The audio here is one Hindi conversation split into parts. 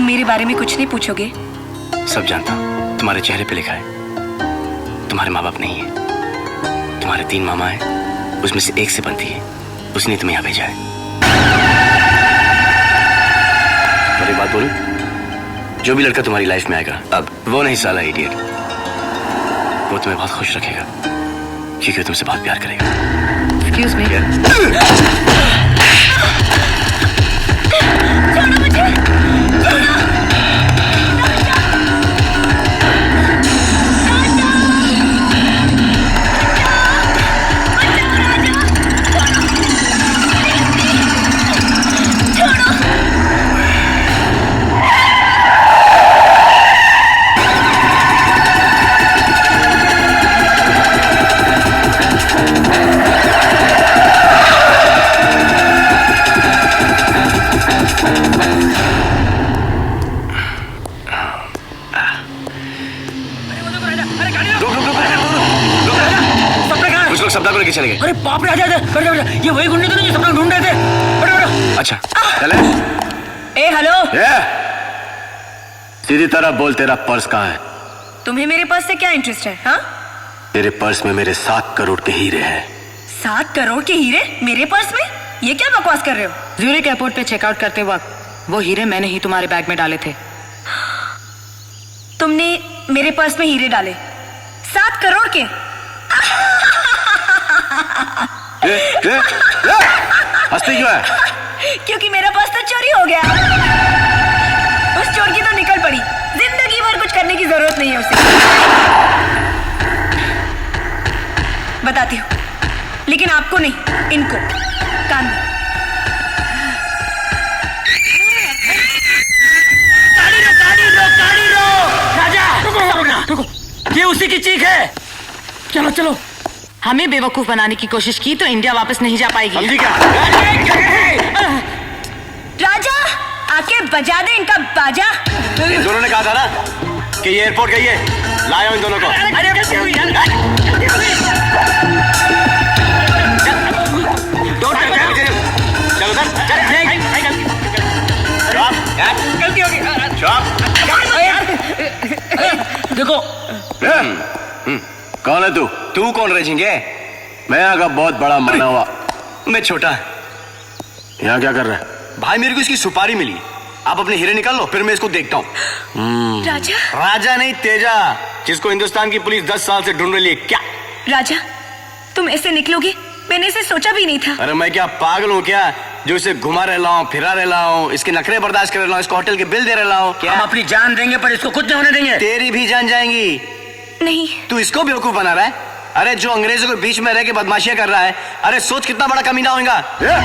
तुम मेरे बारे में कुछ नहीं पूछोगे? सब जानता हूँ, तुम्हारे चेहरे पे लिखा है तुम्हारे माँ बाप नहीं है। तुम्हारे 3 मामा हैं, उसमें से एक से बनती है, उसने तुम्हें यहाँ भेजा है। और एक बात बोलूं, जो भी लड़का तुम्हारी लाइफ में आएगा अब, वो नहीं साला इडियट, वो तुम्हें बहुत खुश रखेगा क्योंकि वो तुमसे बहुत प्यार करेगा। Excuse me. सपना को लेके चले गए। अरे बाप रे, आजा आजा, ये वही गुंडे तो नहीं जो सपना ढूंढ रहे थे। बड़े अच्छा चले। ए हेलो, सीधी तरह बोल, तेरा पर्स कहाँ है? तुम्हें मेरे पर्स से क्या इंटरेस्ट है? हाँ, तेरे पर्स में मेरे 7 करोड़ के हीरे हैं। 7 करोड़ के हीरे मेरे पर्स में? ये क्या बकवास कर रहे हो? ज्यूरिक एयरपोर्ट पे चेकआउट करते वक्त वो हीरे मैंने ही तुम्हारे बैग में डाले थे। तुमने मेरे पर्स में हीरे डाले? 7 करोड़ के? हंसती क्यों है? क्योंकि मेरा पर्स तो चोरी हो गया। उस चोर की तो निकल पड़ी, जिंदगी भर कुछ करने की जरूरत नहीं है उसे। बताती हूँ, लेकिन आपको नहीं, इनको कान दो। गाड़ी रो राजा, रुको, ये उसी की चीख है। चलो चलो। हमें बेवकूफ बनाने की कोशिश की तो इंडिया वापस नहीं जा पाएगी। समझी क्या? राजा, आके बजा दे इनका बाजा। इन दोनों ने कहा था ना कि ये एयरपोर्ट गई है, लाओ इन दोनों को। गलती हो गई। देखो, कौन है तू? तू कौन रेजिंगे? मैं यहाँ का बहुत बड़ा माना हुआ। मैं छोटा। यहाँ क्या कर रहा है? भाई मेरे को इसकी सुपारी मिली, आप अपने हीरे निकाल लो, फिर मैं इसको देखता हूँ। राजा? राजा नहीं, तेजा, जिसको हिंदुस्तान की पुलिस 10 साल से ढूंढ रही है। क्या राजा, तुम ऐसे निकलोगे? मैंने इसे सोचा भी नहीं था। अरे मैं क्या पागल हूँ क्या, जो इसे घुमा रहा हूँ, फिरा रहा हूँ, इसके नखरे बर्दाश्त कर रहा हूँ, इसको होटल के बिल दे रहा हूँ। हम अपनी जान देंगे पर इसको कुछ नहीं होने देंगे। तेरी भी जान जाएंगी। नहीं, तू इसको बेवकूफ बना रहा है। अरे जो अंग्रेजों के बीच में रह के बदमाशियां कर रहा है, अरे सोच कितना बड़ा कमीना होगा। क्या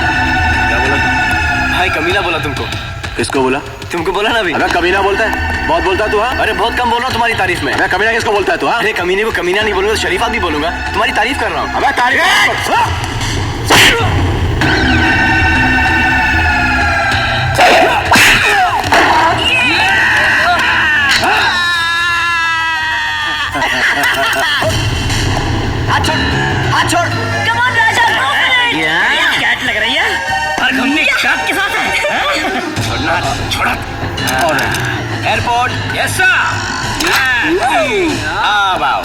बोला भाई? कमीना बोला तुमको? किसको बोला? तुमको बोला ना अभी। अबे कमीना बोलता है? बहुत बोलता है तू। हाँ, अरे बहुत कम बोल रहा हूँ तुम्हारी तारीफ में। मैं कमीना किसको बोलता है तू? हाँ, अरे कमीने को कमीना नहीं बोलूंगा, शरीफ आदमी बोलूंगा। तुम्हारी तारीफ कर रहा हूँ। अबे तारीफ। हाथ छोड़। कम ऑन राजा, कैट लग रही है और घूमने शाद के साथ है। छोड़ा। और एयरपोर्ट। Yes sir. अब आओ।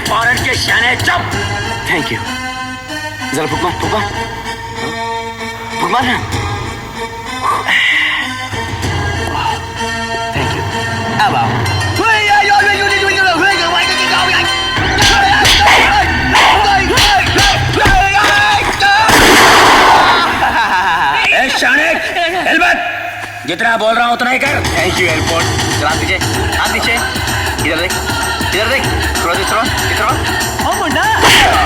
फॉरेन के शाने चुप। Thank you. जरा फुक मार, फुक मार, फुक मार ना। Thank you. अब आओ। जितना बोल रहा हूँ उतना ही कर। Thank you airport. चला दीजिए, हाथ नीचे, इधर देख, इधर देख, थोड़ा इधर इधर। ओ मुंडा, चलो।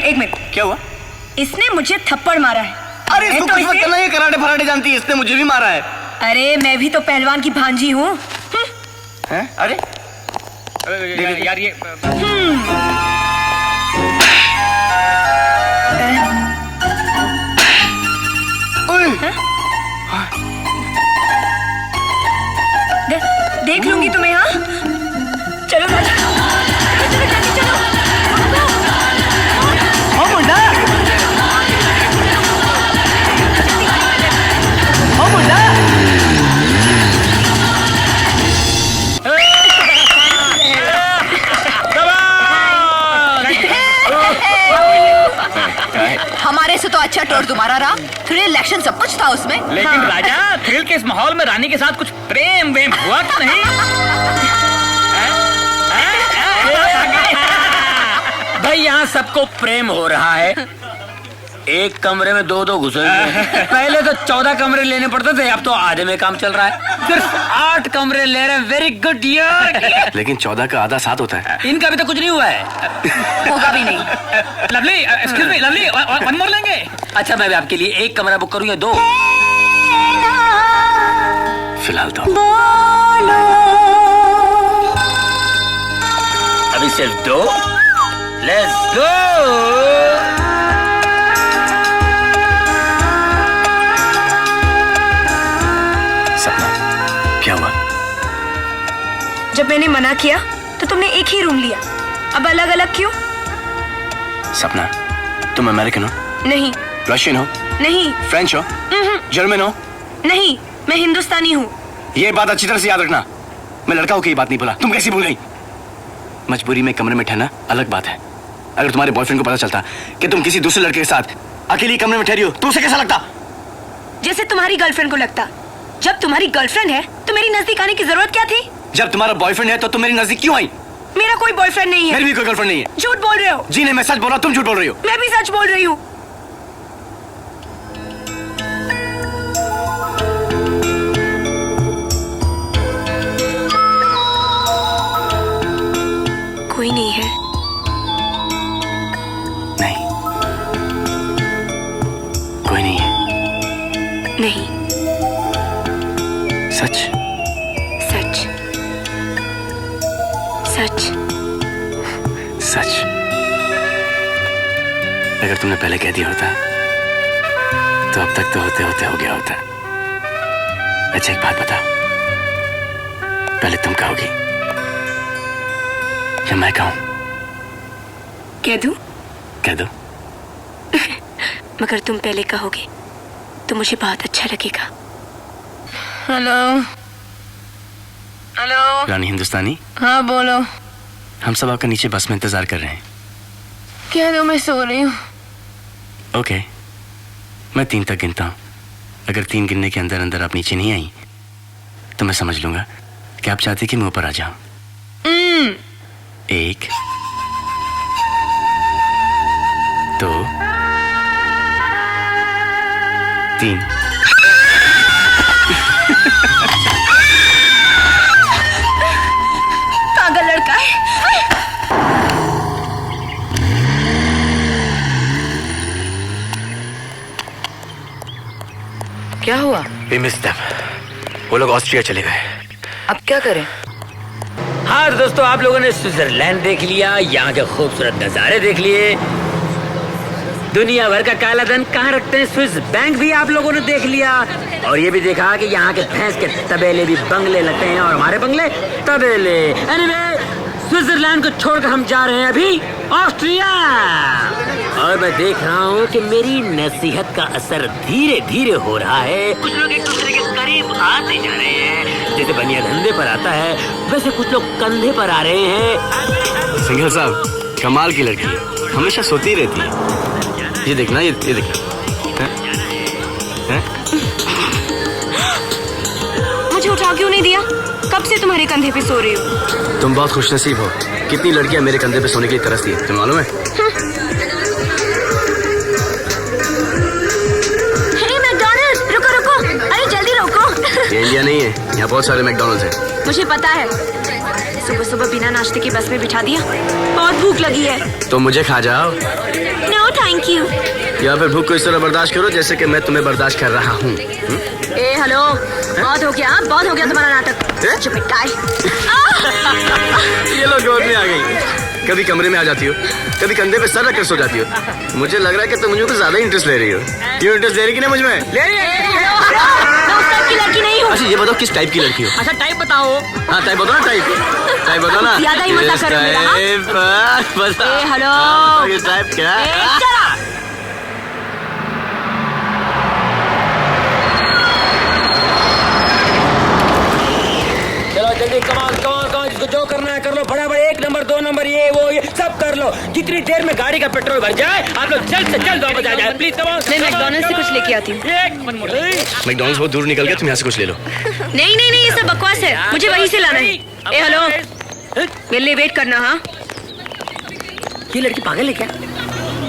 एक मिनट। क्या हुआ? इसने मुझे थप्पड़ मारा है। अरे इसको कुछ मत करना, ये कराटे फराटे जानती है, इसने मुझे भी मारा है। अरे मैं भी तो पहलवान की भांजी हूँ। अरे यार ये देख लूंगी तुम्हें। हाँ चलो राजा, चलो जल्दी चलो। ओ मुन्ना, ओ मुन्ना। हमारे से तो अच्छा टूर तुम्हारा रहा। थ्रिल एक्शन सब कुछ था उसमें। लेकिन राजा, थ्रिल के इस माहौल में रानी के साथ कुछ प्रेम वेम हुआ तो नहीं? भाई यहाँ सबको प्रेम हो रहा है। एक कमरे में दो घुसे हुए हैं। पहले तो 14 कमरे लेने पड़ते थे, अब तो आधे में काम चल रहा है। सिर्फ 8 कमरे ले रहे हैं। वेरी गुड यार। लेकिन 14 का आधा 7 होता है। इनका भी तो कुछ नहीं हुआ है। होगा भी नहीं। Lovely, excuse me, lovely, one more लेंगे? अच्छा, मैं भी आपके लिए 1 कमरा बुक करूँ या 2? फिलहाल तो अभी सिर्फ 2। Let's go. सपना, क्या हुआ? जब मैंने मना किया तो तुमने एक ही रूम लिया, अब अलग अलग क्यों? सपना, तुम अमेरिकन हो? नहीं। रशियन हो? नहीं। फ्रेंच हो? जर्मन हो? नहीं, मैं हिंदुस्तानी हूँ। ये बात अच्छी तरह से याद रखना। मैं लड़का हूँ कि ये बात नहीं बोला। तुम कैसी भूल गई? मजबूरी में कमरे में ठहरना अलग बात है। अगर तुम्हारे बॉयफ्रेंड को पता चलता कि तुम किसी दूसरे लड़के के साथ अकेली कमरे में ठहरी हो तो उसे कैसा लगता? जैसे तुम्हारी गर्लफ्रेंड को लगता। जब तुम्हारी गर्लफ्रेंड है तो मेरी नजदीक आने की जरूरत क्या थी? जब तुम्हारा बॉयफ्रेंड है तो तुम मेरी नजदीक क्यों आई? मेरा कोई बॉयफ्रेंड नहीं है। मेरी भी कोई गर्लफ्रेंड नहीं है। झूठ बोल रहे हो। जी नहीं, मैं सच बोल रहा हूँ, तुम झूठ बोल रही हो। मैं भी सच बोल रही हूँ। कोई नहीं है। नहीं, कोई नहीं है। नहीं। सच? सच। सच। सच। अगर तुमने पहले कह दिया होता तो अब तक तो होते होते हो गया होता। अच्छा, एक बात बता, पहले तुम कहोगी या मैं कहूं? कह दूं? कह दो। मगर तुम पहले कहोगे तो मुझे बहुत अच्छा लगेगा। Hello hello. रानी हिंदुस्तानी, हाँ बोलो। हम सब आपका नीचे बस में इंतजार कर रहे हैं। कह दो मैं सो रही हूँ। ओके, मैं 3 तक गिनता हूँ। अगर 3 गिनने के अंदर अंदर आप नीचे नहीं आई तो मैं समझ लूंगा कि आप चाहती कि मैं ऊपर आ जाऊं। 1, 2, 3। पागल लड़का है। क्या हुआ? We missed them. वो लोग ऑस्ट्रिया चले गए। अब क्या करें? हाँ तो दोस्तों, आप लोगों ने स्विट्जरलैंड देख लिया, यहाँ के खूबसूरत नज़ारे देख लिए, दुनिया भर का काला धन कहाँ रखते हैं स्विस बैंक भी आप लोगों ने देख लिया, और ये भी देखा कि यहाँ के भैंस के तबेले भी बंगले लगते हैं और हमारे बंगले तबेले। एनीवे, स्विट्जरलैंड को छोड़कर हम जा रहे हैं अभी ऑस्ट्रिया, और मैं देख रहा हूँ कि मेरी नसीहत का असर धीरे धीरे हो रहा है। कुछ लोग एक दूसरे के करीब आते जा रहे हैं, जैसे बनिया धंधे पर आता है वैसे कुछ लोग कंधे पर आ रहे हैं। सिंघल साहब, कमाल की लड़की है, हमेशा सोती रहती है। ये देखना, ये देखना। मुझे उठा क्यों नहीं दिया? कब से तुम्हारे कंधे पे सो रही हूँ। तुम बहुत खुशनसीब हो। कितनी लड़कियां मेरे कंधे पे सोने के लिए तरसती है, तुम्हें मालूम है? हे मैकडॉनल्ड्स, रुको रुको, अरे जल्दी रोको। ये इंडिया नहीं है, यहाँ बहुत सारे मैकडॉनल्ड्स हैं। मुझे पता है। सुबह सुबह बिना नाश्ते की बस में बिठा दिया, बहुत भूख लगी है। तो मुझे खा जाओ। No thank you. या फिर भूख को इस तरह बर्दाश्त करो जैसे कि मैं तुम्हें बर्दाश्त कर रहा हूँ। ए हेलो, बहुत हो गया, बहुत हो गया तुम्हारा नाटक। चुपिटाई। ये लोग गोद में आ गई। कभी कमरे में आ जाती हो, कभी कंधे पे सर रखकर सो जाती हो। मुझे लग रहा है कि तुम मुझे कुछ ज्यादा इंटरेस्ट ले रही हो। क्यों इंटरेस्ट ले रही कि नहीं मुझ में? मैं उस टाइप की लड़की नहीं हूँ। अच्छा ये बताओ, बताओ किस टाइप की लड़की हो? अच्छा टाइप बताओ। हाँ टाइप बताओ ना, टाइप बताओ ना। ज्यादा ही मजा किस करो मेरा, हाँ? टाइप, बता। ए, हेलो। हाँ, किस टाइप क्या? चलो जल्दी, कमाल कमाल कमाल, जिसको जो करना है कर लो, फटाफट 1 नंबर 2 नंबर ये वो ये सब कर लो। जितनी देर में गाड़ी का पेट्रोल भर जाए आप लोग जल्द से जल्द वापस आ जाए प्लीज। कमाल। मैं मैकडॉनल्ड्स से कुछ लेके आती हूँ। मैकडॉनल्ड्स बहुत दूर निकल गया, तुम यहाँ से कुछ ले लो। नहीं नहीं नहीं, ये सब बकवास है, मुझे वहीं से लाना है। ए हेलो, मेरे लिए वेट करना। हाँ ये लड़की पागल है क्या?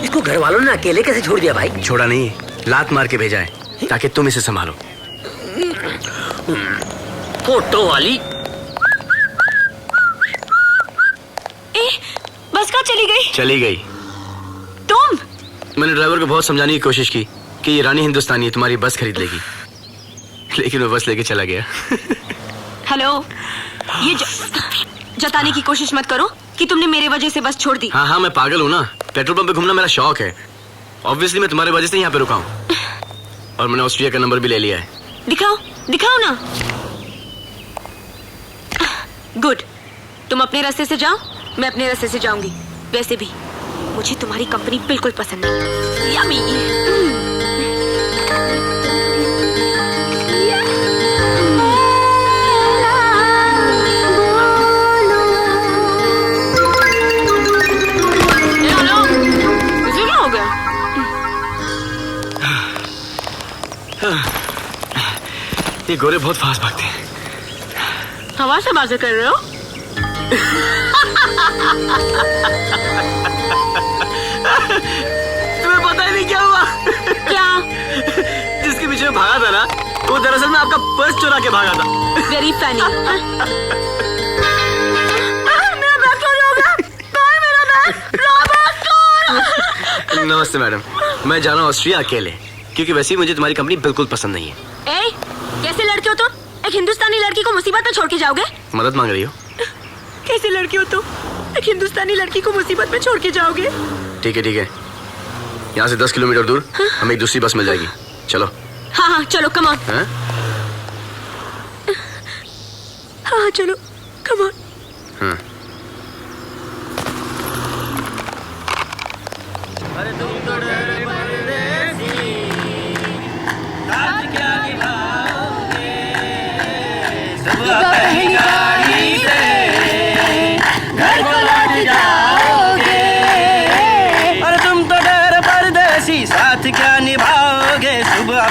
इसको घर वालों ने अकेले कैसे छोड़ दिया भाई? छोड़ा नहीं, लात मार के भेजा है ताकि तुम इसे संभालो। फोटो वाली। ए, बस कहाँ चली गई? चली गई। तुम? मैंने ड्राइवर को बहुत समझाने की कोशिश की कि ये रानी हिंदुस्तानी है, तुम्हारी बस खरीद लेगी, लेकिन वो बस लेके चला गया। हेलो, ये जताने की कोशिश मत करो कि तुमने मेरे वजह से बस छोड़ दी। हाँ हाँ, मैं पागल हूँ ना, पेट्रोल पंप पे घूमना मेरा शौक है। ऑब्वियसली मैं तुम्हारे वजह से यहाँ पे रुका हूँ, और मैंने ऑस्ट्रिया का नंबर भी ले लिया है। दिखाओ दिखाओ ना। गुड, तुम अपने रास्ते से जाओ, मैं अपने रास्ते से जाऊंगी। वैसे भी मुझे तुम्हारी कंपनी बिल्कुल पसंद नहीं। यम्मी। हो गया। ये गोरे बहुत फास्ट भागते हैं। हवा से बातें कर रहे हो? तुम्हें पता ही नहीं क्या हुआ? क्या? जिसके पीछे में भागा था ना, वो दरअसल में आपका पर्स चुरा के भागा था। Very funny. मेरा बैग चोरी हो गया। कहाँ है मेरा बैग? रॉबर्ट! नमस्ते मैडम, मैं जा रहा हूँ ऑस्ट्रिया अकेले, क्योंकि वैसे ही मुझे तुम्हारी कंपनी बिल्कुल पसंद नहीं है। ए, कैसे लड़के हो तुम? एक हिंदुस्तानी लड़की को मुसीबत में छोड़ के जाओगे? मदद मांग रही हो? कैसे लड़की हो तुम? एक हिंदुस्तानी लड़की को मुसीबत में छोड़ के जाओगे? ठीक है, यहाँ से 10 किलोमीटर दूर हमें एक दूसरी बस मिल जाएगी, चलो। हाँ हाँ चलो, कम ऑन। हैं? हाँ चलो, कम ऑन। हाँ। अरे तुम तो डर परदेसी, साथ क्या निभाओगे? सुबह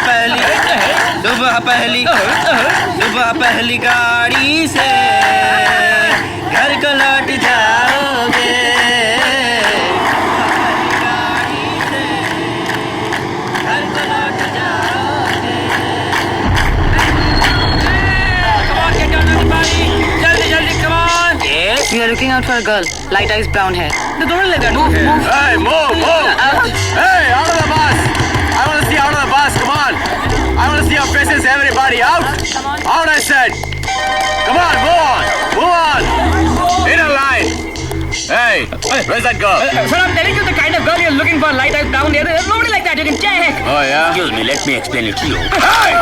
पहली गाड़ी से घर को लौट जाओगे। We are looking out for a girl. Light eyes, brown hair. The door lever. Move. Hey, move! Hey, out of the bus! I want to see out of the bus, come on! I want to see your faces, everybody, out! Out, I said! Come on, move on! In a line! Hey, where's that girl? Sir, I'm telling you the kind of girl you're looking for, light eyes, brown hair. There's nobody like that. You can check. Oh, yeah? Excuse me, let me explain it to you. Hey!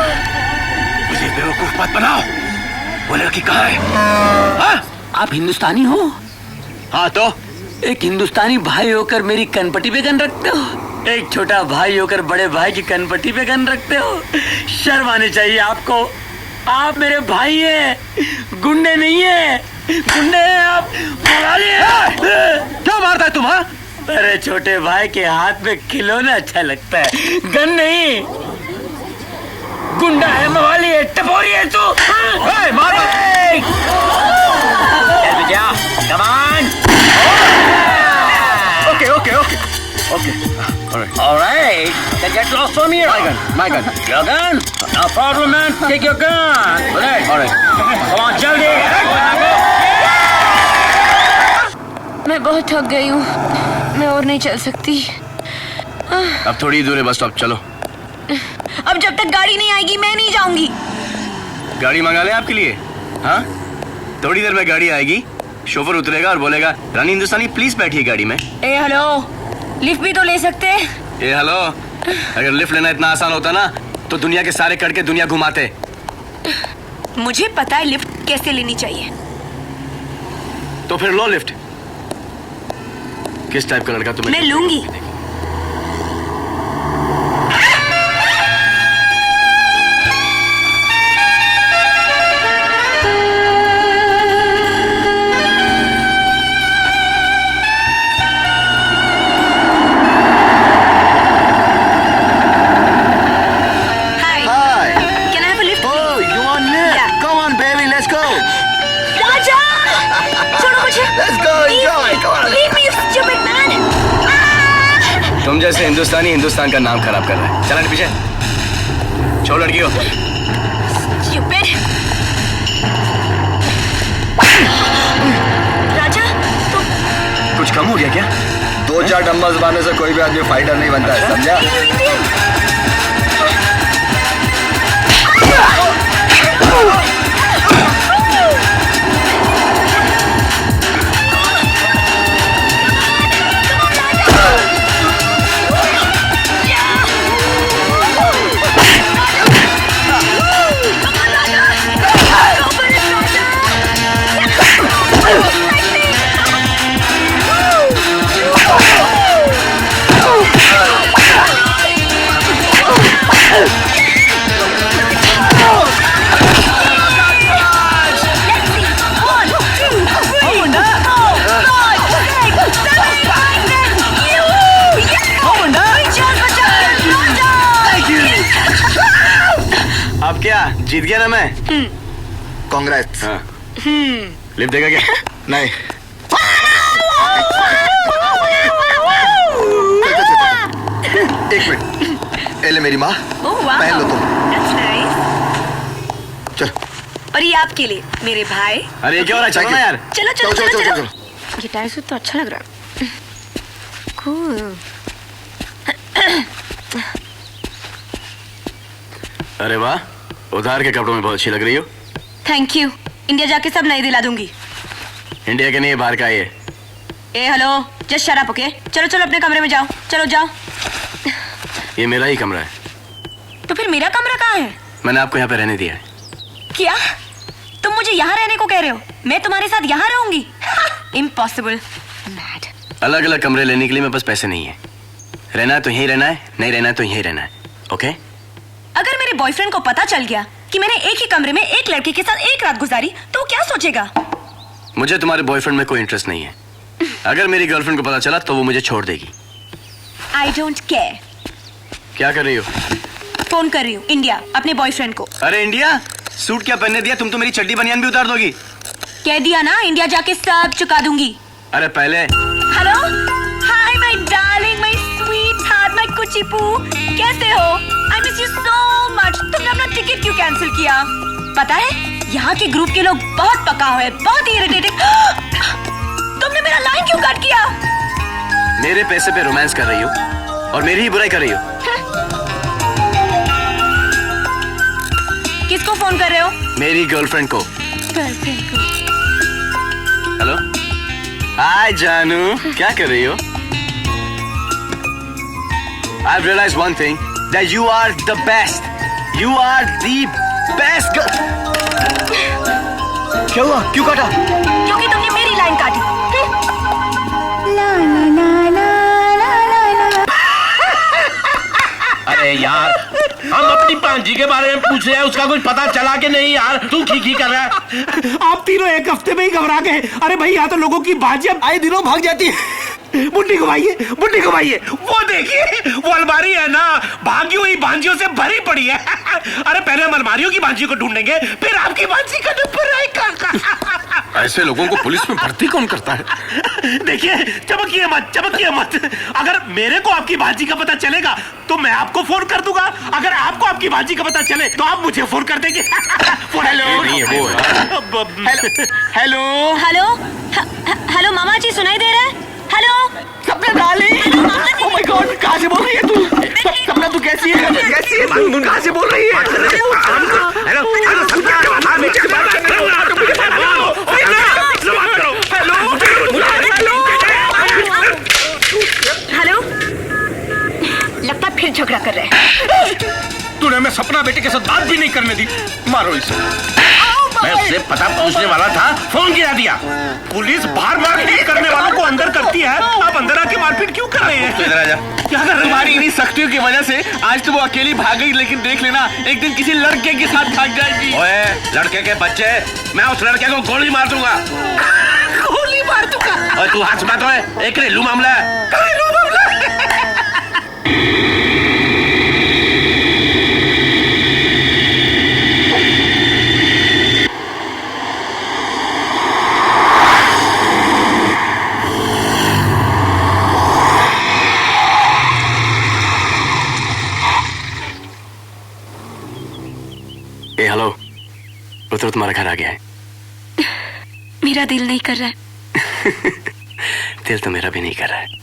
मुझे बेवकूफ मत बनाओ! वो लड़की कहाँ है? हाँ? आप हिंदुस्तानी हो? हाँ तो? एक हिंदुस्तानी भाई होकर मेरी कनपट्टी पे गन रखते हो? एक छोटा भाई होकर बड़े भाई की कनपट्टी पे गन रखते हो? शर्म आनी चाहिए आपको। आप मेरे भाई हैं, गुंडे नहीं हैं। गुंडे हैं आप, मवाली हैं। क्या मारता है तुम? हाँ? अरे छोटे भाई के हाथ में खिलौना अच्छा लगता है, गन नहीं। गुंडा है, मवाली है, टपोरी है तू। मार Come on! Okay. All right, then get lost from here. My gun. Your gun? No problem, man. Take your gun. All right. Come on, जल्दी. मैं बहुत थक गई हूँ, मैं और नहीं चल सकती। अब थोड़ी दूर है बस स्टॉप, चलो। अब जब तक गाड़ी नहीं आएगी मैं नहीं जाऊंगी। गाड़ी मंगा ले आपके लिए? हाँ? थोड़ी देर में गाड़ी आएगी, शोफर उतरेगा और बोलेगा रानी हिंदुस्तानी प्लीज बैठिए गाड़ी में। ए हेलो, लिफ्ट भी तो ले सकते। ए हेलो, अगर लिफ्ट लेना इतना आसान होता ना तो दुनिया के सारे करके दुनिया घुमाते। मुझे पता है लिफ्ट कैसे लेनी चाहिए। तो फिर लो लिफ्ट। किस टाइप का लड़का तुम्हें? मैं लूंगी। तुम जैसे हिंदुस्तानी हिंदुस्तान का नाम खराब कर रहे हैं। चला पीछे छोड़ लड़की को। राजा तुम कुछ कम हो गया क्या? 2-4 डम्बल्स मारने से कोई भी आदमी फाइटर नहीं बनता है, समझा? अब क्या जीत गया ना मैं? कांग्रेस। हाँ। लिफ्ट देगा क्या? नहीं। एक मिनट, एले मेरी माँ, पहन लो तुम। चल। और ये आपके लिए मेरे भाई। अरे ये क्या हो रहा है? चलो ना यार। चलो चलो चलो, चलो चलो, चलो। चलो। ये टाई सूट तो अच्छा लग रहा है। Cool. अरे वाह, उधार के कपड़ों में बहुत अच्छी लग रही हो। Thank you. इंडिया जाके सब नई दिला दूंगी। इंडिया के नहीं, बाहर का ये। ए hello, just shut up, okay? चलो चलो अपने कमरे में जाओ। चलो जाओ। ये मेरा ही कमरा है। तो फिर मेरा कमरा कहाँ है? मैंने आपको यहाँ पे रहने दिया है। क्या तुम मुझे यहाँ रहने को कह रहे हो? मैं तुम्हारे साथ यहाँ रहूंगी? इम्पॉसिबल। मैड। अलग अलग कमरे लेने के लिए मेरे पास पैसे नहीं है। रहना है तो यहीं रहना है, नहीं रहना है तो यहीं रहना है, ओके? अगर मेरे बॉयफ्रेंड को पता चल गया कि मैंने एक ही कमरे में एक लड़के के साथ एक रात गुजारी तो वो क्या सोचेगा? मुझे तुम्हारे बॉयफ्रेंड में कोई इंटरेस्ट नहीं है। अगर मेरी गर्लफ्रेंड को पता चला तो वो मुझे छोड़ देगी। I don't care. क्या कर रही हो? फोन कर रही हूँ इंडिया, अपने बॉयफ्रेंड को। अरे इंडिया, सूट क्या पहनने दिया? तुम तो मेरी चड्डी बनियान भी उतार दोगी। कह दिया ना, इंडिया जाके सब चुका दूंगी। अरे पहले। Hello, hi my darling, my sweetheart, my कुची पू, कैसे हो? I miss you so much. तुमने अपना टिकट क्यों कैंसिल किया? पता है यहाँ के ग्रुप के लोग बहुत पकाओ है, बहुत इरिटेटिंग। तुमने मेरा लाइन क्यों कट किया? मेरे पैसे पे रोमांस कर रही हो और मेरी ही बुराई कर रही हो। किसको फोन कर रहे हो? मेरी गर्लफ्रेंड को। गर्लफ्रेंड को। हेलो, हाय जानू, क्या कर रही हो? I've realized one thing, that you are the best. You are the best girl. क्या हुआ? क्यों काटा? क्योंकि तुमने मेरी लाइन काटी। अरे यार, हम अपनी पांजी के बारे में पूछ रहे हैं, उसका कुछ पता चला कि नहीं यार? तू खी कर रहा है। आप तीनों एक हफ्ते में ही घबरा गए। अरे भाई, यहाँ तो लोगों की बाजियां आए दिनों भाग जाती है। बुड्ढी घुमाइए, बुड्ढी घुमाइए। वो देखिए, वो अलमारी है ना, भागी हुई भांजियों से भरी पड़ी है। अरे पहले हम अलमारियों की भांजी को ढूंढेंगे, फिर आपकी भांजी का नंबर आएगा। ऐसे लोगों को पुलिस में भर्ती कौन करता है? देखिए, चमकिए मत, चमकिए मत। अगर मेरे को आपकी भांजी का पता चलेगा तो मैं आपको फोन कर दूंगा। अगर आपको आपकी भांजी का पता चले तो आप मुझे फोन कर देंगे। हेलो, हेलो, हेलो, हेलो मामा जी, सुनाई दे रहा है? हेलो सपना डार्लिंग, ओह माय गॉड, कहाँ से बोल रही है तू? सपना तू कैसी है? कैसी है तू? कहाँ से बोल रही है? हेलो, लगता है फिर झगड़ा कर रहे हैं। तूने मैं सपना बेटे के साथ बात भी नहीं करने दी। मारो इसे। मैं उससे पता पूछने वाला था, फोन गिरा दिया। पुलिस बार मारपीट करने वालों को अंदर करती है, आप अंदर आके मारपीट क्यों कर रहे हैं? तो इधर आ जा। क्या कर रहे हैं? तुम्हारी इन्हीं सख्तियों की वजह से आज तो वो अकेली भाग गई, लेकिन देख लेना एक दिन किसी लड़के के साथ भाग जाएगी। ओए लड़के के बच्चे, मैं उस लड़के को गोली मार दूंगा। गोली मार दूंगा। और तू हाथ मत ओए, एक घरेलू मामला है। घरेलू मामला। ए हेलो, रुद्र तुम्हारा घर आ गया है। मेरा दिल नहीं कर रहा है। दिल तो मेरा भी नहीं कर रहा है।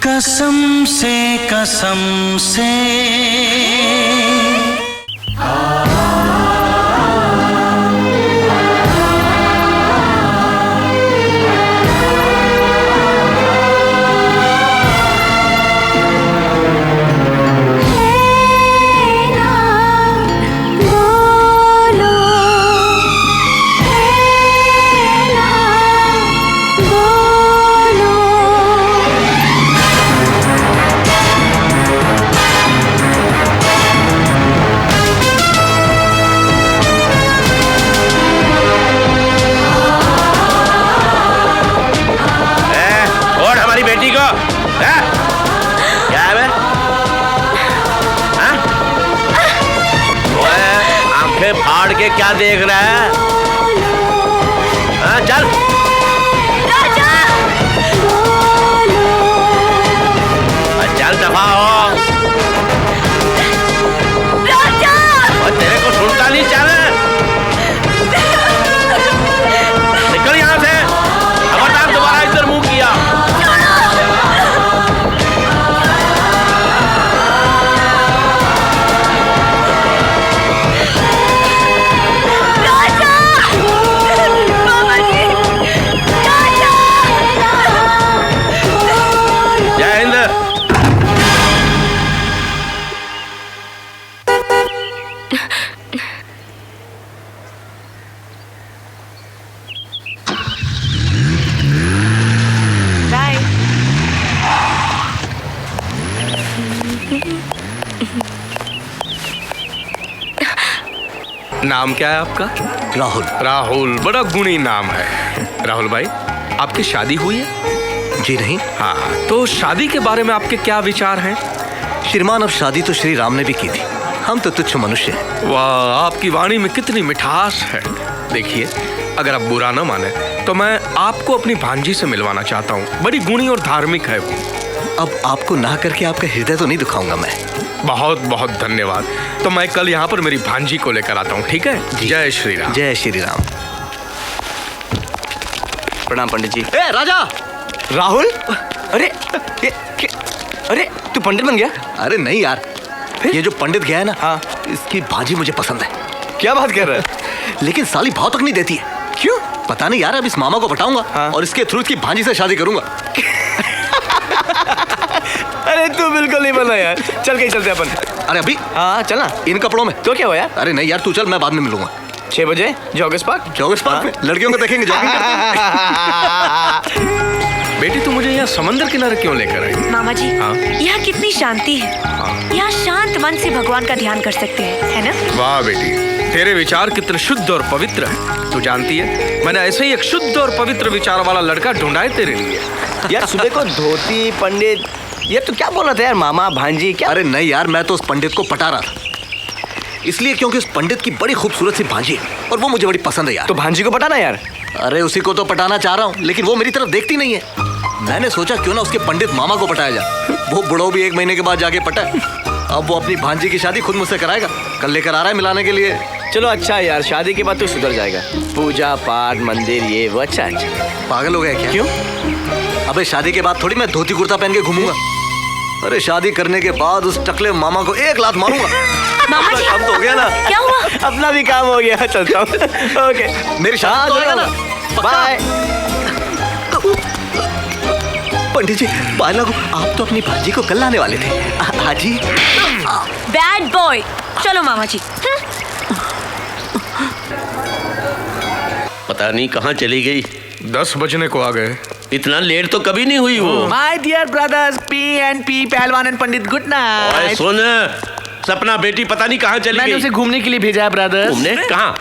कसम से कसम से फाड़ के क्या देख रहा है? हाँ, चल राजा! चल दफा हो। राजा! और तेरे को सुनता नहीं, चल निकल यहाँ से। खबरदार दोबारा इधर मुंह किया। नाम क्या है आपका? राहुल। राहुल, बड़ा गुणी नाम है। राहुल भाई, आपकी शादी हुई है? जी नहीं। हाँ, तो शादी के बारे में आपके क्या विचार हैं? श्रीमान, अब शादी तो श्री राम ने भी की थी, हम तो तुच्छ मनुष्य हैं। वाह, आपकी वाणी में कितनी मिठास है। देखिए, अगर आप बुरा न माने तो मैं आपको अपनी भांजी से मिलवाना चाहता हूँ। बड़ी गुणी और धार्मिक है वो। अब आपको ना करके आपका हृदय तो नहीं दुखाऊंगा मैं। बहुत बहुत धन्यवाद। तो मैं कल यहाँ पर मेरी भांजी को लेकर आता हूँ, ठीक है? जय श्री राम। जय श्री राम। प्रणाम पंडित जी। ए राजा! राहुल! अरे तू पंडित बन गया? अरे नहीं यार, ये जो पंडित गया है ना, हाँ, इसकी भांजी मुझे पसंद है। क्या बात कर रहा है? लेकिन साली भाव तक नहीं देती है। क्यों? पता नहीं यार, अब इस मामा को पटाऊंगा और इसके थ्रू इसकी भांजी से शादी करूंगा। अरे तू बिल्कुल नहीं बना यार, चल कहीं चलते अपन। अरे अभी? हाँ चलना। इन कपड़ों में तो क्या हुआ यार? अरे नहीं यार, तू चल, मैं बाद में मिलूंगा। 6 बजे जॉगर्स पार्क। जॉगर्स पार्क में लड़कियों को देखेंगे जॉगिंग करते हुए। बेटी तू मुझे यहाँ समंदर किनारे क्यों लेकर आई? मामा जी, हाँ? यहाँ कितनी शांति है। यहाँ शांत मन से भगवान का ध्यान कर सकते हैं, है ना? वाह बेटी, तेरे विचार कितने शुद्ध और पवित्र है। तू जानती है, मैंने ऐसे ही एक शुद्ध और पवित्र विचार वाला लड़का ढूंढा है तेरे लिए। यार सुबह को धोती पंडित, ये तो क्या बोल रहा था यार, मामा भांजी क्या? अरे नहीं यार, मैं तो उस पंडित को पटा रहा था, इसलिए क्योंकि उस पंडित की बड़ी खूबसूरत सी भांजी है और वो मुझे बड़ी पसंद है यार। तो भांजी को पटाना यार। अरे उसी को तो पटाना चाह रहा हूँ, लेकिन वो मेरी तरफ देखती नहीं है। मैंने सोचा क्यों ना उसके पंडित मामा को पटाया जाए। वो बुढ़ो भी 1 महीने के बाद जाके पटाए। अब वो अपनी भांजी की शादी खुद मुझसे कराएगा। कल लेकर आ रहा है मिलाने के लिए। चलो अच्छा यार, शादी के बाद तो सुधर जाएगा। पूजा पाठ मंदिर ये वो अच्छा। पागल हो गया क्या? क्यों? अबे शादी के बाद थोड़ी मैं धोती कुर्ता पहन के घूमूंगा। अरे शादी करने के बाद उस टकले मामा को 1 लात मारूंगा। मामा जी, काम तो हो गया ना? क्या हुआ? अपना भी काम हो गया, चलता हूँ। ओके, मेरी शादी तो होगा ना? बाय। पंडित जी, पाला को आप तो अपनी भांजी को कल लाने वाले थे। हाजी बैड बॉय। चलो मामा जी। पता नहीं कहाँ चली गई। 10 बजने को आ गए। इतना लेट तो कभी नहीं हुई वो। माय डियर ब्रदर्स P&P पहलवान एंड पंडित, गुड ओए नाइट। सुन, सपना बेटी पता नहीं कहाँ चली मैंने गई। उसे घूमने के लिए भेजा है ब्रदर्स। घूमने कहाँ?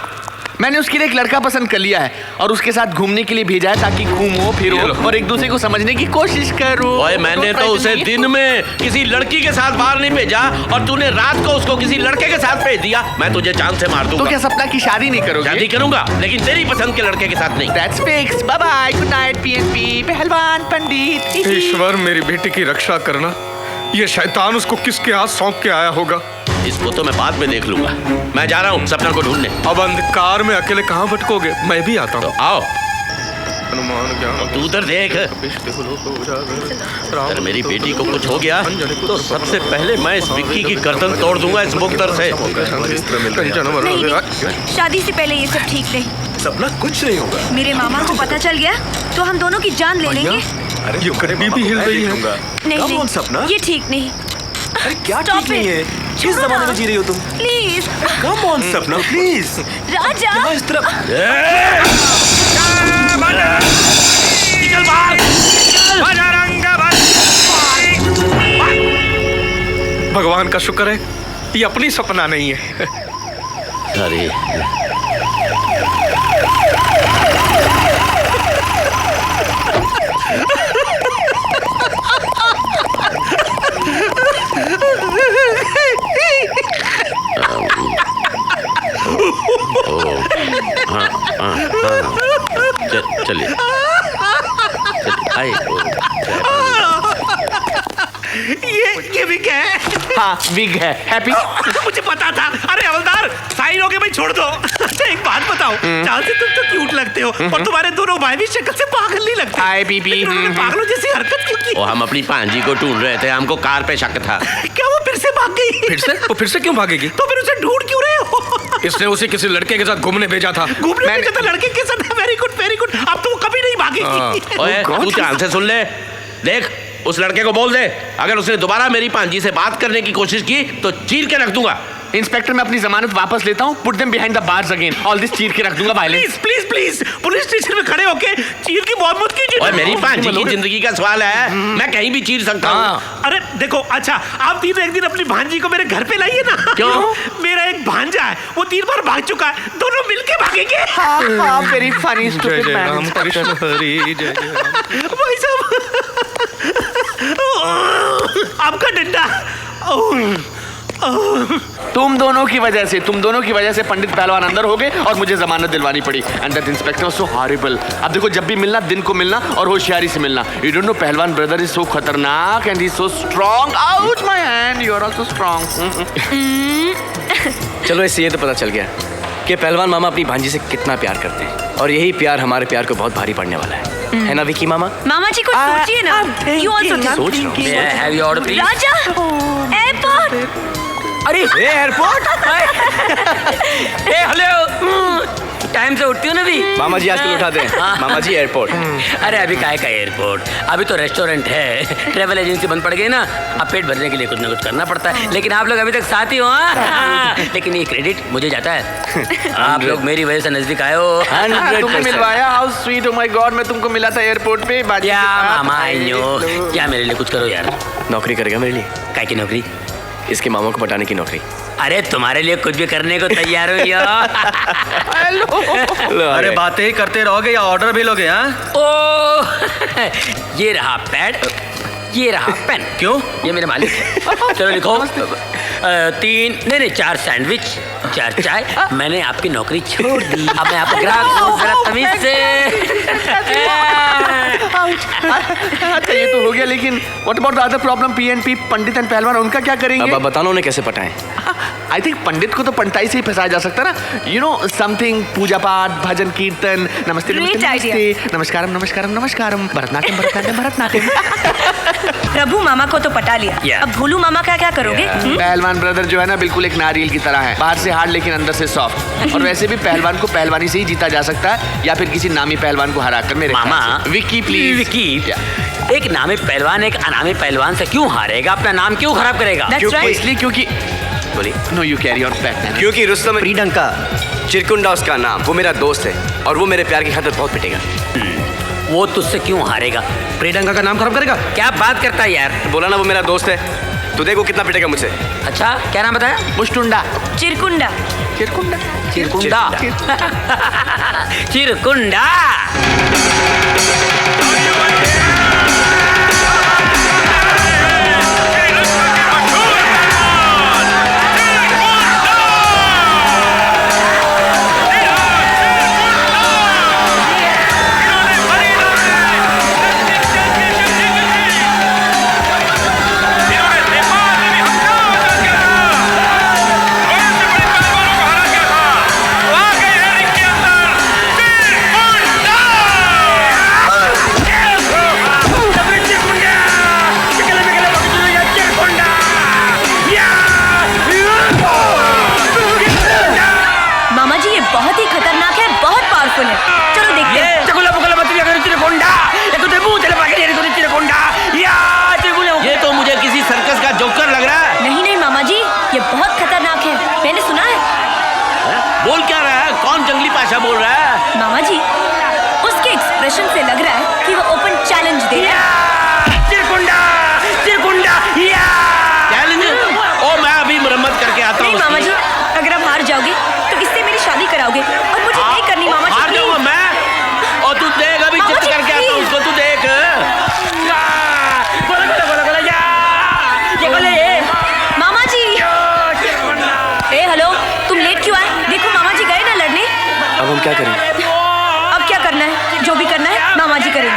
मैंने उसके लिए एक लड़का पसंद कर लिया है और उसके साथ घूमने के लिए भेजा है ताकि घूमो फिरो और एक दूसरे को समझने की कोशिश करो। ओए मैंने तो उसे दिन में किसी लड़की के साथ बाहर नहीं भेजा और तूने रात को उसको किसी लड़के के साथ भेज दिया। मैं तुझे चांद से मार दूंगा। तो क्या सपना की शादी नहीं करोगे? शादी करूंगा, लेकिन तेरी पसंद के लड़के के साथ नहीं। That's fixed. Bye bye. Good night P&P पहलवान पंडित। ईश्वर मेरी बेटी की रक्षा करना। ये शैतान उसको किसके हाथ सौंप के आया होगा? इसको तो मैं बाद में देख लूंगा। मैं जा रहा हूँ सपना को ढूंढने। अब अंधकार में अकेले कहाँ भटकोगे? मैं भी आता हूँ। आओ, हनुमान ज्ञान तू उधर देख। अगर मेरी बेटी को कुछ हो गया तो सबसे पहले मैं इस विक्की की गर्दन तोड़ दूंगा इस मुक्तर से। शादी से पहले ये सब ठीक नहीं। सपना कुछ नहीं होगा। मेरे मामा को पता चल गया तो हम दोनों की जान ले लेंगे। अरे ये करीबी भी हिल रही है। नहीं Come on, नहीं, सपना। ये ठीक नहीं। अरे क्या Stop ठीक नहीं it. है? किस जमाने में जी रही हो तुम? प्लीज कम ऑन सपना, प्लीज। राजा। यहाँ इस तरफ। निकल बाहर। भगवान का शुक्र है ये अपनी सपना नहीं है। अरे चलिए आइए। ये विग है। हाँ विग है। हैप्पी? मुझे पता था। अरे हवलदार, साइन हो गए भाई, छोड़ दो। अच्छा एक बात बताओ, चाल से तुम तो क्यूट लगते हो और तुम्हारे दोनों भाई भी शक्ल से पागल नहीं लगते। हाय बीबी। पागलों जैसी हरकत क्यों की? वो हम अपनी भांजी को ढूंढ रहे थे, हमको कार पे शक था। क्या वो फिर से भाग गई? फिर से? वो फिर से क्यों भागेगी? तो फिर उसे ढूंढ क्यों रहे हो? इसने उसे किसी लड़के के साथ घूमने भेजा था। घूमने भेजा था लड़के के साथ। Very good very good. अब तो वो कभी नहीं भागेगी। ओए तू ध्यान से सुन ले। देख, उस लड़के को बोल दे अगर उसने दोबारा मेरी भांजी से बात करने की कोशिश की तो चीर के रख दूंगा। इंस्पेक्टर मैं अपनी जमानत वापस लेता हूँ। Put them behind the bars again. All this चीर के रख दूंगा। Please please please police station में खड़े होके चीर की बहुत मत कीजिए। और मेरी भांजी की जिंदगी का सवाल है, मैं कहीं भी चीर सकता हूँ। अरे देखो, अच्छा आप तीनों एक दिन अपनी भांजी को मेरे घर पे लाइए ना। क्यों? मेरा एक भांजा है, वो 3 बार भाग चुका है, दोनों मिलके भागेंगे। वेरी फनी जय जय राम कृष्ण हरि जय जय राम। भाई साहब आपका डंडा। तुम दोनों की वजह से पंडित पहलवान अंदर हो गए और मुझे जमानत दिलवानी पड़ी। And that inspector was so horrible. अब देखो, जब भी मिलना दिन को मिलना और होशियारी से मिलना। यू डोंट नो पहलवान ब्रदर इज सो खतरनाक and he is so strong. Out my hand, you are also strong. चलो इससे ये तो पता चल गया कि पहलवान मामा अपनी भांजी से कितना प्यार करते हैं और यही प्यार हमारे प्यार को बहुत भारी पड़ने वाला है ना विकी मामा? मामा जी कुछ सोचिए ना। You also सोच रहा हूँ। May I have your order, please? Raja, airport. अरे एयरपोर्ट। Hey, hello. मामा जी आजकल उठाते हैं। मामा जी एयरपोर्ट। अरे अभी काय का एयरपोर्ट, अभी तो रेस्टोरेंट है। ट्रेवल एजेंसी बंद पड़ गई ना, अब पेट भरने के लिए कुछ ना कुछ करना पड़ता है। लेकिन आप लोग अभी तक साथ ही हो। लेकिन ये क्रेडिट मुझे जाता है, आप लोग मेरी वजह से नजदीक आए हो। तुमने मिलवाया, how sweet, oh my god. मैं तुमको मिला था एयरपोर्ट पे। क्या मामा क्या मेरे लिए कुछ करो यार। नौकरी करेगा मेरे लिए? काय की नौकरी? इसके मामा को पटाने की नौकरी। अरे तुम्हारे लिए कुछ भी करने को तैयार हूँ यार। अरे बातें ही करते रहोगे या ऑर्डर भी लोगे? हाँ, ओ ये रहा पैड, ये रहा पेन। क्यों? ये मेरे मालिक है। चलो लिखो। 4 सैंडविच, 4 चाय। मैंने आपकी नौकरी छोड़ दी, अब मैं आपको ग्राहक हूँ, जरा तमीज से। अच्छा ये तो हो गया, लेकिन what about the other problem, PNP, Pandit and पहलवान, उनका क्या करेंगे? अब बताना उन्हें कैसे पटाएं। आई थिंक पंडित को तो पंटाई से ही फंसाया जा सकता है ना। यू नो समथिंग, पूजा पाठ, भजन कीर्तन, नमस्ते नमस्ते नमस्ते, नमस्कारम नमस्कारम नमस्कारम, भरतनाट्यम भरतनाट्यम भरतनाट्यम। प्रभु मामा को तो पटा लिया, अब भोलू मामा का क्या करोगे? पहलवान ब्रदर जो है ना बिल्कुल एक नारियल की तरह है, बाहर से हार्ड लेकिन अंदर से सॉफ्ट। और वैसे भी पहलवान को पहलवानी से ही जीता जा सकता है, या फिर किसी नामी पहलवान को हराकर। मेरे मामा विक्की प्लीज। विक्की, एक नामी पहलवान एक अनामी पहलवान से क्यों हारेगा? अपना नाम क्यों खराब करेगा? इसलिए क्योंकि no you carry on back. क्योंकि रुस्तम प्रीडंका चिरकुंडा उसका नाम, वो मेरा दोस्त है और वो मेरे प्यार की खातिर बहुत पिटेगा। वो तुझसे क्यों हारेगा? प्रीडंका का नाम खराब करेगा? क्या बात करता है यार? बोला ना वो मेरा दोस्त है, तू देखो कितना पिटेगा मुझसे। अच्छा क्या नाम बताया? मुष्टुंडा। चिरकुंडा। चिरकुंडा। चिरकुंडा। चिरकुंडा। ये तो मुझे किसी सर्कस का जोकर लग रहा है। नहीं नहीं मामा जी, ये बहुत खतरनाक है, मैंने सुना है। बोल क्या रहा है? कौन जंगली पाशा बोल रहा है? मामा जी, उसके एक्सप्रेशन से लग रहा है कि वो ओपन चैलेंज दे रहा है। चिरकुंडा, चिरकुंडा, चैलेंज? ओ मैं अभी मरम्मत करके आता हूँ। नहीं मामा जी, अगर आप हार जाओगे तो इससे मेरी शादी कराओगे और मुझे नहीं करनी मामा जी। हार जाऊंगा मैं? और तू देख, अभी चिट करके आता हूँ उसको, तू देख। मामा जी, ए हेलो, तुम लेट क्यों आए? देखो मामा जी गए ना लड़ने। अब हम क्या करें? अब क्या करना है? जो भी करना है मामा जी करेंगे।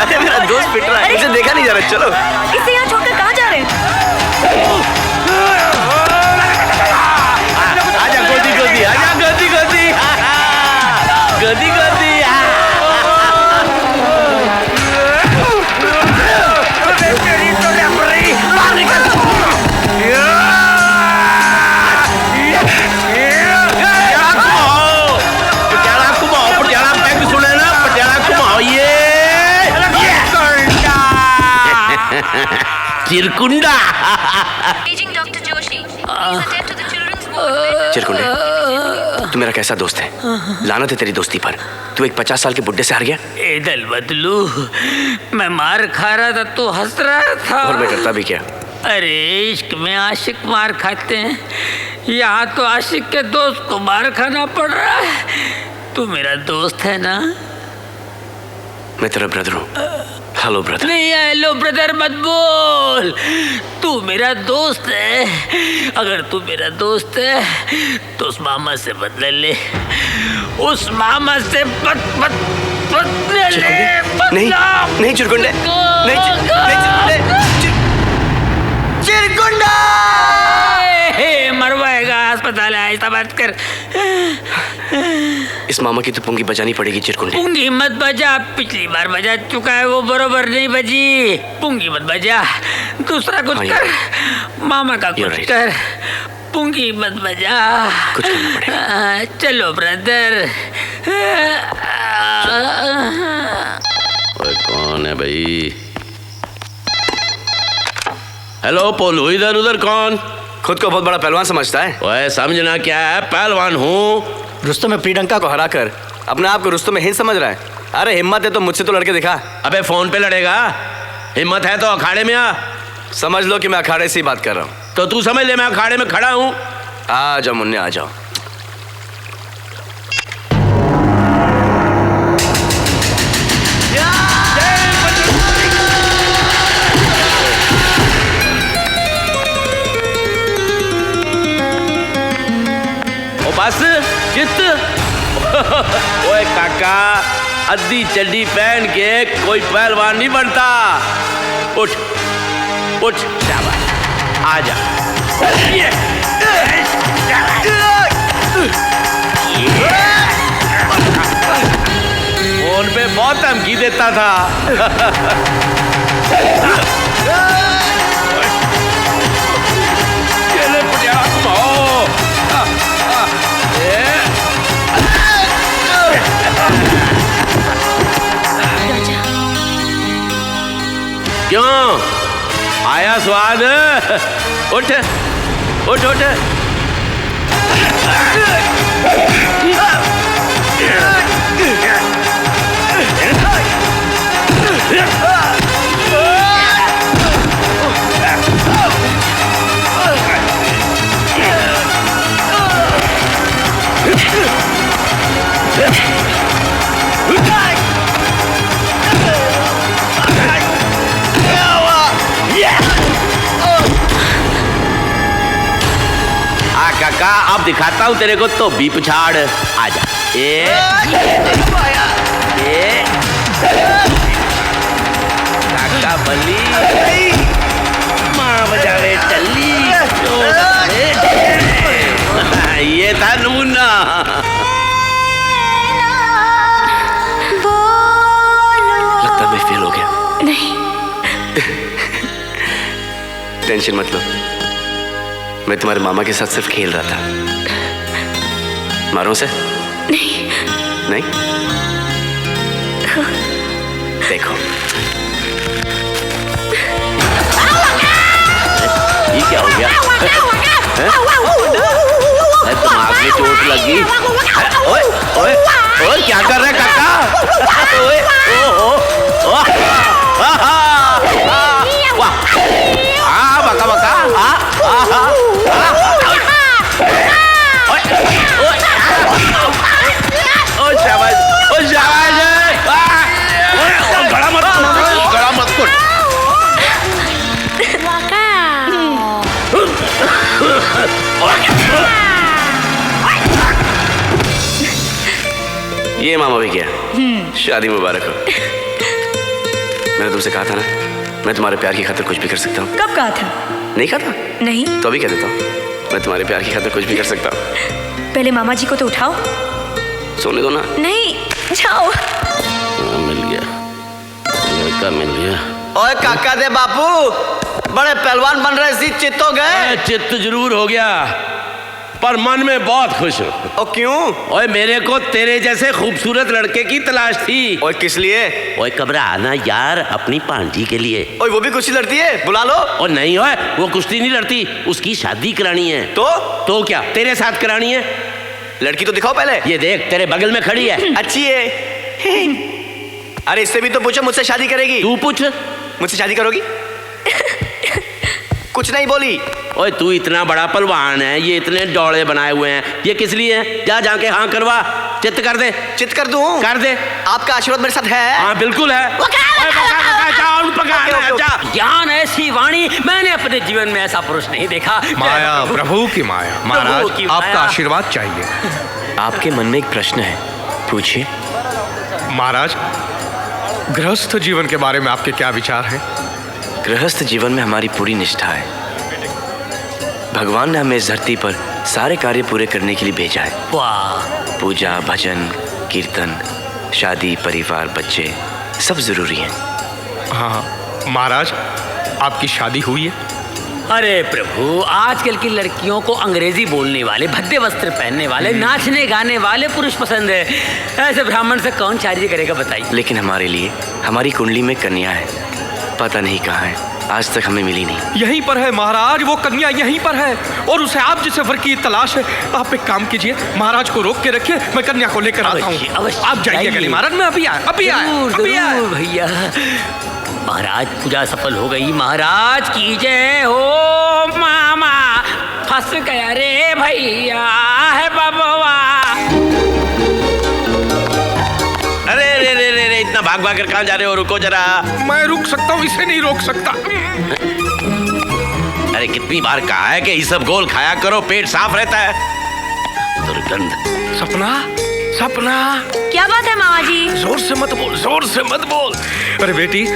अरे मेरा दोस्त पिट रहा है, इसे देखा नहीं जा रहा, चलो। इसे यहाँ छोड़कर कहाँ जा रहे हैं? आजा गोदी गोदी, आजा गोदी गोदी, गोदी गोदी। चिरकुंडा। चिरकुंडे, तू मेरा कैसा दोस्त है? लानत है तेरी दोस्ती पर। तू एक 50 साल के बुड्ढे से हार गया। ए दल बदलू, मैं मार खा रहा था तो हंस रहा था। और मैं करता भी क्या? अरे इश्क में आशिक मार खाते हैं, यहाँ तो आशिक के दोस्त को मार खाना पड़ रहा है। तू मेरा दोस्त है ना? मैं तेरा ब्रदर हूँ। Hello brother. नहीं, हेलो ब्रदर मत बोल। तू मेरा दोस्त है। अगर तू मेरा दोस्त है तो उस मामा से बदले ले। उस मामा से बदले ले। नहीं नहीं चिरकुंडे, नहीं चिरकुंडा। मरवाएगा, अस्पताल है, ऐसा बात कर। इस मामा की तो पुंगी बजानी पड़ेगी चिरकुंडे। पुंगी मत बजा, पिछली बार बजा चुका है, वो बरोबर नहीं बजी। पुंगी मत बजा, दूसरा कुछ कर। मामा का कुछ कर, पुंगी मत बजा। कुछ करना पड़ेगा। चलो ब्रदर। कौन है भाई? हेलो पोलू, इधर उधर कौन? खुद को बहुत बड़ा पहलवान समझता है। ओए समझना क्या है, पहलवान हूँ। रुस्तम में प्रियंका को हराकर अपने आप को रुस्तम में हिंद समझ रहा है। अरे हिम्मत है तो मुझसे तो लड़के दिखा। अबे फोन पे लड़ेगा? हिम्मत है तो अखाड़े में आ। समझ लो कि मैं अखाड़े से ही बात कर रहा हूँ। तो तू समझ ले मैं अखाड़े में खड़ा हूँ। आ जाओ मुन्ने, आ जाओ। बस चित। ओए काका, अद्दी चड्डी पहन के कोई पहलवान नहीं बनता। उठ उठ, शाबाश, आजा। फोन पे बहुत धमकी देता था। चले पटियाला घुमाओ। क्यों आया स्वाद? उठ उठ उठ। काका, अब दिखाता हूँ तेरे को तो भी पुछाड़। आजा। काका बली माँ बजावे टल्ली। ये था नमूना। लगता है मैं फेल हो गया। नहीं। टेंशन मत लो, मैं तुम्हारे मामा के साथ सिर्फ खेल रहा था। मारो उसे? नहीं। नहीं? देखो, ये क्या हो गया? दिमाग में चोट लगी। ओए ओए ओए, क्या कर रहे काका? ओए ओ वाह, हाँ बका बका, ओ शाबाश, ओ शाबाश। गड़ा मत कुट। ये मामा भी गया। शादी मुबारक हो। मैंने तुमसे कहा था ना, मैं तुम्हारे प्यार की खातिर कुछ भी कर सकता हूँ। कब कहा था? नहीं कहा था? नहीं। तो अभी कह देता हूँ, मैं तुम्हारे प्यार की खातिर कुछ भी कर सकता हूँ। पहले मामा जी को तो उठाओ। सोने दो ना। नहीं, जाओ। मिल गया, लड़का मिल गया। ओए काका दे बापू, बड़े पहलवान बन रहे सी, चित्त हो गए? चित्त जरूर हो गया, पर मन में बहुत खुश हूँ। और क्यों? ओए मेरे को तेरे जैसे खूबसूरत लड़के की तलाश थी। ओए किस लिए? ओए घबराना यार, अपनी पांजी के लिए। ओए वो भी कुश्ती लड़ती है, बुला लो। और नहीं ओए, वो कुश्ती नहीं लड़ती, उसकी शादी करानी है। तो क्या तेरे साथ करानी है? लड़की तो दिखाओ पहले। ये देख तेरे बगल में खड़ी है। अच्छी है। अरे इससे भी तो पूछो, मुझसे शादी करेगी? तू पूछ, मुझसे शादी करोगी? कुछ नहीं बोली। ओए तू इतना बड़ा पहलवान है, ये इतने डोले बनाए हुए हैं, ये किस लिए है? जा जाके हाँ करवा, चित्त कर दे। चित्त कर दूं? कर दे। आपका आशीर्वाद मेरे साथ है? हाँ बिल्कुल है। ज्ञान ऐसी वाणी मैंने अपने जीवन में ऐसा पुरुष नहीं देखा। माया, प्रभु की माया। महाराज आपका आशीर्वाद चाहिए। आपके मन में एक प्रश्न है, पूछिए। महाराज, गृहस्थ जीवन के बारे में आपके क्या विचार हैं? गृहस्थ जीवन में हमारी पूरी निष्ठा है। भगवान ने हमें इस धरती पर सारे कार्य पूरे करने के लिए भेजा है। वाह। पूजा, भजन, कीर्तन, शादी, परिवार, बच्चे सब जरूरी हैं। हाँ महाराज, आपकी शादी हुई है? अरे प्रभु, आजकल की लड़कियों को अंग्रेजी बोलने वाले, भद्दे वस्त्र पहनने वाले, नाचने गाने वाले पुरुष पसंद है। ऐसे ब्राह्मण से कौन शादी करेगा बताइए? लेकिन हमारे लिए हमारी कुंडली में कन्या है, पता नहीं कहाँ है, आज तक हमें मिली नहीं। यहीं पर है महाराज, वो कन्या यहीं पर है, और उसे आप जिसे वर की तलाश है। आप एक काम कीजिए, महाराज को रोक के रखिए, मैं कन्या को लेकर आता हूँ। आप जाइए गली महाराज, मैं अभी आया, अभी आया, अभी आया। भैया महाराज, पूजा सफल हो गई। महाराज की जय हो। मामा फंस गया रे भैया है बबवा। अरे रे रे रे रे, इतना भाग भाग कर कहाँ जा रहे हो? रुको जरा। मैं रुक सकता हूँ, इसे नहीं रोक सकता। अरे कितनी बार कहा है कि ये सब गोल खाया करो, पेट साफ रहता है। दुर्गंध। सपना, सपना। क्या बात है मामा जी? जोर से मत बोल, जोर से मत बोल। अरे बेटी,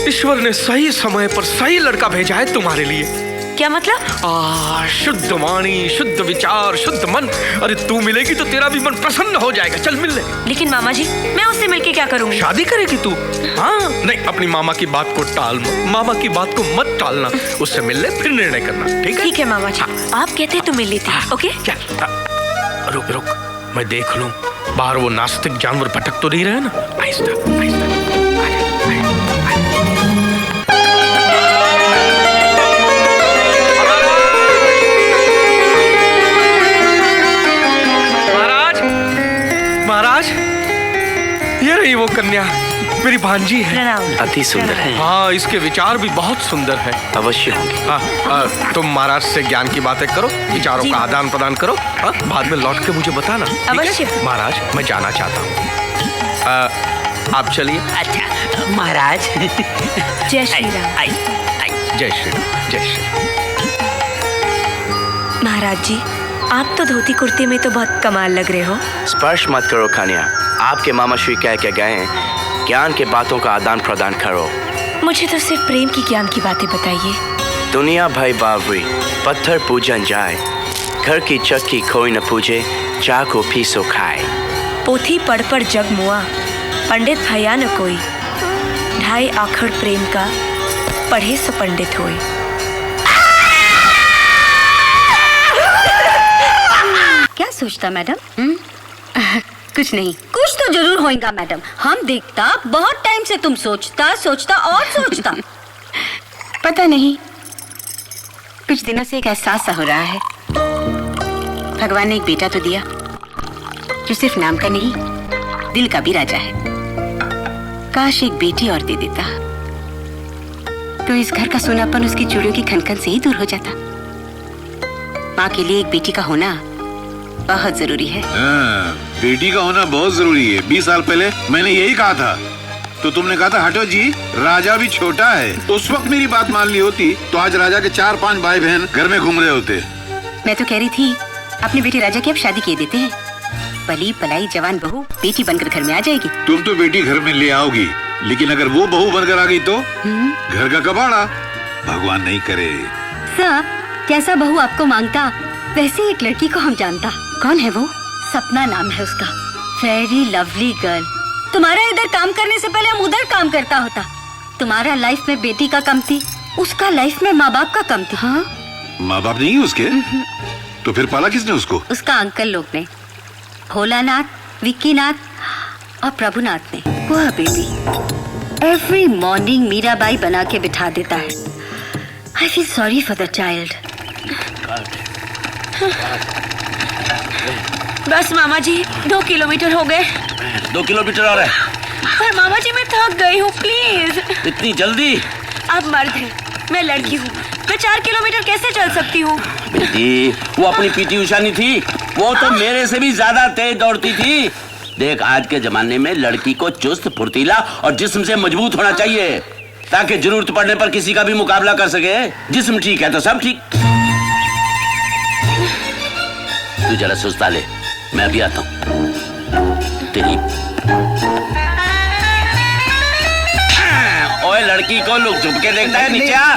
ईश्वर ने सही समय पर सही लड़का भेजा है तुम्हारे लिए। क्या मतलब? शुद्ध वाणी, शुद्ध विचार, शुद्ध मन। अरे तू मिलेगी तो तेरा भी मन प्रसन्न हो जाएगा। चल मिल ले। लेकिन मामा जी, मैं उससे मिलके क्या करूंगी? शादी करेगी तू? हाँ। नहीं, अपनी मामा की बात को टाल मत, मामा की बात को मत टालना। उससे मिल ले, फिर निर्णय करना। ठीक है? ठीक है मामा जी। आप कहते तो मिल लेती। ओके? रुक रुक, मैं देख लूं बाहर वो नास्तिक जानवर भटक तो नहीं रहे ना। आहिस्ता आहिस्ता। महाराज, ये रही वो कन्या, मेरी भांजी है। अति सुंदर है। हाँ, इसके विचार भी बहुत सुंदर है। अवश्य होंगे। हाँ, तुम महाराज से ज्ञान की बातें करो, विचारों का आदान प्रदान करो। हाँ, बाद में लौट के मुझे बताना। अवश्य। महाराज, मैं जाना चाहता हूँ, आप चलिए। अच्छा महाराज। जय श्री राम। जय श्री राम, जय श्री राम। महाराज जी, आप तो धोती कुर्ते में तो बहुत कमाल लग रहे हो। स्पर्श मत करो कन्या, आपके मामा श्री कह के गए हैं, ज्ञान के बातों का आदान प्रदान करो। मुझे तो सिर्फ प्रेम की ज्ञान की बातें बताइए। दुनिया भाई बावरी, पत्थर पूजन जाए, घर की चक्की कोई न पूजे, चाह को पीसो खाए। पोथी पढ़ पढ़ जग मुआ, पंडित भया न कोई, ढाई आखड़ प्रेम का, पढ़े सो पंडित होए। क्या सोचता मैडम? कुछ नहीं, कुछ तो जरूर होएगा मैडम। हम देखता बहुत टाइम से तुम सोचता और सोचता। पता नहीं, कुछ दिनों से एक एहसास सा हो रहा है। भगवान ने एक बेटा तो दिया जो सिर्फ नाम का नहीं, दिल का भी राजा है। काश एक बेटी और दे देता तो इस घर का सोनापन उसकी चूड़ियों की खनखन से ही दूर हो जाता। माँ के लिए एक बेटी का होना बहुत जरूरी है। बेटी का होना बहुत जरूरी है। 20 साल पहले मैंने यही कहा था, तो तुमने कहा था हटो जी, राजा भी छोटा है। उस वक्त मेरी बात मान ली होती तो आज राजा के 4-5 भाई बहन घर में घूम रहे होते। मैं तो कह रही थी अपनी बेटी राजा की अब शादी किए देते हैं। पली पलाई जवान बहू बेटी बनकर घर में आ जाएगी। तुम तो बेटी घर में ले आओगी, लेकिन अगर वो बहू बनकर आ गई तो घर का कबाड़ा। भगवान नहीं करे। सर, जैसा बहू आपको मांगता वैसे एक लड़की को हम जानता। कौन है वो? सपना नाम है उसका। Very lovely girl. तुम्हारा इधर काम करने से पहले हम उधर काम करता होता। तुम्हारा लाइफ में बेटी का कम थी, उसका लाइफ में माँ बाप का कम थी। हाँ, माँ बाप नहीं है उसके? तो फिर पाला किसने उसको? उसका अंकल लोग ने, भोलानाथ, विक्कीनाथ और प्रभुनाथ ने। वो बेबी एवरी मॉर्निंग मीराबाई बना के बिठा देता है। I feel sorry for the child. बस मामा जी, 2 किलोमीटर हो गए। 2 किलोमीटर और है। पर मामा जी मैं थक गई हूँ, प्लीज। इतनी जल्दी? आप मर्द हैं, मैं लड़की हूँ। मैं 4 किलोमीटर कैसे चल सकती हूँ? बेटी, वो अपनी पीटी उषा नहीं थी, वो तो मेरे से भी ज्यादा तेज दौड़ती थी। देख, आज के जमाने में लड़की को चुस्त, फुर्तीला और जिस्म से मजबूत होना चाहिए, ताकि जरूरत पड़ने पर किसी का भी मुकाबला कर सके। जिस्म ठीक है तो सब ठीक। तू जरा सुस्ता ले, मैं अभी आता हूँ। तेरी ओए, लड़की को लोग झुक के देखता है नीचे आ,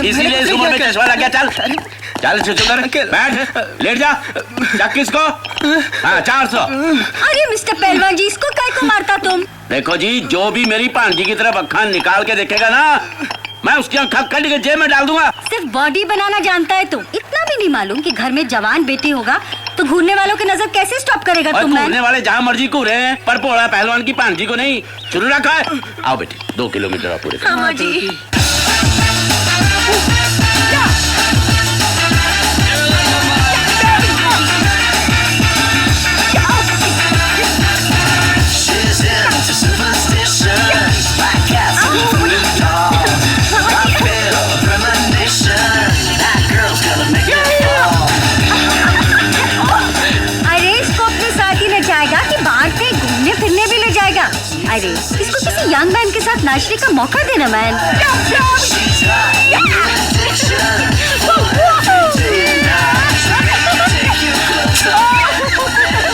इसीलिए इस उम्र में चश्मा लग गया। चल चल बैठ, लेट जा। किसको? हाँ, 400। अरे मिस्टर पहलवान जी, इसको काय को मारता तुम? देखो जी, जो भी मेरी भांजी की तरफ अक्खा निकाल के देखेगा ना, मैं उसकी आँख कट के जेब में डाल दूंगा। सिर्फ बॉडी बनाना जानता है तुम, इतना भी नहीं मालूम कि घर में जवान बेटी होगा तो घूरने वालों की नजर कैसे स्टॉप करेगा तुम? घूरने वाले जहाँ मर्जी घूरे हैं, पर पोड़ा पहलवान की भांजी को नहीं। शुरू रखा है। आओ बेटी, 2 किलोमीटर आप पूरे। मामा जी, अरे इसको किसी यंग मैन के साथ नाचने का मौका देना man.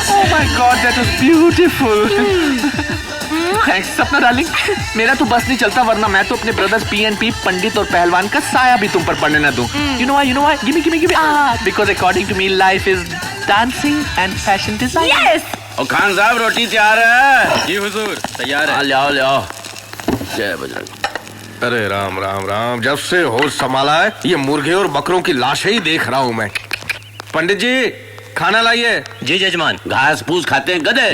Oh my God, that was beautiful. Thanks, सपना डार्लिंग। मेरा तो बस नहीं चलता, वरना मैं तो अपने ब्रदर्स PNP पंडित और पहलवान का साया भी तुम पर पड़ने न दूं। You know why? Give me. Because according to me, life is dancing and fashion design. Yes. और खान साहब, रोटी तैयार है? जी हुजूर, तैयार है। ले आओ। जय बजरंग। अरे राम राम राम, जब से होश संभाला है ये मुर्गे और बकरों की लाशें ही देख रहा हूँ मैं। पंडित जी, खाना लाइए। जी जजमान। घास फूस खाते हैं गधे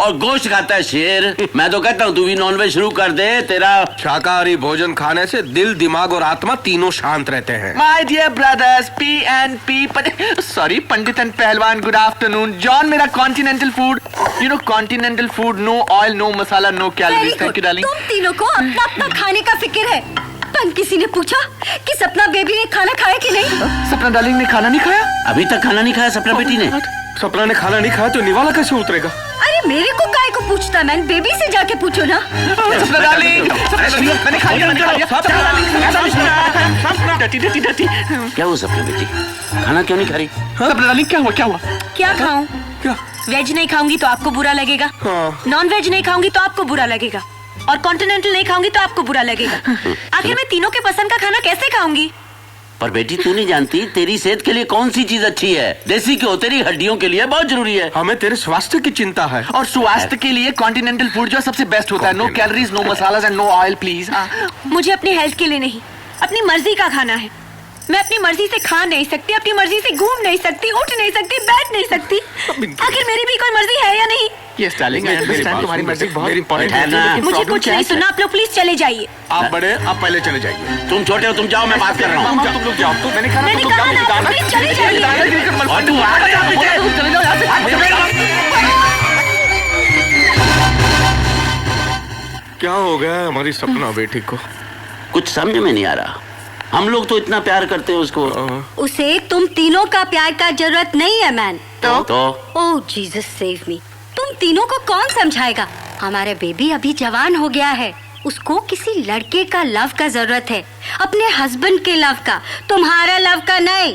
और गोश्त खाता है शेर। मैं तो कहता हूँ तू भी नॉनवेज शुरू कर दे। तेरा शाकाहारी भोजन खाने से दिल, दिमाग और आत्मा तीनों शांत रहते हैं। My dear brothers, PNP, sorry, Pandit and पहलवान, good afternoon. John, मेरा continental food, you know continental food, no oil, no masala, no calories. Thank you, darling. तुम तीनों को अपना अपना खाने का फिक्र है। पर किसी ने पूछा कि सपना बेबी ने खाना खाया कि नहीं? सपना डार्लिंग ने खाना नहीं खाया? अभी तक खाना नहीं खाया सपना बेटी ने? सपना ने खाना नहीं खाया तो निवाला कैसे उतरेगा? अरे मेरे को काय को पूछता, मैं बेबी से जाके पूछो ना। सपना डार्लिंग, मैंने खा लिया। डटी। क्या हुआ सपना बेटी, खाना क्यों नहीं खा रही? सपना डार्लिंग, क्या हुआ? क्या खाऊं? क्या? वेज नहीं खाऊंगी तो आपको बुरा लगेगा, नॉन वेज नहीं खाऊंगी तो आपको बुरा लगेगा, और कॉन्टिनेंटल नहीं खाऊंगी तो आपको बुरा लगेगा। आखिर मैं तीनों के पसंद का खाना कैसे खाऊंगी? पर बेटी तू नहीं जानती तेरी सेहत के लिए कौन सी चीज अच्छी है? देसी घ्यो तेरी हड्डियों के लिए बहुत जरूरी है। हमें तेरे स्वास्थ्य की चिंता है। और स्वास्थ्य के लिए कॉन्टिनेंटल फूड जो सबसे बेस्ट होता है। No calories, no masalas and no oil please. मुझे अपनी हेल्थ के लिए नहीं, अपनी मर्जी का खाना है। मैं अपनी मर्जी से खा नहीं सकती, अपनी मर्जी से घूम नहीं सकती, उठ नहीं सकती, बैठ नहीं सकती। आखिर मेरी भी कोई मर्जी है या नहीं? यस डार्लिंग, आई अंडरस्टैंड, तुम्हारी मर्जी बहुत इंपॉर्टेंट है ना। मुझे कुछ नहीं सुनना, आप लोग प्लीज चले जाइए। आप बड़े, आप पहले चले जाइए। तुम छोटे हो, तुम जाओ, मैं बात कर रहा हूँ। तुम लोग जाओ। मैंने कहा ना, प्लीज चले जाइए। और तू आ जा, चले जाओ यहाँ से। क्या हो गया हमारी सपना बेटी को? कुछ समझ में नहीं आ रहा। हम लोग तो इतना प्यार करते हैं उसको। उसे तुम तीनों का प्यार का जरूरत नहीं है मैन। तो ओह जीसस सेव मी। तुम तीनों को कौन समझाएगा? हमारा बेबी अभी जवान हो गया है, उसको किसी लड़के का लव का जरूरत है, अपने हस्बैंड के लव का, तुम्हारा लव का नहीं।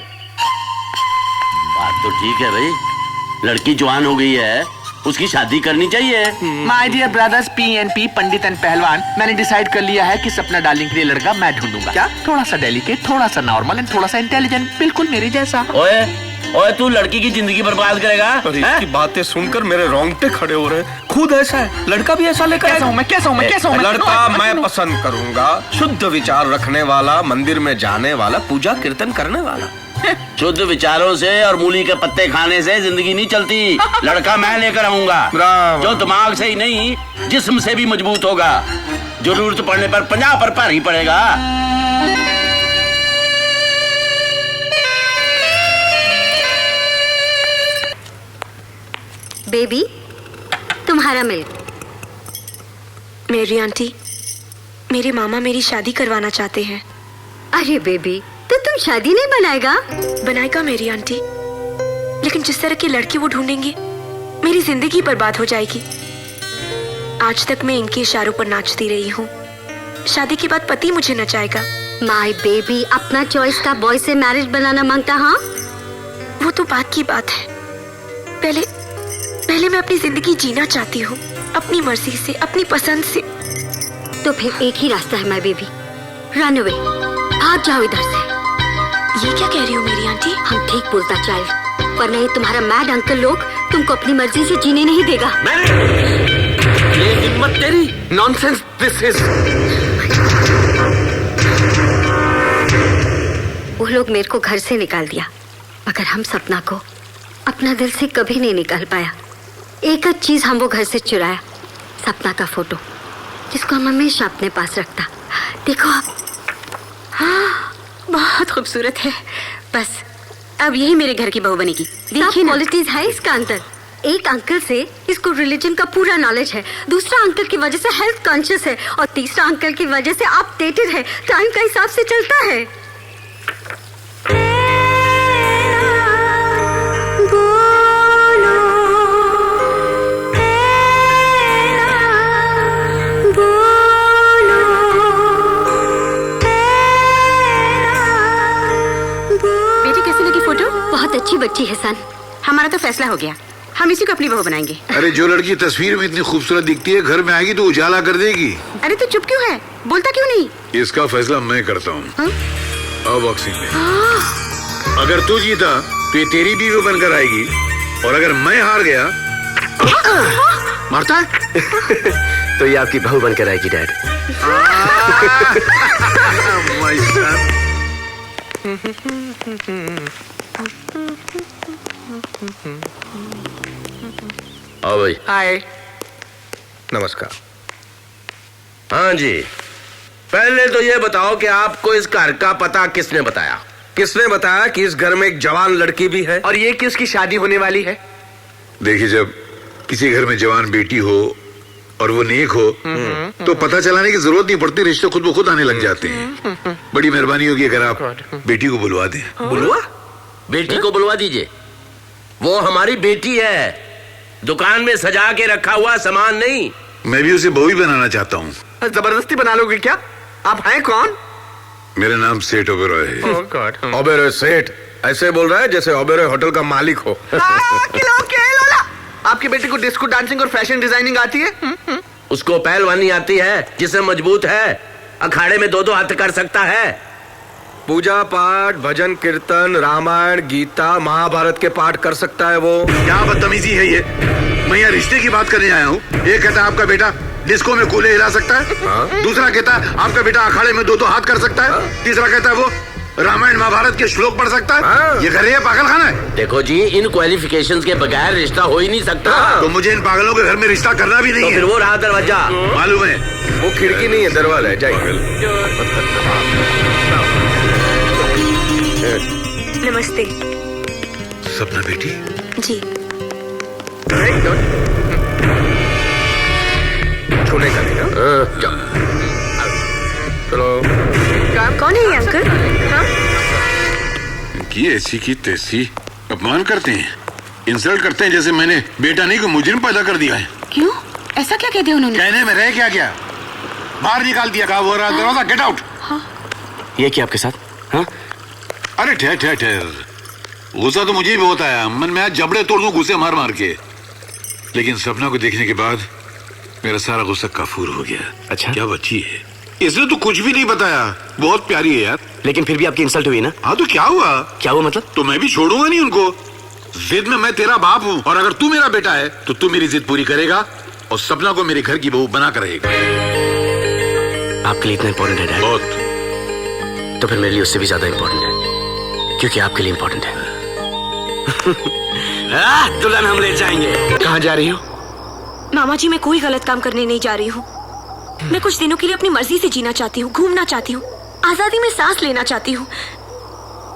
बात तो ठीक है भाई, लड़की जवान हो गई है उसकी शादी करनी चाहिए। My dear brothers PNP Pandit and पहलवान, मैंने डिसाइड कर लिया है कि सपना डार्लिंग के लिए लड़का मैं ढूंढूंगा। क्या? थोड़ा सा डेलिकेट, थोड़ा सा नॉर्मल एंड थोड़ा सा इंटेलिजेंट, बिल्कुल मेरे जैसा। ओए ओए, तू लड़की की जिंदगी बर्बाद करेगा? अरे इसकी बातें सुनकर मेरे रोंगटे खड़े हो रहे हैं। खुद ऐसा है, लड़का भी ऐसा लेकर कैसा हूँ मैं, कैसा हूँ मैं, कैसा हूँ मैं? लड़का मैं पसंद करूंगा, शुद्ध विचार रखने वाला, मंदिर में जाने वाला, पूजा कीर्तन करने वाला। शुद्ध विचारों से और मूली के पत्ते खाने से जिंदगी नहीं चलती। लड़का मैं लेकर आऊंगा जो दिमाग से ही नहीं जिस्म से भी मजबूत होगा। जरूरत पड़ने पर 50 पर भारी पड़ेगा। बेबी, तुम्हारा मिल्क। मेरी आंटी, मेरे मामा मेरी शादी करवाना चाहते हैं। अरे बेबी, तो तुम शादी नहीं बनाएगा? बनाएगा मेरी आंटी, लेकिन जिस तरह की लड़की वो ढूंढेंगे मेरी जिंदगी बर्बाद हो जाएगी। आज तक मैं इनके इशारों पर नाचती रही हूँ। शादी के बाद पति मुझे नचाएगा। माय बेबी, अपना चॉइस का बॉय से मैरिज बनाना मांगता? हाँ, वो तो बात की बात है। पहले मैं अपनी जिंदगी जीना चाहती हूँ, अपनी मर्जी से, अपनी पसंद से। तो फिर एक ही रास्ता है माय बेबी, रन अवे, भाग जाओ इधर से। ये क्या कह रही हो मेरी आंटी? हम ठीक बोलता चाइल्ड, वरना ये तुम्हारा मैड अंकल लोग तुमको अपनी मर्जी से जीने नहीं देगा। ये हिम्मत तेरी? Nonsense this is. वो लोग मेरे को घर से निकाल दिया, मगर हम सपना को अपना दिल से कभी नहीं निकाल पाया। एक चीज हम वो घर से चुराया, सपना का फोटो, जिसको हम हमेशा अपने पास रखता। देखो आप, हाँ, बहुत खूबसूरत है। बस अब यही मेरे घर की बहू बनेगी। देखिए क्वालिटीज है इसका अंतर। एक अंकल से इसको रिलीजन का पूरा नॉलेज है, दूसरा अंकल की वजह से हेल्थ कॉन्शियस है, और तीसरा अंकल की वजह से अपडेटेड है, टाइम का हिसाब से चलता है। बहुत अच्छी बच्ची है सन। हमारा तो फैसला हो गया, हम इसी को अपनी बहू बनाएंगे। अरे जो लड़की तस्वीर में इतनी खूबसूरत दिखती है, घर में आएगी तो उजाला कर देगी। अरे तू चुप क्यों है, बोलता क्यों नहीं? इसका फैसला मैं करता हूँ। अब बॉक्सिंग में अगर तू जीता तो ये तेरी बीवी बनकर आएगी, और अगर मैं हार गया मारता है तो ये आपकी बहू बनकर आएगी डैड। आओ भाई। हाय, नमस्कार। हाँ जी, पहले तो ये बताओ कि आपको इस घर का पता किसने बताया? किसने बताया कि इस घर में एक जवान लड़की भी है और ये किसकी शादी होने वाली है? देखिए, जब किसी घर में जवान बेटी हो और वो नेक हो तो पता चलाने की जरूरत नहीं पड़ती, रिश्ते खुद ब खुद आने लग जाते हैं। बड़ी मेहरबानी होगी अगर आप बेटी को बुलवा दें। बुलवा? बेटी को बुलवा दीजिए, वो हमारी बेटी है, दुकान में सजा के रखा हुआ सामान नहीं। मैं भी उसे बहू ही बनाना चाहता हूँ। जबरदस्ती बना लोगे क्या? आप हैं कौन? मेरा नाम सेठ ओबेरॉय है। ओबेरॉय सेठ ऐसे बोल रहा है जैसे ओबेरॉय होटल का मालिक हो। आपकी बेटी को डिस्को डांसिंग और फैशन डिजाइनिंग आती है? उसको पहलवानी आती है, जिसे मजबूत है, अखाड़े में 2-2 हाथ कर सकता है। पूजा पाठ, भजन कीर्तन, रामायण, गीता, महाभारत के पाठ कर सकता है वो। क्या बदतमीजी है ये? मैं यहाँ रिश्ते की बात करने आया हूँ। एक कहता है आपका बेटा डिस्को में कूले हिला सकता है, दूसरा कहता है आपका बेटा अखाड़े में 2-2 हाथ कर सकता है, तीसरा कहता है वो रामायण महाभारत के श्लोक पढ़ सकता है। ये घर है पागल खाना है? देखो जी, इन क्वालिफिकेशंस के बगैर रिश्ता हो ही नहीं सकता। तो मुझे इन पागलों के घर में रिश्ता करना भी नहीं तो है। फिर वो रहा दरवाजा। मालूम है वो खिड़की नहीं है, दरवाजा है। जाइए। नमस्ते। सपना बेटी जी। छूने का नहीं ना? चलो। कौन है ये अंकल? हाँ? इनकी ऐसी की तैसी अपमान करते हैं, इंसल्ट करते हैं, जैसे मैंने बेटा नहीं को मुजरिम पैदा कर दिया है। क्यों? ऐसा क्या कह दिया उन्होंने? कहने में रह क्या बाहर निकाल दिया। कहा वो रहा दरवाजा, गेट आउट। ये क्या आपके साथ? हाँ? अरे ठहर, गुस्सा तो मुझे भी बहुत आया। मन में आज जबड़े तोड़ दूं गुस्से मार मार के। लेकिन सपना को देखने के बाद मेरा सारा गुस्सा काफूर हो गया। अच्छा, क्या बच्ची है, इसने तो कुछ भी नहीं बताया। बहुत प्यारी है यार। लेकिन फिर भी आपकी इंसल्ट हुई ना? हाँ तो क्या हुआ? क्या हुआ मतलब? तो मैं भी छोड़ूंगा नहीं उनको। जिद में मैं तेरा बाप हूँ, और अगर तू मेरा बेटा है तो तू मेरी जिद पूरी करेगा और सपना को मेरे घर की बहू बना कर रहेगा। आपके लिए इतना इम्पोर्टेंट है डैड? बहुत। तो फिर मेरे लिए उससे भी ज्यादा इम्पोर्टेंट है, क्योंकि आपके लिए इम्पोर्टेंट है। दुल्हन हम ले जाएंगे। कहाँ जा रही हो? मामा जी, मैं कोई गलत काम करने नहीं जा रही हूँ। मैं कुछ दिनों के लिए अपनी मर्जी से जीना चाहती हूँ, घूमना चाहती हूँ, आजादी में सांस लेना चाहती हूँ।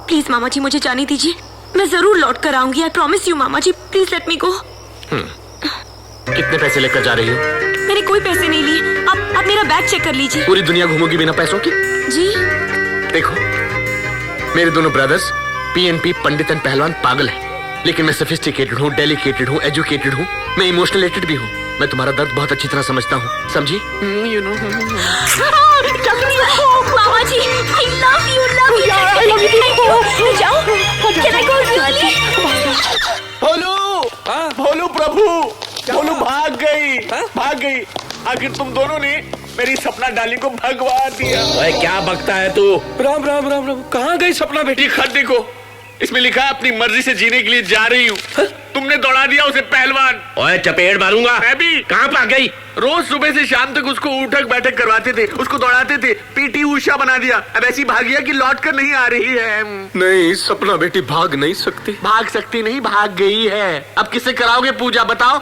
प्लीज मामा जी, मुझे जाने दीजिए। मैं जरूर लौट कर आऊंगी। आई प्रॉमिस यू मामा जी, प्लीज लेट मी गो। कितने पैसे लेकर जा रही हो? मैंने कोई पैसे नहीं लिए। आप मेरा बैग चेक कर लीजिए। पूरी दुनिया घूमोगी बिना पैसों की? जी। देखो, मेरे दोनों ब्रदर्स पीएनपी पंडित एंड पहलवान पागल हैं, लेकिन मैं सोफिस्टिकेटेड हूँ, डेलिकेटेड हूँ, एजुकेटेड हूँ, मैं इमोशनलेटेड भी हूँ। मैं तुम्हारा दर्द बहुत अच्छी तरह समझता हूँ, समझी? You know. मामा जी, I love you, love you. Thank you. जाओ। Can I go really? भोलू, भोलू प्रभु, भोलू भाग गई। आखिर तुम दोनों ने मेरी सपना डाली को भगवा दिया। ओए क्या बकता है तू? राम राम राम राम, कहाँ गई सपना बेटी? खत देखो, इसमें लिखा है अपनी मर्जी से जीने के लिए जा रही हूँ। तुमने दौड़ा दिया उसे पहलवान। ओए चपेट मारूंगा। मैं भी। कहाँ भाग गई? रोज सुबह से शाम तक उसको उठक बैठक करवाते थे, उसको दौड़ाते थे, पीटी उषा बना दिया। अब ऐसी भागिया कि लौट कर नहीं आ रही है। नहीं सपना बेटी भाग नहीं सकती। भाग सकती नहीं, भाग गई है। अब किससे कराओगे पूजा बताओ?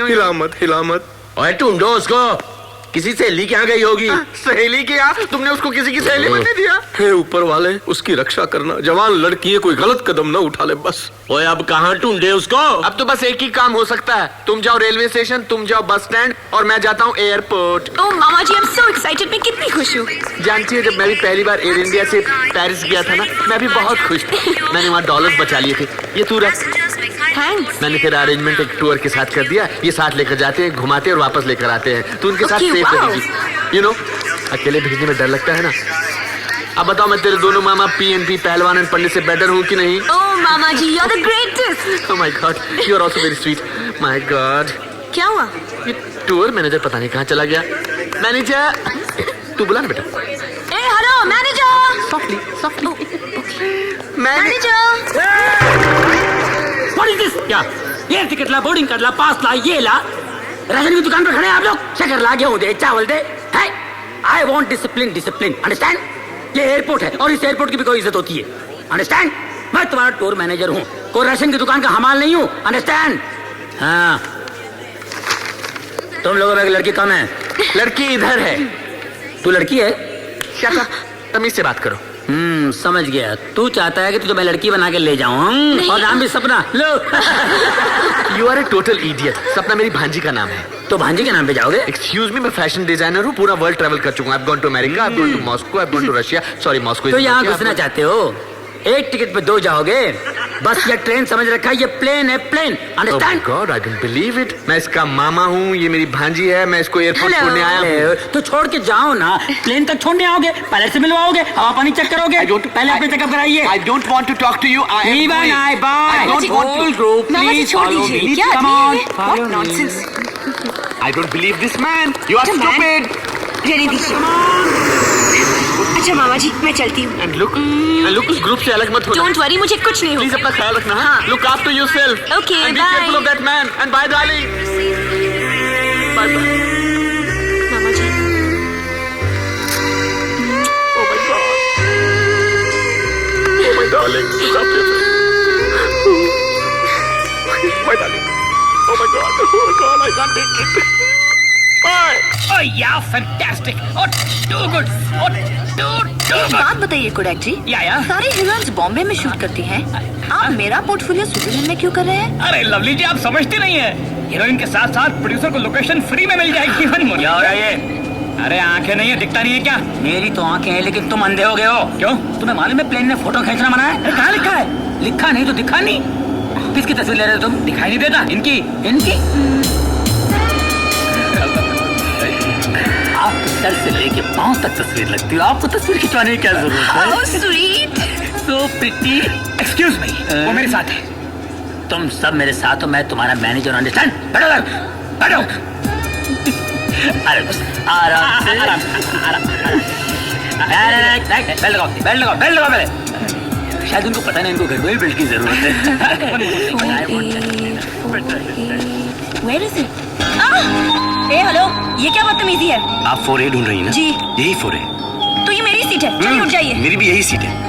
हिलामत। ओए ढूंढो उसको, किसी सहेली के यहाँ गई होगी। सहेली के यहाँ? तुमने उसको किसी की सहेली बनने दिया? हे ऊपर वाले, उसकी रक्षा करना। जवान लड़की है, कोई गलत कदम न उठा ले बस। ओए अब कहाँ ढूंढे उसको? अब तो बस एक ही काम हो सकता है। तुम जाओ रेलवे स्टेशन, तुम जाओ बस स्टैंड, और मैं जाता हूँ एयरपोर्ट। ओह मामा जी, आई एम सो एक्साइटेड। मैं कितनी खुश हूँ। जानती है, जब मैं भी पहली बार एयर इंडिया से पेरिस गया था ना, मैं भी बहुत खुश था। मैंने वहाँ डॉलर्स बचा लिए थे। ये तू रख। थैंक्स। मैंने तेरा अरेंजमेंट एक टूर के साथ कर दिया। ये साथ लेकर जाते हैं, घुमाते और वापस लेकर आते हैं। तू उनके साथ सेफ रहेगी। यू नो, अकेले भेजने में डर लगता है ना। अब बताओ, मैं तेरे दोनों मामा पीएनपी पहलवान एंड पंडित से बेटर हूँ कि नहीं? ओह मामा जी, you are the greatest. Oh my god, you are also very sweet. My god, क्या हुआ? ये टूर मैनेजर पता नहीं कहाँ चला गया। मैनेजर, तू बुला ना बेटा। ए hello manager. Softly. Manager. What is this? क्या? ये टिकट ला, बोर्डिंग कार्ड ला, पास ला, ये ला। राशन की दुकान पर खड़े हैं आप लोग। शक्कर ला, गेहूं दे, चावल दे। है? I want discipline, discipline. Understand? ये एयरपोर्ट है और इस एयरपोर्ट की भी कोई इज्जत होती है। Understand? मैं तुम्हारा टूर मैनेजर हूँ, कोई राशन की दुकान का हमाल नहीं हूँ। Understand? हाँ। तुम लोगों में एक लड़की कम है। लड़की इधर है। तू लड़की है? क्या था? तमीज से बात करो। समझ गया। तू चाहता है कि तुझे मैं लड़की बना के ले जाऊं, और नाम भी सपना। लो। You are a total idiot. Sapna मेरी भांजी का नाम है। तो भांजी के नाम पे जाओगे? एक्सक्यूज मी, मैं फैशन डिजाइनर हूँ, पूरा वर्ल्ड ट्रैवल कर चुका हूँ। I've gone to America, I've gone to Moscow, I've gone to Russia. Sorry, Moscow. तो यहाँ घुसना चाहते हो? एक टिकट पे 2 जाओगे। बस ये ट्रेन समझ रखा है, ये प्लेन है, plane. Understand? Oh God, I don't believe it. मैं इसका मामा हूँ, ये मेरी भांजी है, मैं इसको एयरपोर्ट छोड़ने आया हूँ। तो छोड़ के जाओ ना, प्लेन तक छोड़ने आओगे, पायलट से मिलवाओगे, हवा पानी चेक करोगे। पहले अपने चेकअप कराइए। I don't want to talk to you. I am Even going. I buy. I don't want to. Group, mama ji please छोड़ follow दीजिए। me. क्या Come on, What nonsense. I don't believe this man. You are It's a man. stupid. रहने दीजिए। अच्छा मामा जी, मैं चलती हूँ। And look, उस ग्रुप से अलग मत होना। Don't worry, मुझे कुछ नहीं Please होगा। अपना ख्याल रखना। हाँ। Look after yourself. Okay, And be bye. careful of that man. And bye, darling. Bye, bye. Mama ji. Oh my God. Oh my darling. Look after yourself. My darling. Oh my God. Oh my God. I can't take it. Bye. Oh yeah, fantastic. Oh, too good. Oh, too good. बात बताइए कोडैक जी, या सारी हीरोइंस बॉम्बे में शूट करती हैं, आप मेरा पोर्टफोलियो स्विट्जरलैंड में क्यों कर रहे हैं? अरे लवली जी, आप समझती नहीं है, हीरोइन के साथ साथ प्रोड्यूसर को लोकेशन फ्री में मिल जाएगी। क्या हो रहा है ये? अरे आंखें नहीं है, दिखता नहीं है क्या? मेरी तो आंखें हैं, लेकिन तुम अंधे हो गए हो। क्यों? तुम्हें मालूम है प्लेन में फोटो खींचना मना है? कहाँ लिखा है? लिखा नहीं तो दिखा नहीं। किसकी तस्वीर ले रहे हो तुम? दिखाई नहीं देता? इनकी। आप सर से लेके पांव तक तस्वीर लगती हो, आपको तस्वीर खिंचवाने की क्या जरूरत है? How sweet. So pretty. Excuse me, वो मेरे साथ है। तुम सब मेरे साथ हो, मैं तुम्हारा मैनेजर, अंडरस्टैंड? बैठो बैठो बैठो। अरे बस आराम से, बेल्ट लगाओ, बेल्ट लगाओ, बेल्ट लगाओ पहले। शायद उनको पता नहीं, इनको घर में ही बेल्ट की जरूरत है। Where is it? A hello, ये क्या बदतमीजी है? आप 4A ढूंढ रही हैं ना? जी। यही 4A। तो ये मेरी सीट है, चलिए उठ जाइए। मेरी भी यही सीट है।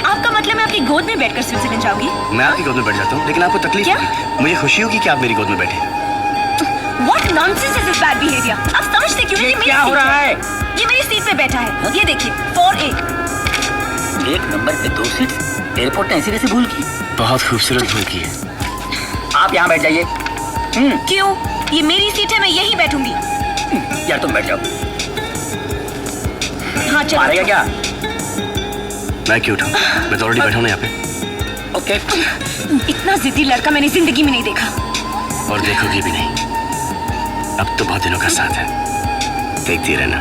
आपका मतलब मैं आपकी गोद में बैठकर स्विट्जरलैंड जाऊंगी? मैं आपकी गोद में बैठ जाता हूँ, लेकिन आपको तकलीफ क्या? होगी। मुझे खुशी होगी कि आप मेरी गोद में बैठे। What nonsense is this bad behavior? आप समझते क्यों नहीं? ये क्या हो रहा है? ये मेरी सीट पे बैठा है, ये देखिए 4A। एक नंबर पे 2 सीट एयरपोर्ट ने ऐसी कैसे भूल की? बहुत खूबसूरत भूल की है। आप यहाँ बैठ जाइए। क्यों? ये मेरी सीट है, मैं यहीं बैठूंगी। यार तुम बैठ जाओ। हाँ चलो। मारेगा क्या? मैं क्यों उठाऊं? मैं तो ऑलरेडी बैठा हूं ना यहाँ पे। ओके। इतना जिद्दी लड़का मैंने जिंदगी में नहीं देखा। और देखोगी भी नहीं। अब तो बहुत दिनों का साथ है, देखती रहना।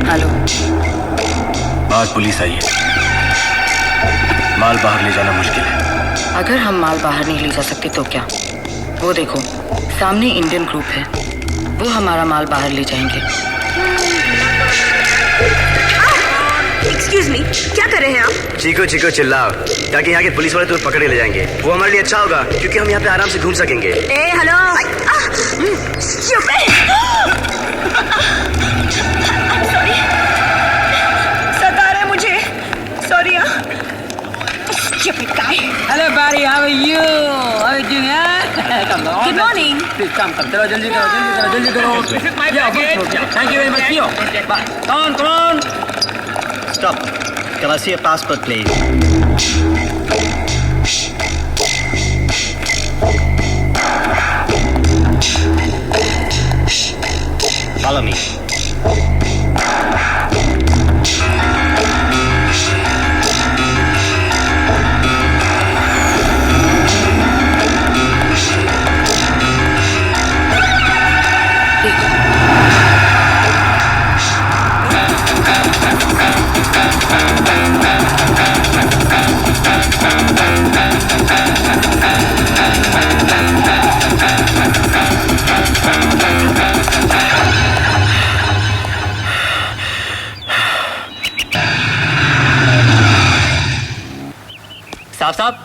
हेलो। बात पुलिस आई है। माल बाहर ले जाना मुश्किल है। अगर हम माल बाहर नहीं ले जा सकते तो क्या? वो देखो, सामने इंडियन ग्रुप है, वो हमारा माल बाहर ले जाएंगे। एक्सक्यूज मी, क्या कर रहे हैं आप? चीको चीको चिल्लाओ, ताकि यहाँ के पुलिस वाले तुम्हें पकड़ के ले जाएंगे। वो हमारे लिए अच्छा होगा, क्योंकि हम यहाँ पे आराम से घूम सकेंगे। ए हेलो। सॉरी, सता रहे मुझे। सॉरी यार। Stupid guy. Hello buddy, how are you? How are you doing? Come on. Good morning. Please come. चलो जल्दी करो, जल्दी करो, जल्दी करो। Thank you very much. See you. Come on. Stop. Can I see a passport, please? Follow me. साहब,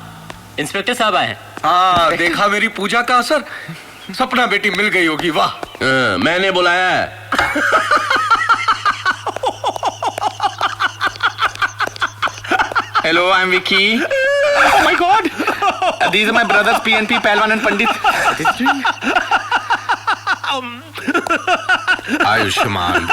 इंस्पेक्टर साहब आए हैं। हाँ, देखा मेरी पूजा का असर? सपना बेटी मिल गई होगी। वाह, मैंने बुलाया है। Hello, I'm Vicky. Oh my God! These are my brothers PNP, Pehलवान and Pandit. Ayushman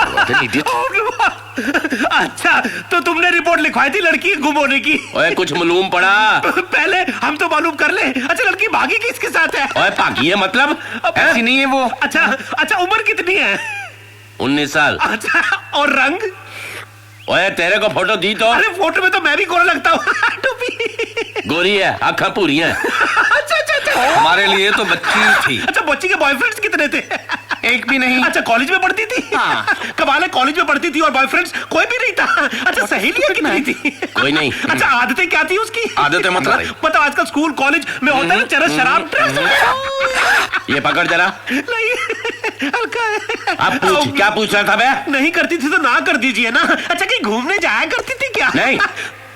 अच्छा, तो तुमने रिपोर्ट लिखवाई थी लड़की गुम होने की? ओए कुछ मालूम पड़ा? पहले हम तो मालूम कर ले। अच्छा, लड़की भागी किसके साथ है? ओए भागी है मतलब? ऐसी नहीं है वो। अच्छा, उम्र कितनी है? 19 साल। अच्छा, और रंग? ओए तेरे को फोटो दी तो? अरे फोटो में तो मैं भी गोरा लगता हूँ। टोपी गोरी है, आँखें पूरी हैं। अच्छा। हमारे लिए तो बच्ची थी। अच्छा, बच्ची के बॉयफ्रेंड्स कितने थे? एक भी नहीं। अच्छा, कॉलेज में पढ़ती थी? हाँ। कमाल है, कॉलेज में पढ़ती थी और बॉयफ्रेंड्स कोई भी नहीं था। अच्छा, सहेलियां कितनी थी? कोई नहीं। अच्छा, आदतें क्या थी उसकी? आदतें मतलब आजकल स्कूल कॉलेज में होता है ना, चरस शराब। ये पकड़ जरा। नहीं, हल्का है। आप क्या पूछ रहा था बे? नहीं करती थी तो ना कर दीजिए ना। अच्छा, कहीं घूमने जाया करती थी क्या? नहीं।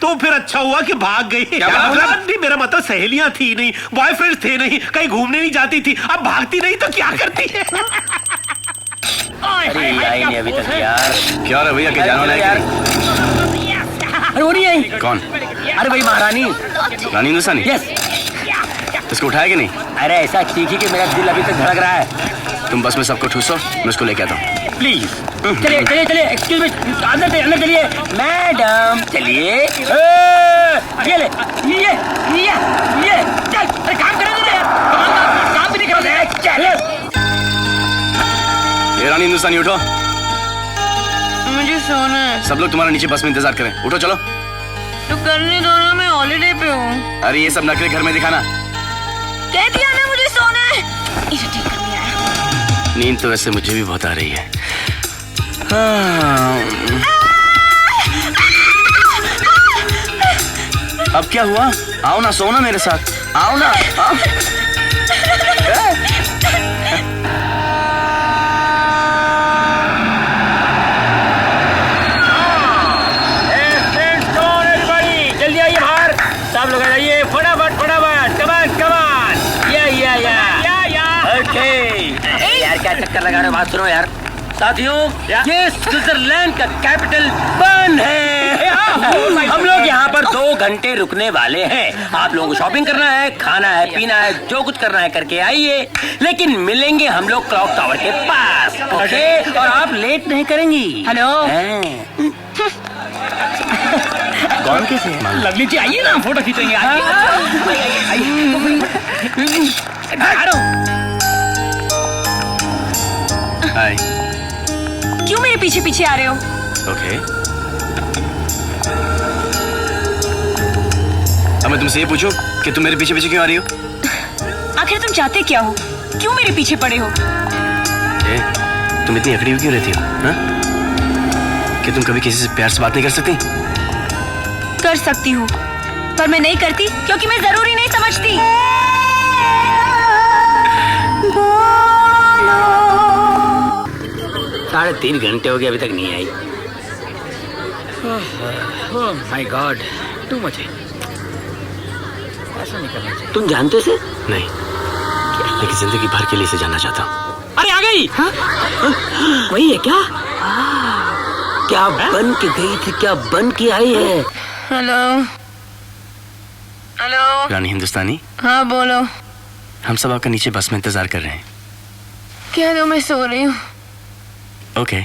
तो फिर अच्छा हुआ कि भाग गई। नहीं, मेरा मतलब सहेलियां थी नहीं, बॉयफ्रेंड्स थे नहीं, कहीं घूमने नहीं जाती थी। अब भागती नहीं तो क्या करती है? अरे आई नहीं अभी तक यार। क्या रे भैया, क्या जानो यार? अरे वो नहीं आई। कौन? अरे भाई महारानी। रानी हिंदुस्तानी? यस। इसको उठाया कि नहीं? अरे ऐसा चीखी कि मेरा दिल अभी तक धड़क रहा है। तुम बस में सबको ठूसो, मैं उसको लेके आता हूँ। प्लीज चलिए, एक्सक्यूज मी, अंदर चलिए। मैडम चलिए। ये चल, अरे काम करने दे यार। काम भी नहीं करोगे? चल। ये रानी हिंदुस्तानी, उठो। मुझे सोना है। सब लोग तुम्हारे नीचे बस में इंतजार करें। उठो चलो। तो करने दो ना, मैं हॉलीडे पे हूँ। अरे ये सब नखरे घर में दिखाना। कह दिया ना मुझे सोना है। इसे ठीक कर नहीं आया। नींद तो वैसे मुझे भी बहुत आ रही है। हाँ। अब क्या हुआ? आओ ना, सो ना मेरे साथ, आओ ना, आओ। जल्दी आइए बाहर, सब लोग आ जाइए, फटाफट फटाफट, कमान कमान, या ओके। यार क्या चक्कर लगा रहे हो, बात सुनो यार। साथियों, ये स्विट्जरलैंड का कैपिटल बर्न है। हम लोग यहाँ पर 2 घंटे रुकने वाले हैं। आप लोगों को शॉपिंग करना है, खाना है, पीना है, जो कुछ करना है करके आइए, लेकिन मिलेंगे हम लोग क्लॉक टावर के पास, ओके? और आप लेट नहीं करेंगी। हेलो। कौन कैसे है? लवली जी आइए ना, फोटो खींचेंगे। हाय। क्यों मेरे पीछे पीछे आ रहे हो? ओके। अब मैं तुमसे ये पूछूं कि तुम मेरे पीछे पीछे क्यों आ रही हो? आखिर तुम चाहते क्या हो? क्यों मेरे पीछे पड़े हो? तुम इतनी अकड़ी हुई क्यों रहती हो? हाँ? कि तुम कभी किसी से प्यार से बात नहीं कर सकती? कर सकती हूँ, पर मैं नहीं करती क्योंकि मैं जरूरी नहीं समझती। 3.5 घंटे हो गए, अभी तक नहीं आई। Oh my god, too much है। ऐसा नहीं करना चाहिए। तुम जानते से? नहीं, लेकिन जिंदगी भर के लिए इसे जानना चाहता हूँ। अरे आ गई। वही है क्या? क्या बन के गई थी, क्या बन के आई है? Hello hello. रानी हिंदुस्तानी। हाँ बोलो। हम सब आपका नीचे बस में इंतजार कर रहे हैं। कह दो मैं सो रही हूँ। ओके,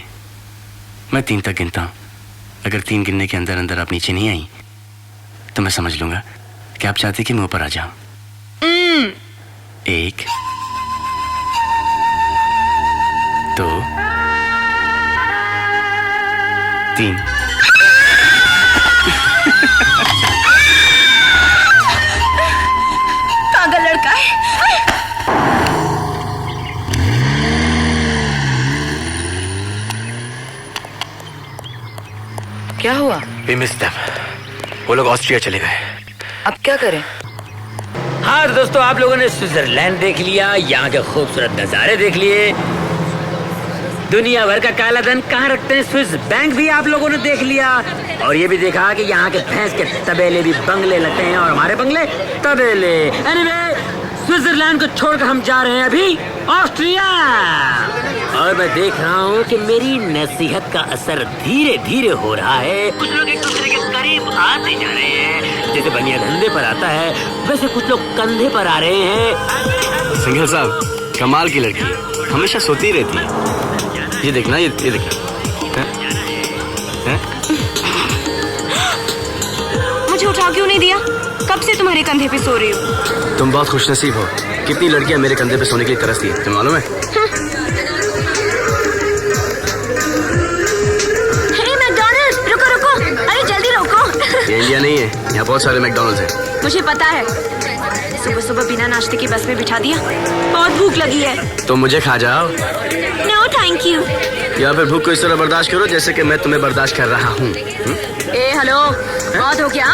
मैं 3 तक गिनता हूँ। अगर 3 गिनने के अंदर अंदर आप नीचे नहीं आई तो मैं समझ लूंगा कि आप चाहती कि मैं ऊपर आ जाऊं। 1 2 3। पागल लड़का है। क्या हुआ? We missed them. वो लोग ऑस्ट्रिया चले गए। अब क्या करें? हाँ दोस्तों, आप लोगों ने स्विट्जरलैंड देख लिया, यहाँ के खूबसूरत नज़ारे देख लिए, दुनिया भर का काला धन कहाँ रखते हैं स्विस बैंक भी आप लोगों ने देख लिया, और ये भी देखा कि यहाँ के भैंस के तबेले भी बंगले लगते हैं और हमारे बंगले तबेले। एनीवे, स्विट्जरलैंड को छोड़कर हम जा रहे हैं अभी ऑस्ट्रिया, और मैं देख रहा हूँ कि मेरी नसीहत का असर धीरे धीरे हो रहा है। कुछ लोग एक दूसरे के करीब आते जा रहे हैं, जैसे बनिया धंधे पर आता है वैसे कुछ लोग कंधे पर आ रहे हैं। सिंघल साहब, कमाल की लड़की है, हमेशा सोती रहती है। ये देखना, ये देखना। मुझे उठा क्यों नहीं दिया? कब से तुम्हारे कंधे पे सो रही हूँ। तुम बहुत खुशनसीब हो। कितनी लड़कियां मेरे कंधे पे सोने के लिए तरसती है, तुम्हें मालूम है? रुको रुको, अरे जल्दी रोको। ये इंडिया नहीं है, यहाँ बहुत सारे मैकडॉनल्ड्स हैं। मुझे पता है, सुबह सुबह बिना नाश्ते की बस में बिठा दिया, बहुत भूख लगी है। तो मुझे खा जाओ। No thank you. या फिर भूख को इस तरह बर्दाश्त करो जैसे कि मैं तुम्हें बर्दाश्त कर रहा हूँ। ए हेलो, बहुत हो गया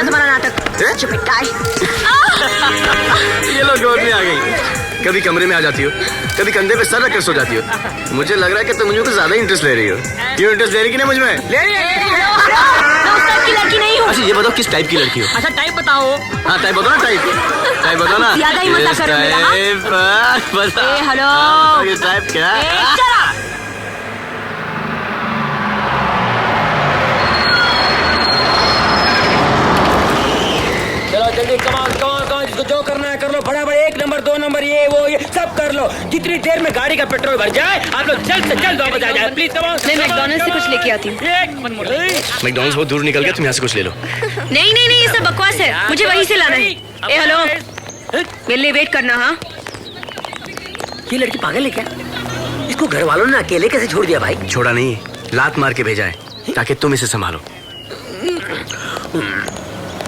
तुम्हारा नाटक। Stupid guy। ये लोग गोद में आ गई, कभी कमरे में आ जाती हो, कभी कंधे पे सर रखकर सो जाती हो। मुझे लग रहा है कि तुम मुझे कुछ ज्यादा इंटरेस्ट ले रही हो। क्यों इंटरेस्ट ले रही कि नहीं मुझ में? ले रही है। की लड़की नहीं हूँ। अच्छा ये बताओ किस टाइप की लड़की हो? अच्छा टाइप बताओ। हाँ टाइप बताओ ना, टाइप बताओ ना। ज्यादा ही मजा करो मेरा। ए हेलो, ये टाइप क्या? चलो जल्दी, कमाल जिसको जो करना है कर लो, बड़ा 1 नंबर 2 नंबर ये वो ये सब कर लो। जितनी देर में गाड़ी का पेट्रोल भर जाए आप लोग जल्द से जल्द वापस आ जाए प्लीज। मैं मैकडॉनल्ड्स से कुछ लेके आती हूँ। मैकडॉनल्ड्स बहुत दूर निकल गया, तुम यहाँ से कुछ ले लो। नहीं ये सब बकवास है, मुझे वहीं से लाना है। ए हेलो, मेरे लिए वेट करना। हाँ ये लड़की पागल है क्या? इसको घर वालों ने अकेले कैसे छोड़ दिया भाई? छोड़ा नहीं, लात मार के भेजा है ताकि तुम इसे संभालो।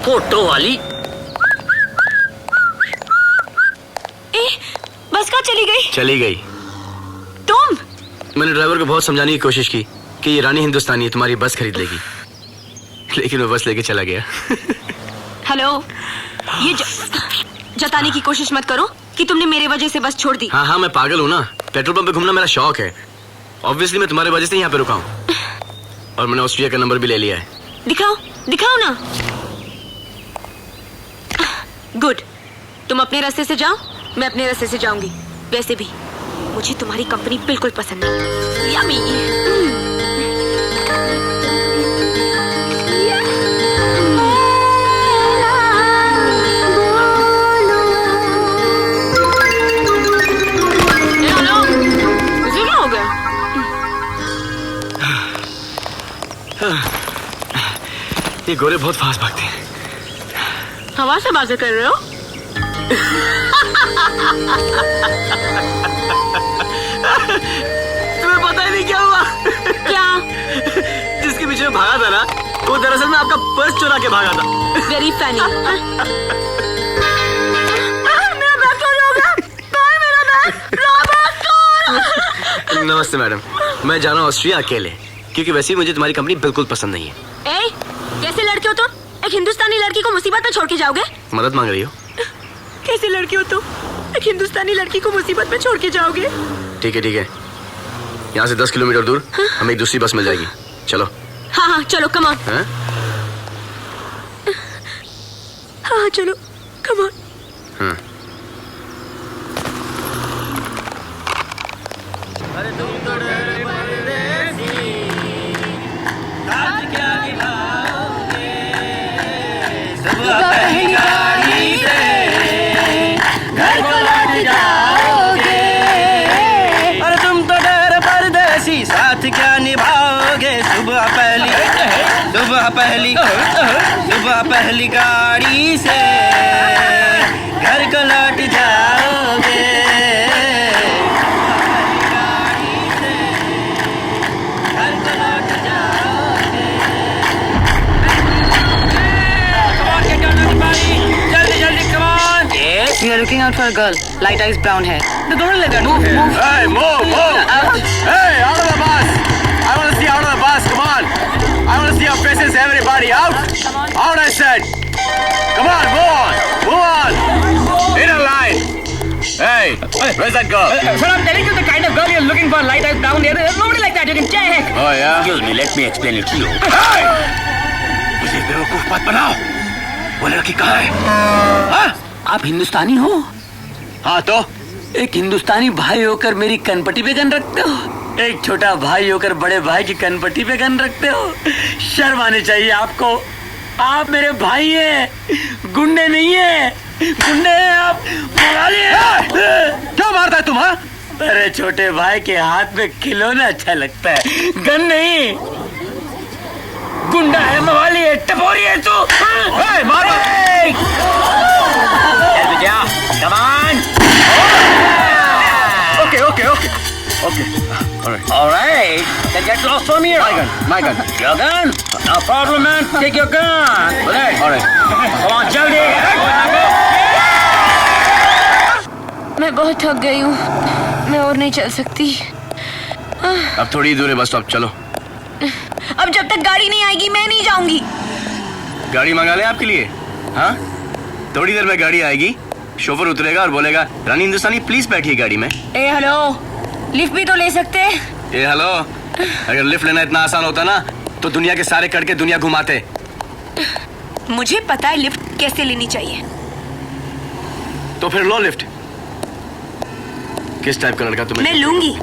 फोटो वाली चली गई। तुम? मैंने ड्राइवर को बहुत समझाने की कोशिश की कि ये रानी हिंदुस्तानी है, तुम्हारी बस खरीद लेगी, लेकिन वो बस लेके चला गया। हेलो, ये जताने की कोशिश मत करो कि तुमने मेरे वजह से बस छोड़ दी। हाँ हाँ, मैं पागल हूँ ना। पेट्रोल पंप पे घूमना मेरा शौक है। ऑब्वियसली मैं तुम्हारे वजह से यहाँ पे रुका हूँ, और मैंने ऑस्ट्रिया का नंबर भी ले लिया है। दिखाओ दिखाओ ना। गुड, तुम अपने रास्ते से जाओ, मैं अपने रास्ते से जाऊंगी। वैसे भी मुझे तुम्हारी कंपनी बिल्कुल पसंद नहीं। यम्मी। ये गोरे बहुत फास्ट भागते हैं। हवा से बातें कर रहे हो? तुम्हें पता ही नहीं क्या हुआ? क्या? जिसके पीछे में भागा था ना, वो दरअसल में आपका पर्स चुरा के भागा था। Very funny. मेरा बैग चोरी हो गया। कहाँ है मेरा बैग? नमस्ते मैडम, मैं जा रहा हूँ ऑस्ट्रिया अकेले, क्योंकि वैसे ही मुझे तुम्हारी कंपनी बिल्कुल पसंद नहीं है। ए, कैसे लड़के हो तुम? एक हिंदुस्तानी लड़की को मुसीबत में छोड़ के जाओगे? मदद मांग रही हो? कैसे लड़के हो तुम? एक हिंदुस्तानी लड़की को मुसीबत में छोड़ के जाओगे? ठीक है, यहाँ से 10 किलोमीटर दूर हमें एक दूसरी बस मिल जाएगी। चलो। हाँ हाँ चलो, कम ऑन। हाँ चलो, कम ऑन। अरे तुम तो डरे परदेसी, साथ क्या निभाओगे? सुबह पहली गाड़ी से घर को लौट जाओगे। अरे तुम तो डरे परदेसी, साथ क्या निभाओगे? सुबह पहली गाड़ी से घर को लौट जाओगे। We are looking out for a girl. Light eyes, brown hair. The girl like that. Move. Hey, move! Out. Hey, out of the bus! I want to see out of the bus. Come on! I want to see your faces, everybody. Out! Out, I said. Come on, move on! In a line. Hey, where's that girl? Sir, I'm telling you the kind of girl you're looking for. Light eyes, brown hair. There's nobody like that. You can check. Oh yeah. Excuse me, let me explain it to you. Hey! मुझे बेवकूफ मत बनाओ। वो लड़की कहाँ है? हाँ? आप हिंदुस्तानी हो? हाँ तो? एक हिंदुस्तानी भाई होकर मेरी कनपट्टी पे गन रखते हो? एक छोटा भाई होकर बड़े भाई की कनपट्टी पे गन रखते हो? शर्म आनी चाहिए आपको। आप मेरे भाई हैं, गुंडे नहीं हैं। गुंडे हैं आप, मवाली हैं। क्या मारता है तुम? हाँ? अरे छोटे भाई के हाथ में खिलौना अच्छा लगता है, गन नहीं। गुंडा है, मवाली है, टपोरी है तू। मार! Come on. Okay. All right. Then get lost from here. My gun. Your gun? No problem, man. Take your gun. All right. Come on, जल्दी. मैं बहुत थक गई हूँ, मैं और नहीं चल सकती। अब थोड़ी दूर है बस स्टॉप, चलो। अब जब तक गाड़ी नहीं आएगी मैं नहीं जाऊंगी। गाड़ी मंगा ले आपके लिए। हाँ, थोड़ी देर में गाड़ी आएगी, शोफर उतरेगा और बोलेगा रानी हिंदुस्तानी प्लीज बैठिए गाड़ी में। ए हेलो, लिफ्ट भी तो ले सकते। ए हेलो, अगर लिफ्ट लेना इतना आसान होता ना तो दुनिया के सारे करके दुनिया घुमाते। मुझे पता है लिफ्ट कैसे लेनी चाहिए। तो फिर लो लिफ्ट। किस टाइप का लड़का तुम्हें? मैं लूंगी।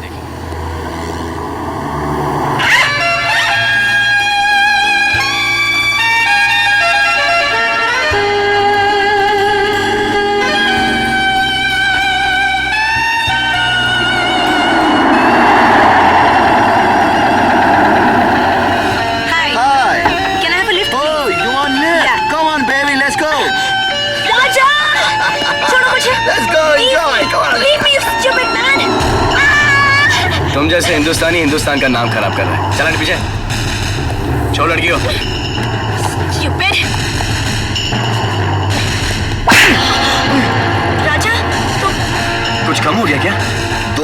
तुम जैसे हिंदुस्तानी हिंदुस्तान का नाम खराब कर रहे हैं। चला पीछे, छोड़ लड़कियों। राजा, तुम कुछ कम हो गया क्या?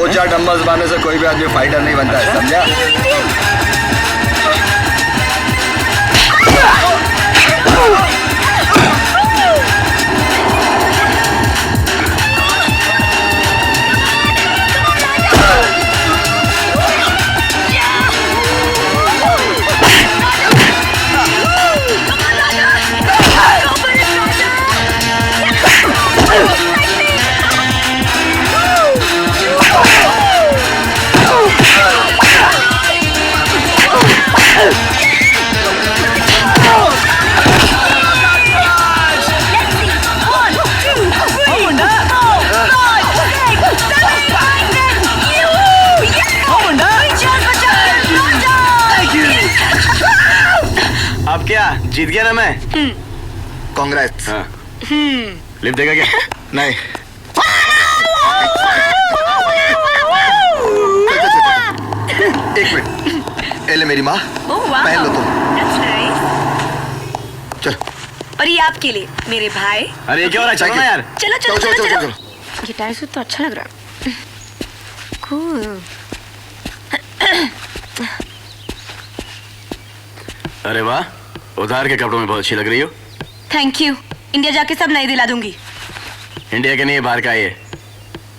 दो चार डंबल्स मारने से कोई भी आदमी फाइटर नहीं बनता है, समझा? अब क्या जीत गया ना मैं? कांग्रेस। हाँ। लिफ्ट देगा क्या? नहीं। एक मिनट, ले मेरी माँ, पहन लो तुम। चल। और ये आपके लिए मेरे भाई। अरे क्या हो रहा है? चलो ना यार। चलो चलो चलो, चलो चलो, चलो। चलो। ये टाई सूट तो अच्छा लग रहा है। Cool. अरे वाह, उधार के कपड़ों में बहुत अच्छी लग रही हो। Thank you. इंडिया जाके सब नए दिला दूंगी। इंडिया के नहीं, बाहर का ये।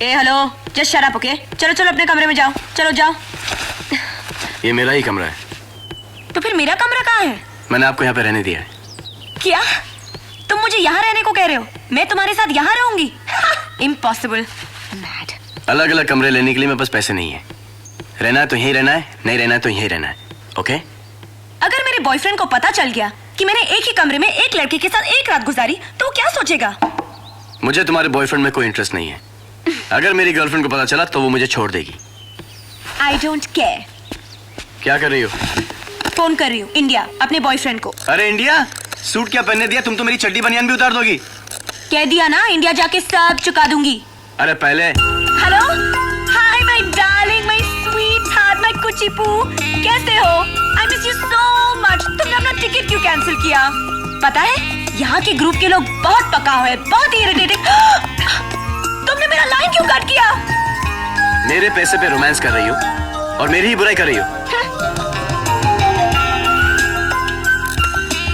ए hello, just shut up, okay? चलो चलो अपने कमरे में जाओ, चलो जाओ। ये मेरा ही कमरा है। तो फिर मेरा कमरा कहाँ है? मैंने आपको यहाँ पे रहने दिया है। क्या तुम मुझे यहाँ रहने को कह रहे हो? मैं तुम्हारे साथ यहाँ रहूंगी? इम्पॉसिबल। अलग अलग कमरे लेने के लिए मेरे पास पैसे नहीं है। रहना है तो यहीं रहना है, नहीं रहना है तो यहीं रहना है, ओके? अगर मेरे बॉयफ्रेंड को पता चल गया कि मैंने एक ही कमरे में एक लड़के के साथ एक रात गुजारी तो वो क्या सोचेगा? मुझे तुम्हारे बॉयफ्रेंड में कोई इंटरेस्ट नहीं है। अगर मेरी गर्लफ्रेंड को पता चला तो वो मुझे छोड़ देगी। I don't care. क्या कर रही हो? फोन कर रही हूँ इंडिया, अपने बॉयफ्रेंड को। अरे इंडिया, सूट क्या पहनने दिया? तुम तो मेरी चड्डी बनियान भी उतार दोगी। कह दिया ना, इंडिया जाके सब चुका दूंगी। अरे पहले। Hello, hi my darling, my sweetheart, my कुची पू, कैसे हो? I miss you so much. तुमने अपना टिकट क्यों कैंसिल किया? पता है यहाँ के ग्रुप के लोग बहुत पकाऊ है, बहुत इरिटेटिंग। तुमने मेरा लाइन क्यों कट किया? मेरे पैसे पे रोमांस कर रही हो और मेरी ही बुराई कर रही हो।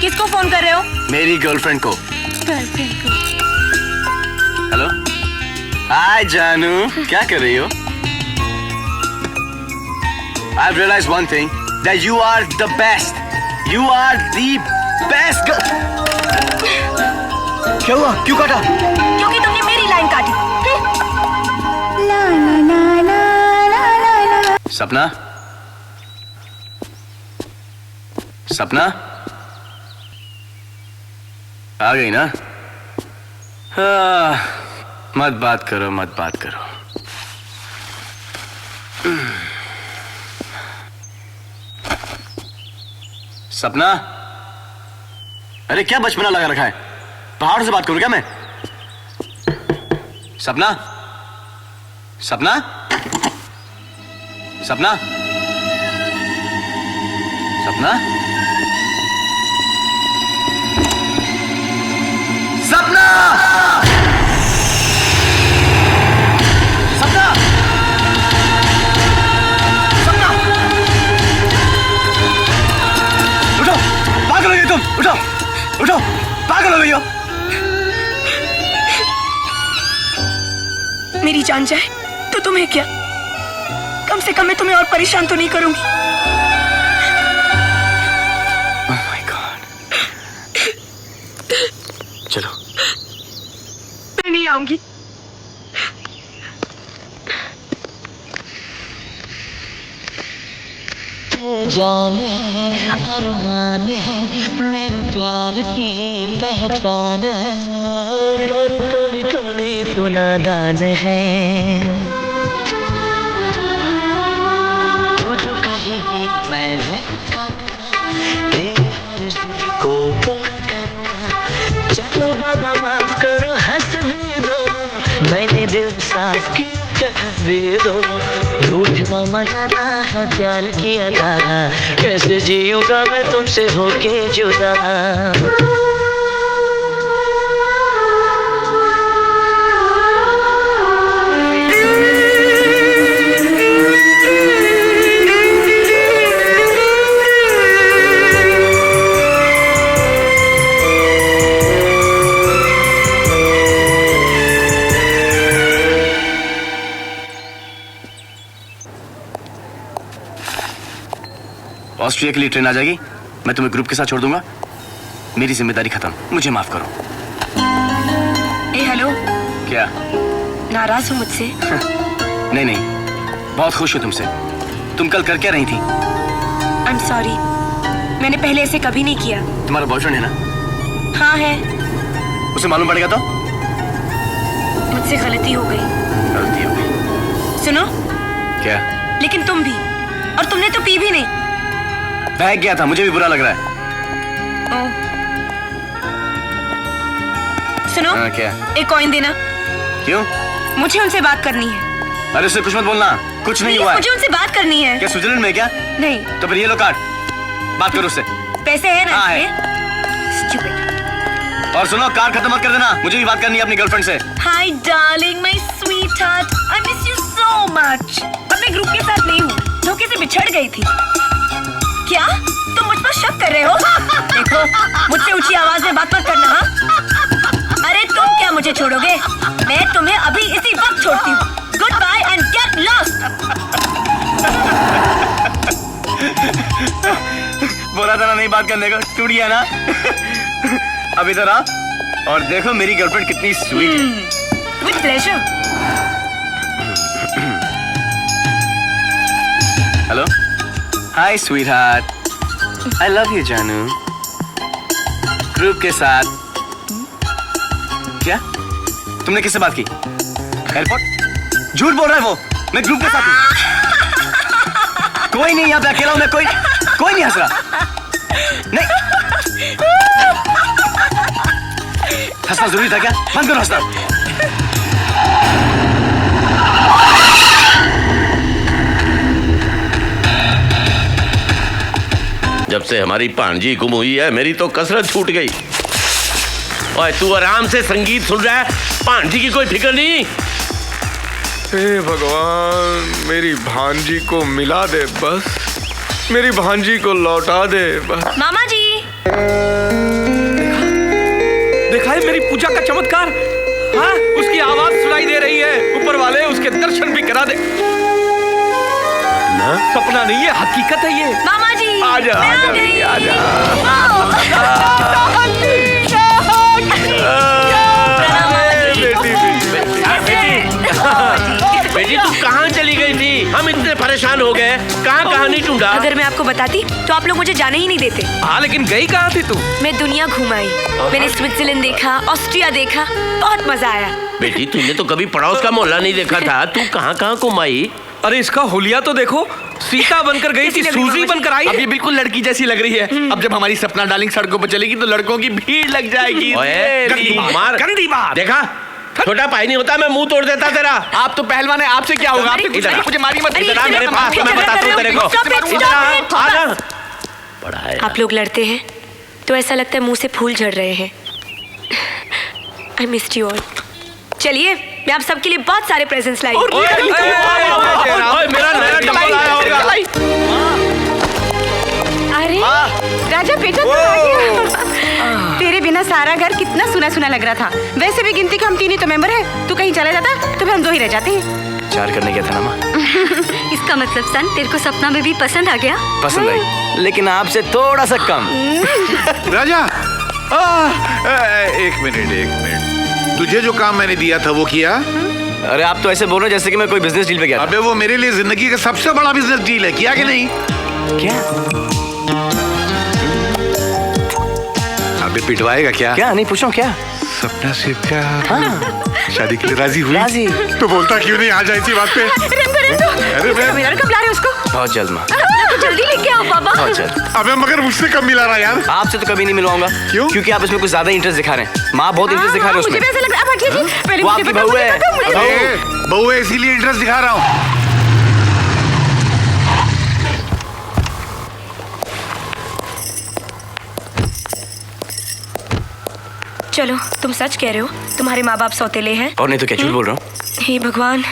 किसको फोन कर रहे हो? मेरी गर्लफ्रेंड को। गर्लफ्रेंड को। हेलो, हाय जानू, क्या कर रही हो? I've realized one thing, that you are the best. You are the best girl. क्या हुआ? क्यों काटा? क्योंकि तुमने मेरी लाइन काटी। सपना, सपना आ गई ना? मत बात करो, मत बात करो। सपना, अरे क्या बचपना लगा रखा है? पहाड़ से बात करूं क्या मैं? सपना, सपना, सपना, सपना, सपना, सपना, सपना, उठो, पागल हो गई तुम, उठो, उठो, पागल हो गई हो। मेरी जान जाए तो तुम्हें क्या, कम से कम मैं तुम्हें और परेशान तो नहीं करूंगी। Oh my God. चलो। मैं नहीं आऊंगी। जाने अरमान है मेरे प्यार की पहचान है और तुमने तो नादान है वो जो कहीं मैंने को चलो बाबा माफ करो हंस भी दो मैंने दिल साफ किया भी दो झूठ मामा जाना है प्यार किया था कैसे जीऊंगा मैं तुमसे होके जुदा ऑस्ट्रिया के लिए ट्रेन आ जाएगी, मैं तुम्हें ग्रुप के साथ छोड़ दूंगा। मेरी जिम्मेदारी खत्म, मुझे माफ करो। ए हेलो, क्या नाराज हो मुझसे? नहीं नहीं, बहुत खुश हूँ तुमसे। तुम कल कर क्या रही थी? आई एम सॉरी, मैंने पहले ऐसे कभी नहीं किया। तुम्हारा बॉयफ्रेंड है ना? हाँ है। उसे मालूम पड़ेगा तो? मुझसे गलती हो गई। गलती हो गई? सुनो। क्या? लेकिन तुम भी, और तुमने तो पी भी नहीं। बहक गया था, मुझे भी बुरा लग रहा है। ओह। सुनो। क्या? एक कॉइन देना। क्यों? मुझे उनसे बात करनी है। अरे उससे कुछ मत बोलना, कुछ नहीं हुआ है। मुझे उनसे बात करनी है। क्या स्विट्जरलैंड में क्या? नहीं। तो फिर ये लो कार्ड, बात करो उससे। पैसे है ना? हाँ है। Stupid. और सुनो, कार खत्म मत कर देना, मुझे भी बात करनी है अपनी गर्लफ्रेंड से। Hi darling, my sweetheart. I miss you so much. अब मैं ग्रुप के साथ नहीं हूँ, धोखे से बिछड़ गई थी। क्या? तुम मुझ पर शक कर रहे हो? देखो, मुझसे ऊंची आवाज में बात मत करना, हाँ? अरे तुम क्या मुझे छोड़ोगे? मैं तुम्हें अभी इसी वक्त छोड़ती हूँ। Goodbye and get lost. बोला था ना नहीं बात करने को, टूट गया ना? अब इधर आ और देखो मेरी गर्लफ्रेंड कितनी स्वीट है। With pleasure. Hello, hi sweet heart, I love you जानू। ग्रुप के साथ? क्या? तुमने किससे बात की? एयरपोर्ट? झूठ बोल रहा है वो, मैं ग्रुप के साथ हूँ। कोई नहीं यहाँ पे, अकेला हूँ मैं, कोई नहीं हंस रहा। नहीं, हंसना जरूरी था क्या? बंद करो हंसना। जब से हमारी भांजी गुम हुई है, मेरी तो कसरत छूट गई। ओए तू आराम से संगीत सुन रहा है, भांजी की कोई फिक्र नहीं। हे भगवान, मेरी भांजी को मिला दे बस, मेरी भांजी को लौटा दे बस। मामा जी। देखा है मेरी पूजा का चमत्कार? हाँ, उसकी आवाज सुनाई दे रही है। ऊपर वाले उसके दर्शन भी करा दे। ना? सपना नहीं है, हकीकत है ये। मामा जी। आजा, आजा, आजा। बेटी तू कहाँ चली गई थी? हम इतने परेशान हो गए, कहाँ कहानी ढूंढा? अगर मैं आपको बताती तो आप लोग मुझे जाने ही नहीं देते। हाँ, लेकिन गई कहाँ थी तू? मैं दुनिया घुमाई, मैंने स्विट्जरलैंड देखा, ऑस्ट्रिया देखा, बहुत मजा आया। बेटी तूने तो कभी पड़ोस का मोहल्ला नहीं देखा था, तू कहाँ कहाँ घुमाई? अरे इसका हुलिया तो देखो, सीता बनकर गई थी, सूजी बनकर आई। अब ये बिल्कुल लड़की जैसी लग रही है। अब जब हमारी सपना डार्लिंग सड़कों पर चलेगी तो लड़कों की भीड़ लग जाएगी। गंदी बात। देखा, छोटा भाई नहीं होता मैं मुंह तोड़ देता तेरा। आप तो पहलवान है, आपसे क्या होगा? आप मुझे मारी मत। इधर आ मेरे पास, मैं बताता हूँ तेरे को। इधर आ। बड़ा है। आप लोग लड़ते हैं तो ऐसा लगता है मुंह से फूल झड़ रहे हैं। I missed you all. चलिए, मैं आप सबके लिए बहुत सारे प्रेजेंट्स लाई। अरे राजा बेटा तू आ गया। तेरे बिना सारा घर कितना सुना सुना लग रहा था। वैसे भी गिनती के हम 3 ही तो मेंबर हैं। तू कहीं चला जाता तो फिर हम 2 ही रह जाते हैं। 4 करने क्या था ना माँ? इसका मतलब सन तेरे को सपना में भी पसंद आ गया? पसंद आई, लेकिन आपसे थोड़ा सा कम। राजा, एक मिनट। तुझे जो काम मैंने दिया था वो किया? अरे आप तो ऐसे बोल रहे जैसे कि मैं कोई बिजनेस डील पे गया था। अबे वो मेरे लिए जिंदगी का सबसे बड़ा बिजनेस डील है, किया कि नहीं? क्या? अबे पिटवाएगा क्या? क्या नहीं पूछो क्या? सपना से प्यार। हाँ। शादी के लिए राजी हुई? राजी। तो बोलता क्यों नहीं, आ जाए इसी बात पे। अरे मैं कब ला रहे उसको? बहुत जल्द माँ। जल्दी लेके आओ बाबा। बहुत जल्द। अबे मगर मुझसे कब मिला रहा यार? आपसे तो कभी नहीं मिलवाऊंगा। क्यों? क्योंकि आप इसमें कुछ ज्यादा इंटरेस्ट दिखा रहे हैं। माँ बहुत इंटरेस्ट दिखा रहे हैं उसमें। मुझे भी ऐसा लग रहा है। ठीक पहले वो आपकी बहू है। बहू है इसीलिए इंटरेस्ट दिखा रहा हूँ। चलो, तुम सच कह रहे हो, तुम्हारे माँ बाप सौतेले हैं। और नहीं तो क्या, झूठ बोल रहा हूँ? हे भगवान,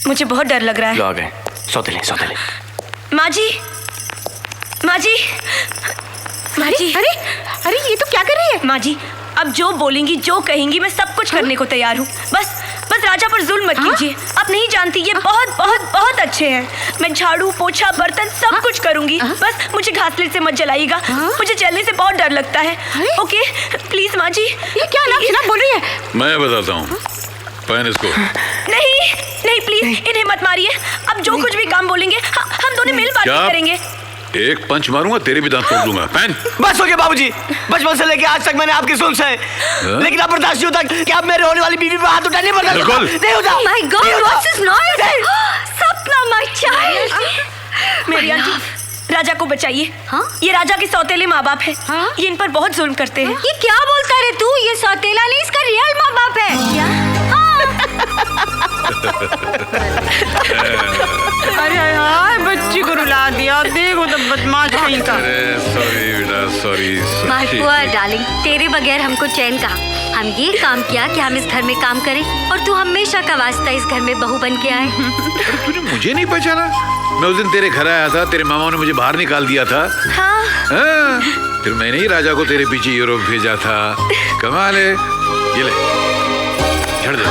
मुझे बहुत डर लग रहा है। लो आ गए, सौतेले। माँ जी, माँ जी, माँ जी। अरे ये तो क्या कर रही है? माँ जी, अब जो बोलेंगी, जो कहेंगी, मैं सब कुछ करने को तैयार हूँ। बस प्लीज राजा पर जुल्म मत कीजिए। आप नहीं जानती ये बहुत बहुत बहुत अच्छे हैं। मैं झाड़ू पोछा बर्तन सब कुछ करूंगी, बस मुझे घासलेट से मत जलाइएगा। मुझे जलने से बहुत डर लगता है। ओके प्लीज माँ जी। ये क्या नाम बोल रही है? मैं बताता हूँ, पहन इसको। नहीं नहीं प्लीज इन्हें मत मारिए। अब जो कुछ भी काम बोलेंगे हम दोनों मिल बात करेंगे। एक पंच मारूंगा, तेरे भी दांत तोड़ दूंगा। पहन। बस हो गया बाबूजी, बचपन से लेके आज तक मैंने आपकी सुन से, लेकिन अब बर्दाश्त नहीं होता कि आप मेरे होने वाली बीवी पर हाथ उठाने बर्दाश्त नहीं होता। My God, what's this noise? सपना, my child. मेरी आंटी राजा को बचाइए। ये राजा के सौतेले माँ बाप है। ये इन पर बहुत जुल्म करते हैं। ये क्या बोलता रे तू? ये सौतेला नहीं, इसका रियल माँ बाप है। क्या? अरे यार बच्ची को रुला दिया, देखो तो बदमाश कहीं का। सॉरी बेटा, सॉरी। My poor darling, तेरे बगैर हमको चैन कहा। हम ये काम किया कि हम इस घर में काम करें और तू हमेशा का वास्ता इस घर में बहू बन के आए। तूने मुझे नहीं पहचाना? मैं उस दिन तेरे घर आया था, तेरे मामा ने मुझे बाहर निकाल दिया था। हाँ। फिर मैंने ही राजा को तेरे पीछे यूरोप भेजा था। कमाल है। ये ले, छड़ दे।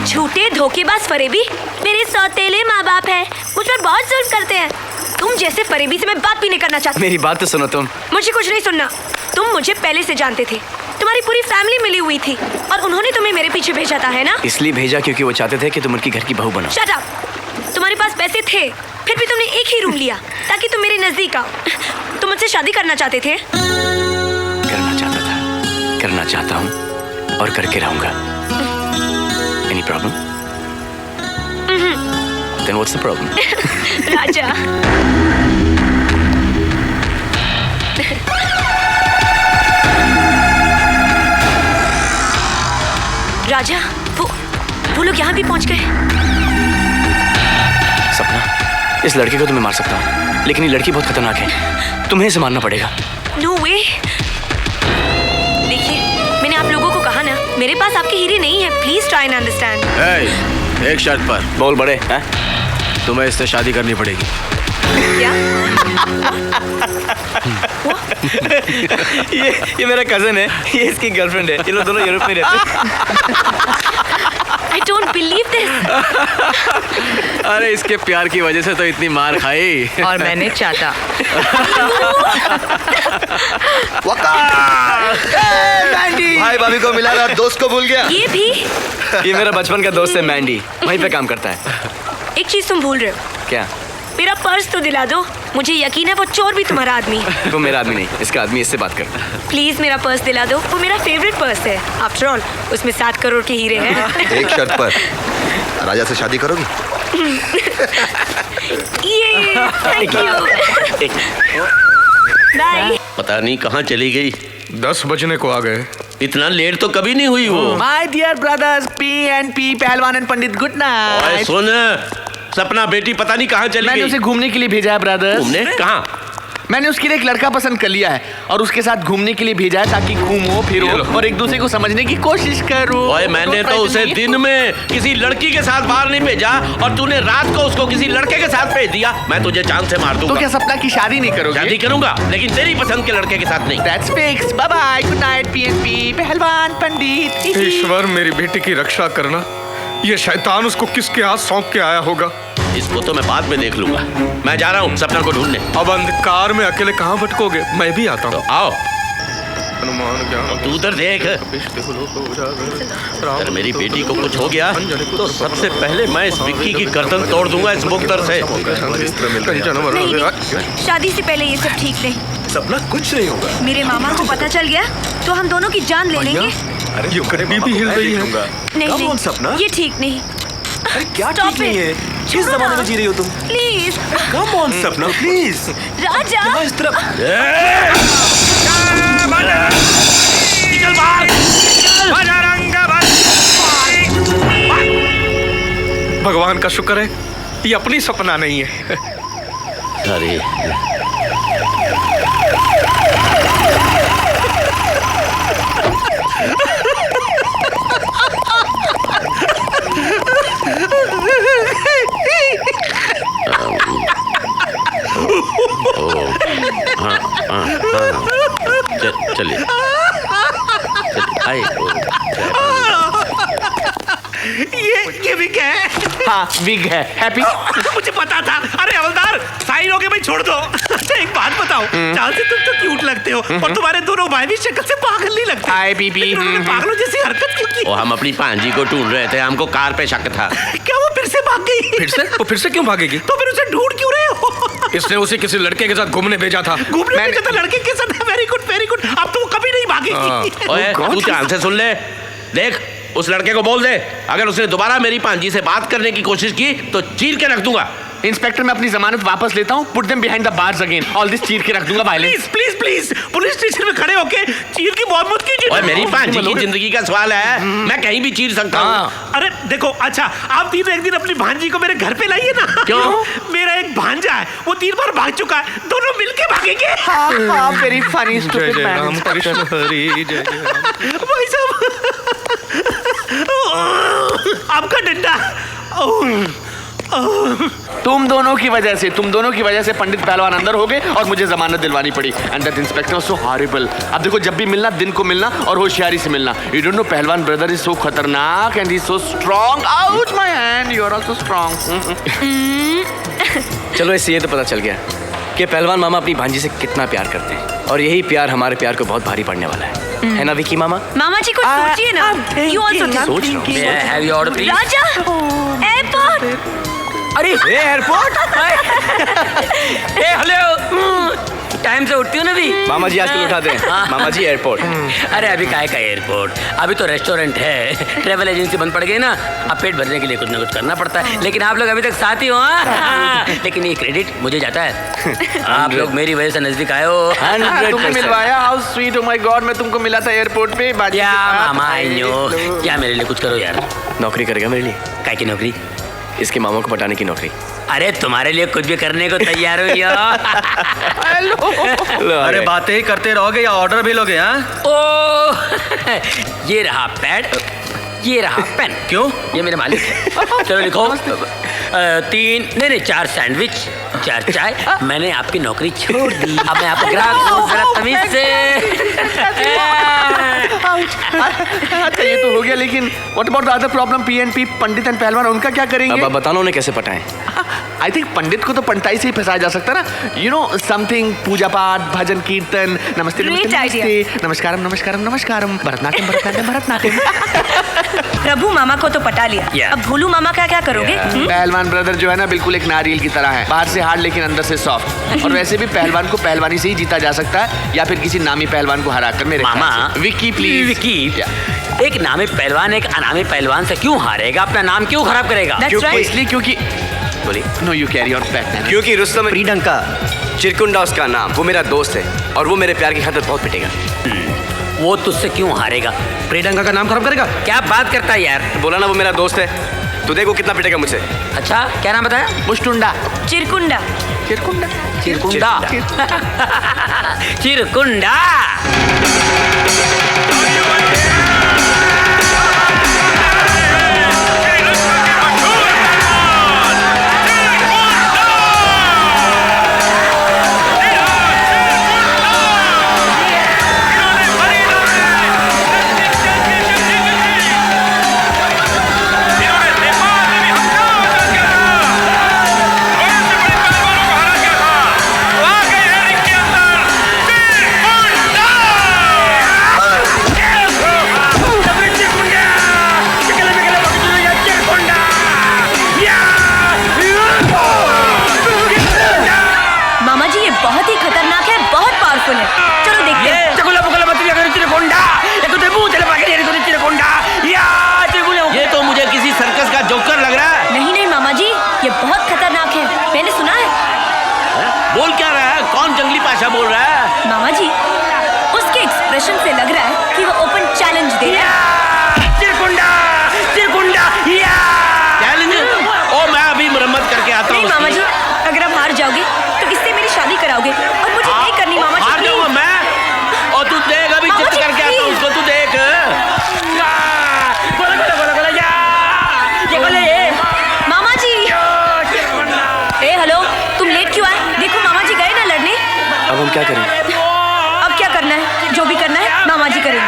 झूठे धोखेबाज फरेबी मेरे सौतेले माँ बाप है, मुझ पर बहुत जुल्म करते हैं। तुम जैसे फरेबी से मैं बात भी नहीं करना चाहती। मेरी बात तो सुनो तुम। मुझे कुछ नहीं सुनना। तुम मुझे पहले से जानते थे, तुम्हारी पूरी फैमिली मिली हुई थी और उन्होंने तुम्हें मेरे पीछे भेजा था, है ना? इसलिए भेजा क्योंकि वो चाहते थे कि तुम उनकी घर की बहू बनो। Shut up. तुम्हारे पास पैसे थे, फिर भी तुमने एक ही रूम लिया ताकि तुम मेरे नजदीक आओ। तुम मुझसे शादी करना चाहते थे? करना चाहता था, करना चाहता हूँ और करके रहूंगा। Any problem? Then what's the problem? राजा। राजा, वो लोग यहाँ भी पहुँच गए। सपना, इस लड़के को तो मैं मार सकता हूँ, लेकिन ये लड़की बहुत खतरनाक है। तुम्हें इसे मारना पड़ेगा। No way। देखिए, मैंने आप लोगों को कहा ना, मेरे पास आपके हीरे नहीं है। Please try and understand. एक शर्त पर। बोल बड़े हैं? तुम्हें इससे शादी करनी पड़ेगी। क्या? ये मेरा कजन है, ये इसकी गर्लफ्रेंड है। ये लोग दोनों यूरोप में रहते हैं। I don't believe this। अरे इसके प्यार की वजह से तो इतनी मार खाई। और मैंने चाटा। भाई भाभी को मिला रहा, दोस्त को भूल गया। ये भी? ये मेरा बचपन का दोस्त है मैंडी, वहीं पे काम करता है। एक चीज तुम भूल रहे हो। क्या? मेरा पर्स तो दिला दो। मुझे यकीन है वो चोर भी तुम्हारा आदमी है। वो मेरा आदमी नहीं, इसका आदमी। इससे बात कर। प्लीज मेरा पर्स दिला दो, वो मेरा फेवरेट पर्स है। आफ्टर ऑल उसमें 7 करोड़ के हीरे हैं। एक शर्त पर, राजा से शादी करोगी? ये थैंक यू। बाय। पता नहीं कहाँ चली गई। 10 बजने को आ गए। इतना लेट तो कभी नहीं हुई वो। माय डियर ब्रदर्स पी पहलवान एंड पंडित, गुड ओए नाइट। सुन, सपना बेटी पता नहीं कहाँ चली मैंने गई। उसे घूमने के लिए भेजा है ब्रदर्स। घूमने? कहाँ? मैंने उसके लिए एक लड़का पसंद कर लिया है और उसके साथ घूमने के लिए भेजा है ताकि घूमो फिरो और एक दूसरे को समझने की कोशिश करो। ओए मैंने तो उसे दिन में किसी लड़की के साथ बाहर नहीं भेजा और तूने रात को उसको किसी लड़के के साथ भेज दिया। मैं तुझे चांद से मार दूंगा। तो क्या सपना की शादी नहीं करोगे? शादी करूंगा, लेकिन तेरी पसंद के लड़के के साथ नहीं। That's fixed. Bye bye. Good night PNP पहलवान पंडित। ईश्वर मेरी बेटी की रक्षा करना। ये शैतान उसको किसके हाथ सौंप के आया होगा? इसको तो मैं बाद में देख लूंगा। मैं जा रहा हूँ सपना को ढूंढने। अब अंधकार में अकेले कहाँ भटकोगे? मैं भी आता हूँ। तो आओ। हनुमान ज्ञान। तू उधर देख। अगर मेरी बेटी को कुछ हो गया तो सबसे पहले मैं इस विक्की की गर्दन तोड़ दूंगा इस मुक्तर से। नहीं, शादी से पहले ये सब ठीक नहीं। सपना कुछ नहीं होगा। मेरे मामा को पता चल गया तो हम दोनों की जान ले लेंगे। अरे ये करीबी भी हिल रही है। नहीं सपना? ये ठीक नहीं। अरे क्या ठीक नहीं है? किस जमाने में जी रही हो तुम? प्लीज। कम ऑन सपना, प्लीज। राजा। इस तरफ। निकल बाहर। भगवान का शुक्र है ये अपनी सपना नहीं है। अरे चलिए आए। हाँ विग है। हैप्पी? मुझे पता था। अरे हवलदार साइन हो गए भाई, छोड़ दो। अच्छा एक बात बताओ, चाल से तुम तो क्यूट लगते हो और तुम्हारे दोनों भाई भी शक्ल से पागल नहीं लगते। हाय बीबी। पागलों जैसी हरकत क्यों की? हम अपनी भांजी को ढूंढ रहे थे, हमको कार पे शक था। क्या वो फिर से भाग गई? फिर से? वो फिर से क्यों भागेगी? तो फिर उसे ढूंढ क्यों रहे हो? इसने उसे किसी लड़के के साथ घूमने भेजा था। घूमने भेजा था लड़के के साथ? Very good very good. अब तो वो कभी नहीं भागेगी। ओए तू ध्यान से सुन ले, देख उस लड़के को बोल दे अगर उसने दोबारा मेरी भांजी से बात करने की कोशिश की तो चीर के रख दूंगा। इंस्पेक्टर मैं अपनी जमानत वापस लेता हूँ। Put them behind the bars again. All this चीर के रख दूंगा। Violence. Please please police station में खड़े होके चीर की बहुत मत कीजिए। ओए मेरी भांजी की जिंदगी का सवाल है, मैं कहीं भी चीर सकता हूँ। अरे देखो, अच्छा आप तीनों एक दिन अपनी भांजी को मेरे घर पे लाइए ना। क्यों? मेरा एक भांजा है, वो 3 बार भाग चुका है, दोनों मिलके भागेंगे। हाँ वेरी फनी जय जय राम कृष्ण हरि जय जय राम। भाई साहब आपका डंडा। तुम दोनों की वजह से पंडित पहलवान अंदर हो गए और मुझे जमानत दिलवानी पड़ी। And that inspector so horrible. अब देखो जब भी मिलना दिन को मिलना और होशियारी से मिलना। यू डोंट नो पहलवान ब्रदर इज सो खतरनाक and he is so strong. Out my hand, you are also strong. चलो इससे ये तो पता चल गया कि पहलवान मामा अपनी भांजी से कितना प्यार करते हैं और यही प्यार हमारे प्यार को बहुत भारी पड़ने वाला है ना विकी मामा? मामा जी कुछ सोचिए ना। You also think. सोच रहा हूँ। May I have your order, please? Raja airport. अरे एयरपोर्ट। ए हेलो, टाइम से उठती हो ना भी? मामा जी आजकल उठा दें। मामा जी एयरपोर्ट। अरे अभी काहे का एयरपोर्ट, अभी तो रेस्टोरेंट है। ट्रेवल एजेंसी बंद पड़ गई ना, अब पेट भरने के लिए कुछ ना कुछ करना पड़ता है। लेकिन आप लोग अभी तक साथ ही हो। लेकिन ये क्रेडिट मुझे जाता है, आप लोग मेरी वजह से नजदीक आए हो। तुमने मिलवाया। How sweet. Oh my god, मैं तुमको मिला था एयरपोर्ट पे। क्या मामा आई नो, क्या मेरे लिए कुछ करो यार। नौकरी करेगा मेरे लिए? काय की नौकरी? इसके मामा को पटाने की नौकरी। अरे तुम्हारे लिए कुछ भी करने को तैयार हो अरे बातें ही करते रहोगे या ऑर्डर भी लोगे? हाँ ओ ये रहा पैड, ये रहा पेन। क्यों? ये मेरे मालिक है। चलो लिखो 4 सैंडविच, 4 चाय। मैंने आपकी नौकरी छोड़ दी, अब मैं आपको ग्राहक हूँ, जरा तमीज से। अच्छा ये तो हो गया, लेकिन what about the other problem? PNP Pandit and पहलवान, उनका क्या करेंगे? अब बताना उन्हें कैसे पटाएं। आई थिंक पंडित को तो पंटाई से ही फंसाया जा सकता है ना। यू नो समथिंग, पूजा पाठ, भजन कीर्तन, नमस्ते नमस्ते नमस्ते, नमस्कारम नमस्कारम नमस्कारम, भरतनाट्यम भरतनाट्यम भरतनाट्यम। प्रभु मामा को तो पटा लिया, अब भोलू मामा का क्या करोगे? पहलवान ब्रदर जो है ना बिल्कुल एक नारियल की तरह है, बाहर से हार्ड लेकिन अंदर से सॉफ्ट। और वैसे भी पहलवान को पहलवानी से ही जीता जा सकता है या फिर किसी नामी पहलवान को हराकर। मेरे मामा विकी प्लीज। विकी, एक नामी पहलवान एक अनामी पहलवान से क्यों हारेगा? अपना नाम क्यों खराब करेगा? इसलिए क्योंकि no you carry on back. क्योंकि रुस्तम प्रीडंका चिरकुंडा उसका नाम, वो मेरा दोस्त है और वो मेरे प्यार की खातिर बहुत पिटेगा। वो तुझसे क्यों हारेगा? प्रीडंका का नाम खराब करेगा? क्या बात करता है यार? बोला ना वो मेरा दोस्त है, तो देखो कितना पिटेगा मुझसे। अच्छा क्या नाम बताया? मुष्टुंडा। चिरकुंडा। चिरकुंडा। चिरकुंडा। चिरकुंडा। जोकर लग रहा है। नहीं नहीं मामा जी, ये बहुत खतरनाक है, मैंने सुना है। बोल क्या रहा है? कौन जंगली भाषा बोल रहा है? मामा जी, उसके एक्सप्रेशन से लग रहा है कि वो ओपन चैलेंज दे रहा है। चिरकुंडा, चिरकुंडा, चैलेंज? ओ मैं अभी मरम्मत करके आता हूँ। नहीं मामा जी, अगर आप हार जाओगे तो इससे मेरी शादी कराओगे और मुझे नहीं करनी मामा जी। हार जाऊंगा मैं? और तू देख अभी चिट करके आता हूँ उसको, तू देख। मामा जी। ए हेलो, तुम लेट क्यों आए? देखो मामा जी गए ना लड़ने। अब हम क्या करें? अब क्या करना है? जो भी करना है मामा जी करेंगे।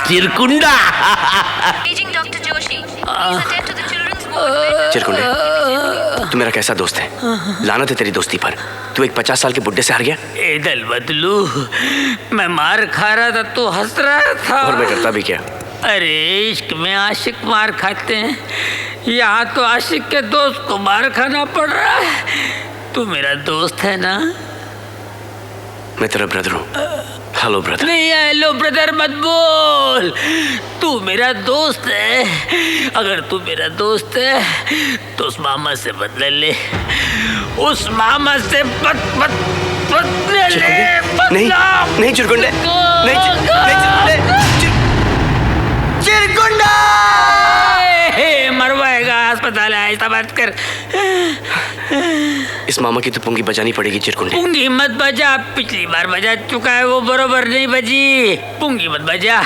चिरकुंडा। डॉक्टर जोशी चिरकुंडे, तू मेरा कैसा दोस्त है? लानत है तेरी दोस्ती पर। तू एक 50 साल के बुड्ढे से हार गया। ए दल बदलू, मैं मार खा रहा था तो हंस रहा था। और मैं करता भी क्या? अरे इश्क में आशिक मार खाते हैं, यहाँ तो आशिक के दोस्त को मार खाना पड़ रहा है। तू मेरा दोस्त है ना? मैं तेरा ब्रदर हूँ। Hello brother. नहीं, हेलो ब्रदर मत बोल। तू मेरा दोस्त है। अगर तू मेरा दोस्त है तो उस मामा से बदले ले। उस मामा से बदले ले। नहीं नहीं चिरकुंडे, नहीं चिरकुंडा मरवाएगा। अस्पताल है, ऐसा बात कर। इस मामा की तो पुंगी बजानी पड़ेगी चिरकुंडे। पुंगी मत बजा, पिछली बार बजा चुका है, वो बरोबर नहीं बजी। पुंगी मत बजा,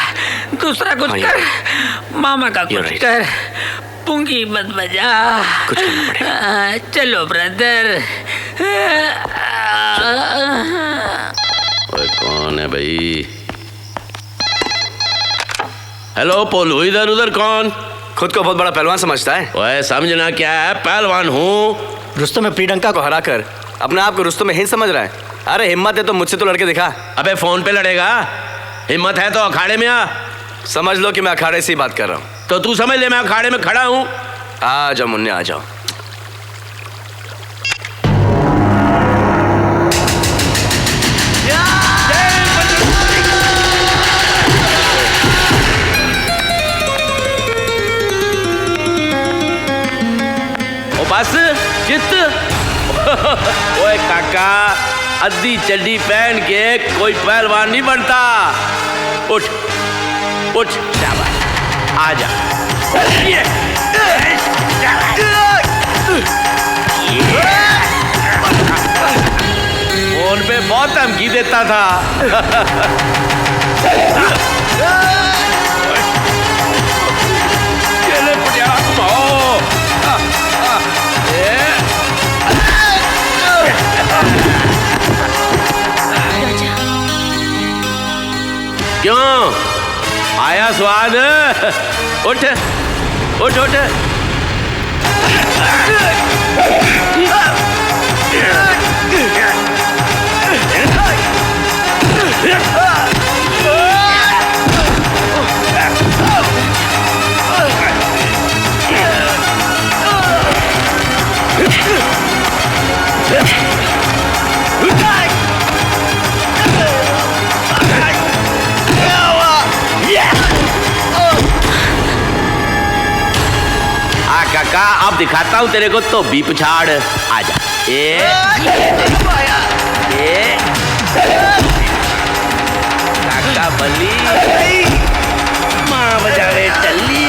दूसरा कुछ कर। मामा का कुछ कर, पुंगी मत बजा। कुछ करना पड़ेगा। चलो ब्रदर। कौन है भाई? हेलो पोलू, इधर उधर कौन? खुद को बहुत बड़ा पहलवान समझता है। ओए समझना क्या है, पहलवान हूँ। रुस्तम में प्रियंका को हराकर अपने आप को रुस्तम में हिंद समझ रहा है। अरे हिम्मत है तो मुझसे तो लड़के दिखा। अबे फोन पे लड़ेगा? हिम्मत है तो अखाड़े में आ। समझ लो कि मैं अखाड़े से ही बात कर रहा हूँ। तो तू समझ ले मैं अखाड़े में खड़ा हूँ। आ जाओ मुन्ने, आ जाओ। बस चित्त। ओए काका, अद्धी चड्डी पहन के कोई पहलवान नहीं बनता। उठ उठ, शाबाश, आजा। फोन पे बहुत धमकी देता था। क्यों आया स्वाद? उठ उठ उठ। काका अब दिखाता हूँ तेरे को तो भी पछाड़। आजा। काका बली माँ बजावे चली।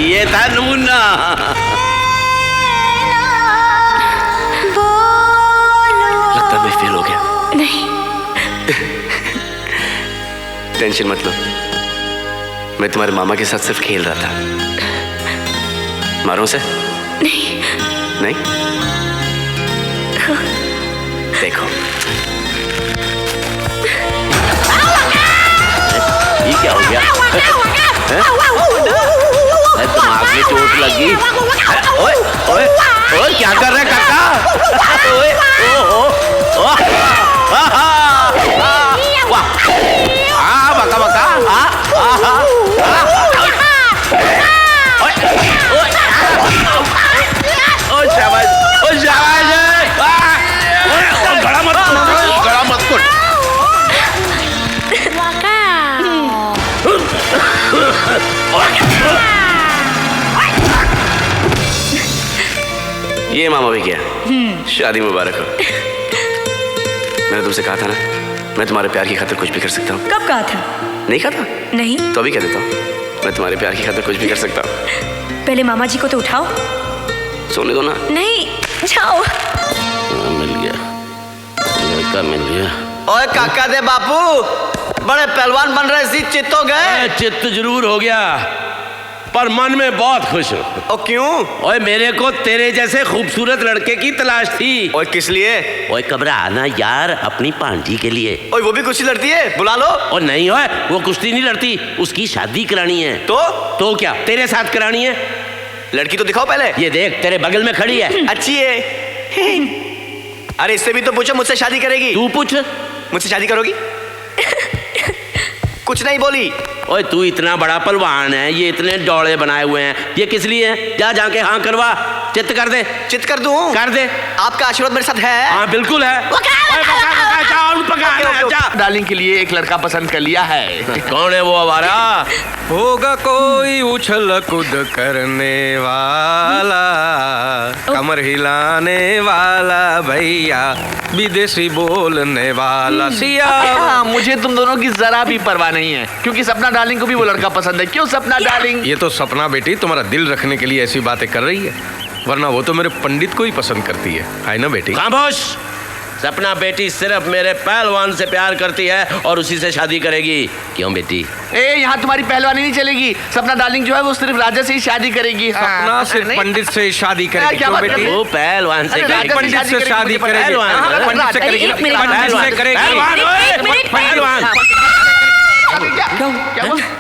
ये था नमूना। लगता मैं फेल हो गया। नहीं टेंशन मत लो, मैं तुम्हारे मामा के साथ सिर्फ खेल रहा था। मारो उसे? नहीं। नहीं? देखो ये क्या हो गया? दिमाग में चोट लगी। ओए ओए ओए क्या कर रहे काका? ओए ओ वाह, बका बका। गला मत कुट। ये मामा भी गया। शादी मुबारक हो। मैंने तुमसे कहा था ना, मैं तुम्हारे प्यार की खातिर कुछ भी कर सकता हूँ। कब कहा था? नहीं कहा था? नहीं। तो अभी कह देता हूँ, मैं तुम्हारे प्यार की खातिर कुछ भी कर सकता हूँ। पहले मामा जी को तो उठाओ। सोने दो ना। नहीं, जाओ। मिल गया, लड़का मिल गया। ओए काका दे बापू, बड़े पहलवान बन रहे सी, चित्त हो गए? चित्त जरूर हो गया, पर मन में बहुत खुश हूँ। और क्यों? ओए मेरे को तेरे जैसे खूबसूरत लड़के की तलाश थी। और किस लिए? ओए घबरा आना यार, अपनी भांजी के लिए। ओए वो भी कुश्ती लड़ती है, बुला लो। और नहीं ओए, वो कुश्ती नहीं लड़ती, उसकी शादी करानी है। तो क्या तेरे साथ करानी है? लड़की तो दिखाओ पहले। ये देख तेरे बगल में खड़ी है। अच्छी है। अरे इससे भी तो पूछो, मुझसे शादी करेगी? तू पूछ, मुझसे शादी करोगी? कुछ नहीं बोली। ओए तू इतना बड़ा पहलवान है, ये इतने डोले बनाए हुए हैं, ये किस लिए है? जा जाके हाँ करवा, चित्त कर दे। चित्त कर दूं? कर दे। आपका आशीर्वाद मेरे साथ है? हाँ बिल्कुल है। डार्लिंग के लिए एक लड़का पसंद कर लिया है। कौन है वो आवारा? होगा कोई उछल कूद करने वाला, कमर हिलाने वाला भैया, विदेशी बोलने वाला सिया। मुझे तुम दोनों की जरा भी परवाह नहीं है, क्योंकि सपना डार्लिंग को भी वो लड़का पसंद है। क्यों सपना डार्लिंग? ये तो सपना बेटी तुम्हारा दिल रखने के लिए ऐसी बातें कर रही है, वरना वो तो मेरे पंडित को ही पसंद करती है ना बेटी? खामोश। सपना बेटी सिर्फ मेरे पहलवान से प्यार करती है और उसी से शादी करेगी। क्यों बेटी? यहाँ तुम्हारी पहलवानी नहीं चलेगी। सपना डार्लिंग जो है वो सिर्फ राजा से ही शादी करेगी। सपना सिर्फ पंडित से शादी करेगी। क्या बेटी? वो पहलवान से पंडित से शादी करेगी। पंडित से करेगी।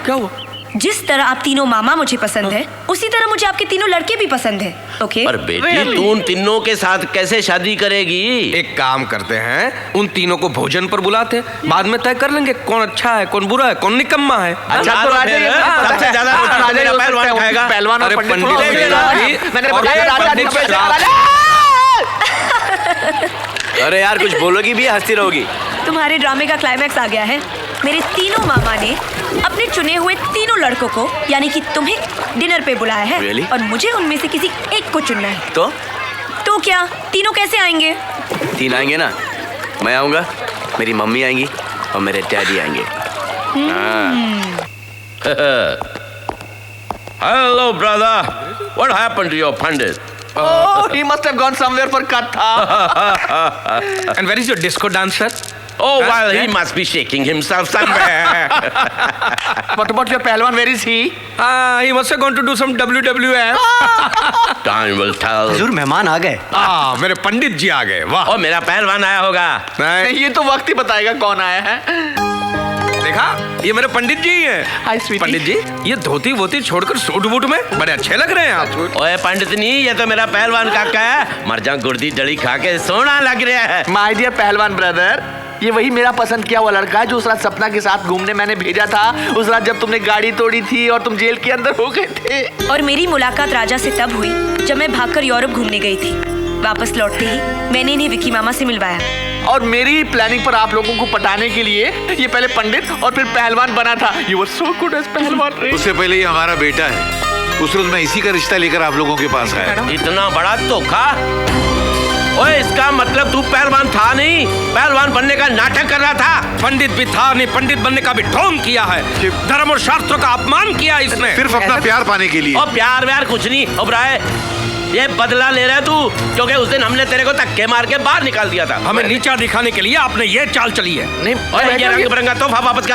क्या हुआ? जिस तरह आप तीनों मामा मुझे पसंद है, उसी तरह मुझे आपके तीनों लड़के भी पसंद है। ओके? पर बेटी तू उन तीनों के साथ कैसे शादी करेगी? एक काम करते हैं, उन तीनों को भोजन पर बुलाते हैं, बाद में तय कर लेंगे कौन अच्छा है, कौन बुरा है, कौन निकम्मा है। अच्छा तो राजा सबसे ज्यादा पहलवान खाएगा। पहलवान और अरे यार कुछ बोलोगी भी, हंसती रहोगी। तुम्हारे ड्रामे का क्लाइमैक्स आ गया है। मेरे तीनों मामा ने अपने चुने हुए तीनों लड़कों को, यानी कि तुम्हें, डिनर पे बुलाया है। Really? और मुझे उनमें से किसी एक को चुनना है। तो क्या तीनों कैसे आएंगे? 3 आएंगे ना, मैं आऊंगा, मेरी मम्मी आएंगी और मेरे डैडी आएंगे। Hello brother, what happened to your pandit? Oh, he must have gone somewhere for katha. And where is your disco dancer? Oh, well, he must be shaking himself somewhere. What about your पहलवान? Where is he? He must have gone to do some WWF. Time will tell. हुजूर मेहमान आ गए। मेरे पंडित जी आ गए। वाह। और मेरा पहलवान आया होगा। नहीं, ये तो वक्त ही बताएगा कौन आया है। देखा, ये मेरे पंडित जी हैं। हाय स्वीटी। पंडित जी, ये धोती वोती छोड़कर सूट बूट में बड़े अच्छे लग रहे हैं आप। ओए पंडितनी, ये तो मेरा पहलवान काका है। मर जा गुर्दी जड़ी खा के सोना लग रहा है। माय डियर पहलवान ब्रदर, ये वही मेरा पसंद किया हुआ लड़का है जो उस रात सपना के साथ घूमने मैंने भेजा था। उस रात जब तुमने गाड़ी तोड़ी थी और तुम जेल के अंदर हो गए थे। और मेरी मुलाकात राजा से तब हुई जब मैं भागकर यूरोप घूमने गई थी। वापस लौटते ही मैंने इन्हें विकी मामा से मिलवाया। और मेरी प्लानिंग पर आप लोगों को पटाने के लिए ये पहले पंडित और फिर पहलवान बना था। You were so good as पहलवान। उससे पहले ये हमारा बेटा है। उस रोज मैं इसी का रिश्ता लेकर आप लोगों के पास आया। इतना बड़ा धोखा? ओए इसका मतलब तू पहलवान था नहीं, पहलवान बनने का नाटक कर रहा था। पंडित भी था नहीं, पंडित बनने का भी ढोंग किया है। धर्म और शास्त्रों का अपमान किया इसने, सिर्फ अपना प्यार पाने के लिए। और प्यार व्यार कुछ नहीं। ओबराय, ये बदला ले रहा है तू, क्योंकि उस दिन हमने तेरे को धक्के मार के बाहर निकाल दिया था। हमें नीचा दिखाने के लिए आपने ये चाल चली है। नहीं, और ये रंग बिरंगा तोहफा वापस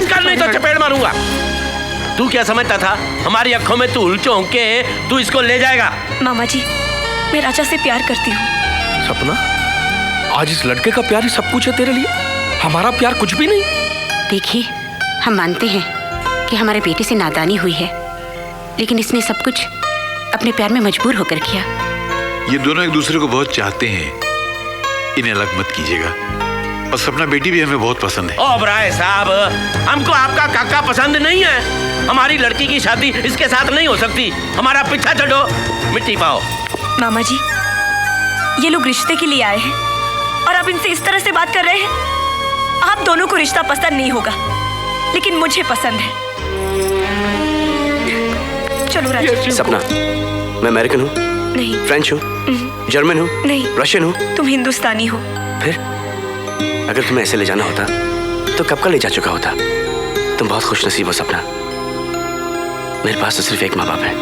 कर नहीं तो चपेट मारूंगा। तू क्या समझता था हमारी आंखों में तू उलझों के तू इसको ले जाएगा? मामा जी, मैं राजा से प्यार करती हूँ। सपना, आज इस लड़के का प्यार ही सब कुछ है तेरे लिए, हमारा प्यार कुछ भी नहीं। देखिए, हम मानते हैं कि हमारे बेटे से नादानी हुई है, लेकिन इसने सब कुछ अपने प्यार में मजबूर होकर किया। ये दोनों एक दूसरे को बहुत चाहते हैं, इन्हें अलग मत कीजिएगा। और सपना बेटी भी हमें बहुत पसंद है। ओबराय साहब, हमको आपका काका पसंद नहीं है। हमारी लड़की की शादी इसके साथ नहीं हो सकती। हमारा पीछा छोड़ो, मिट्टी पाओ। मामा जी, ये लोग रिश्ते के लिए आए हैं और आप इनसे इस तरह से बात कर रहे हैं। आप दोनों को रिश्ता पसंद नहीं होगा, लेकिन मुझे पसंद है। चलो राजा। सपना, मैं अमेरिकन हूँ नहीं, फ्रेंच हूँ, जर्मन हूँ नहीं, रशियन हूँ। तुम हिंदुस्तानी हो। फिर अगर तुम्हें ऐसे ले जाना होता तो कब का ले जा चुका होता। तुम बहुत खुशनसीब हो सपना। मेरे पास तो सिर्फ एक माँ बाप है,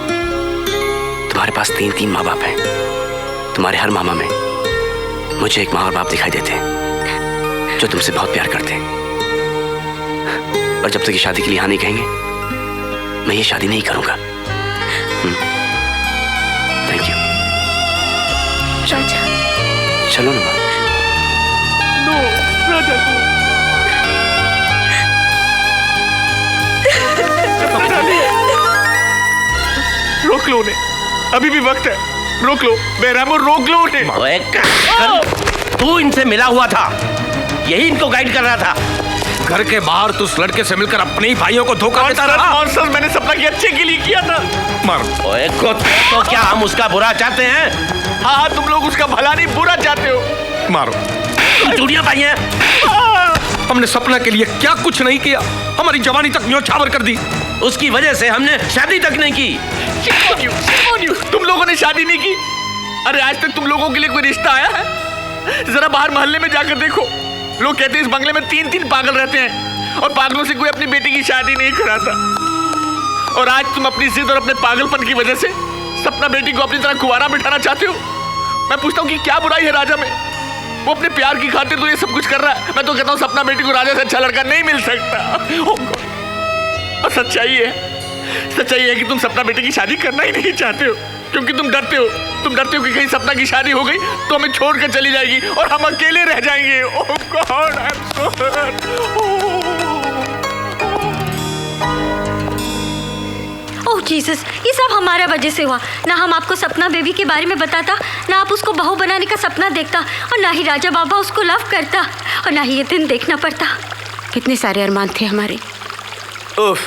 तुम्हारे पास 3 माँ बाप हैं। तुम्हारे हर मामा में मुझे एक माँ और बाप दिखाई देते हैं जो तुमसे बहुत प्यार करते हैं। और जब तक ये शादी के लिए हाँ नहीं कहेंगे, मैं ये शादी नहीं करूंगा। Thank you. राजा चलो ना माँ। राजा रोक लो उन्हें, अभी भी वक्त है, रोक लो बेरामो, रोक लो उन्हें। तू इनसे मिला हुआ था, यही इनको गाइड कर रहा था। घर के बाहर तू उस लड़के से मिलकर अपने ही भाइयों को धोखा देता रहा। मैंने सपना के अच्छे के लिए किया था। मार। ओए तो क्या हम उसका बुरा चाहते हैं? हाँ, तुम लोग उसका भला नहीं बुरा चाहते हो। मारो। चूड़ियां पाई हैं। हमने सपना के लिए क्या कुछ नहीं किया, हमारी जवानी तक न्योछावर कर दी। उसकी वजह से हमने शादी तक नहीं की। तुम लोगों ने शादी नहीं की? अरे आज तक तुम लोगों के लिए कोई रिश्ता आया है? जरा बाहर मोहल्ले में जाकर देखो, लोग कहते हैं इस बंगले में 3-3 पागल रहते हैं और पागलों से कोई अपनी बेटी की शादी नहीं कराता। और आज तुम अपनी जिद और अपने पागलपन की वजह से सपना बेटी को अपनी तरह कुंवारा बिठाना चाहते हो। मैं पूछता हूँ कि क्या बुराई है राजा में? वो अपने प्यार की खातिर तो ये सब कुछ कर रहा है। मैं तो कहता हूँ सपना बेटी को राजा से अच्छा लड़का नहीं मिल सकता। और सच्चाई है कि तुम सपना बेटी की शादी करना ही नहीं चाहते हो, क्योंकि तुम डरते हो कि कहीं सपना की शादी हो गई तो हमें छोड़कर चली जाएगी और हम अकेले रह जाएंगे। Oh god, I am so hurt. Oh Jesus, ये सब हमारा वजह से हुआ। ना हम आपको सपना बेबी के बारे में बताता, ना आप उसको बहू बनाने का सपना देखता, और ना ही राजा बाबा उसको लव करता, और ना ही ये दिन देखना पड़ता। कितने सारे अरमान थे हमारे। उफ,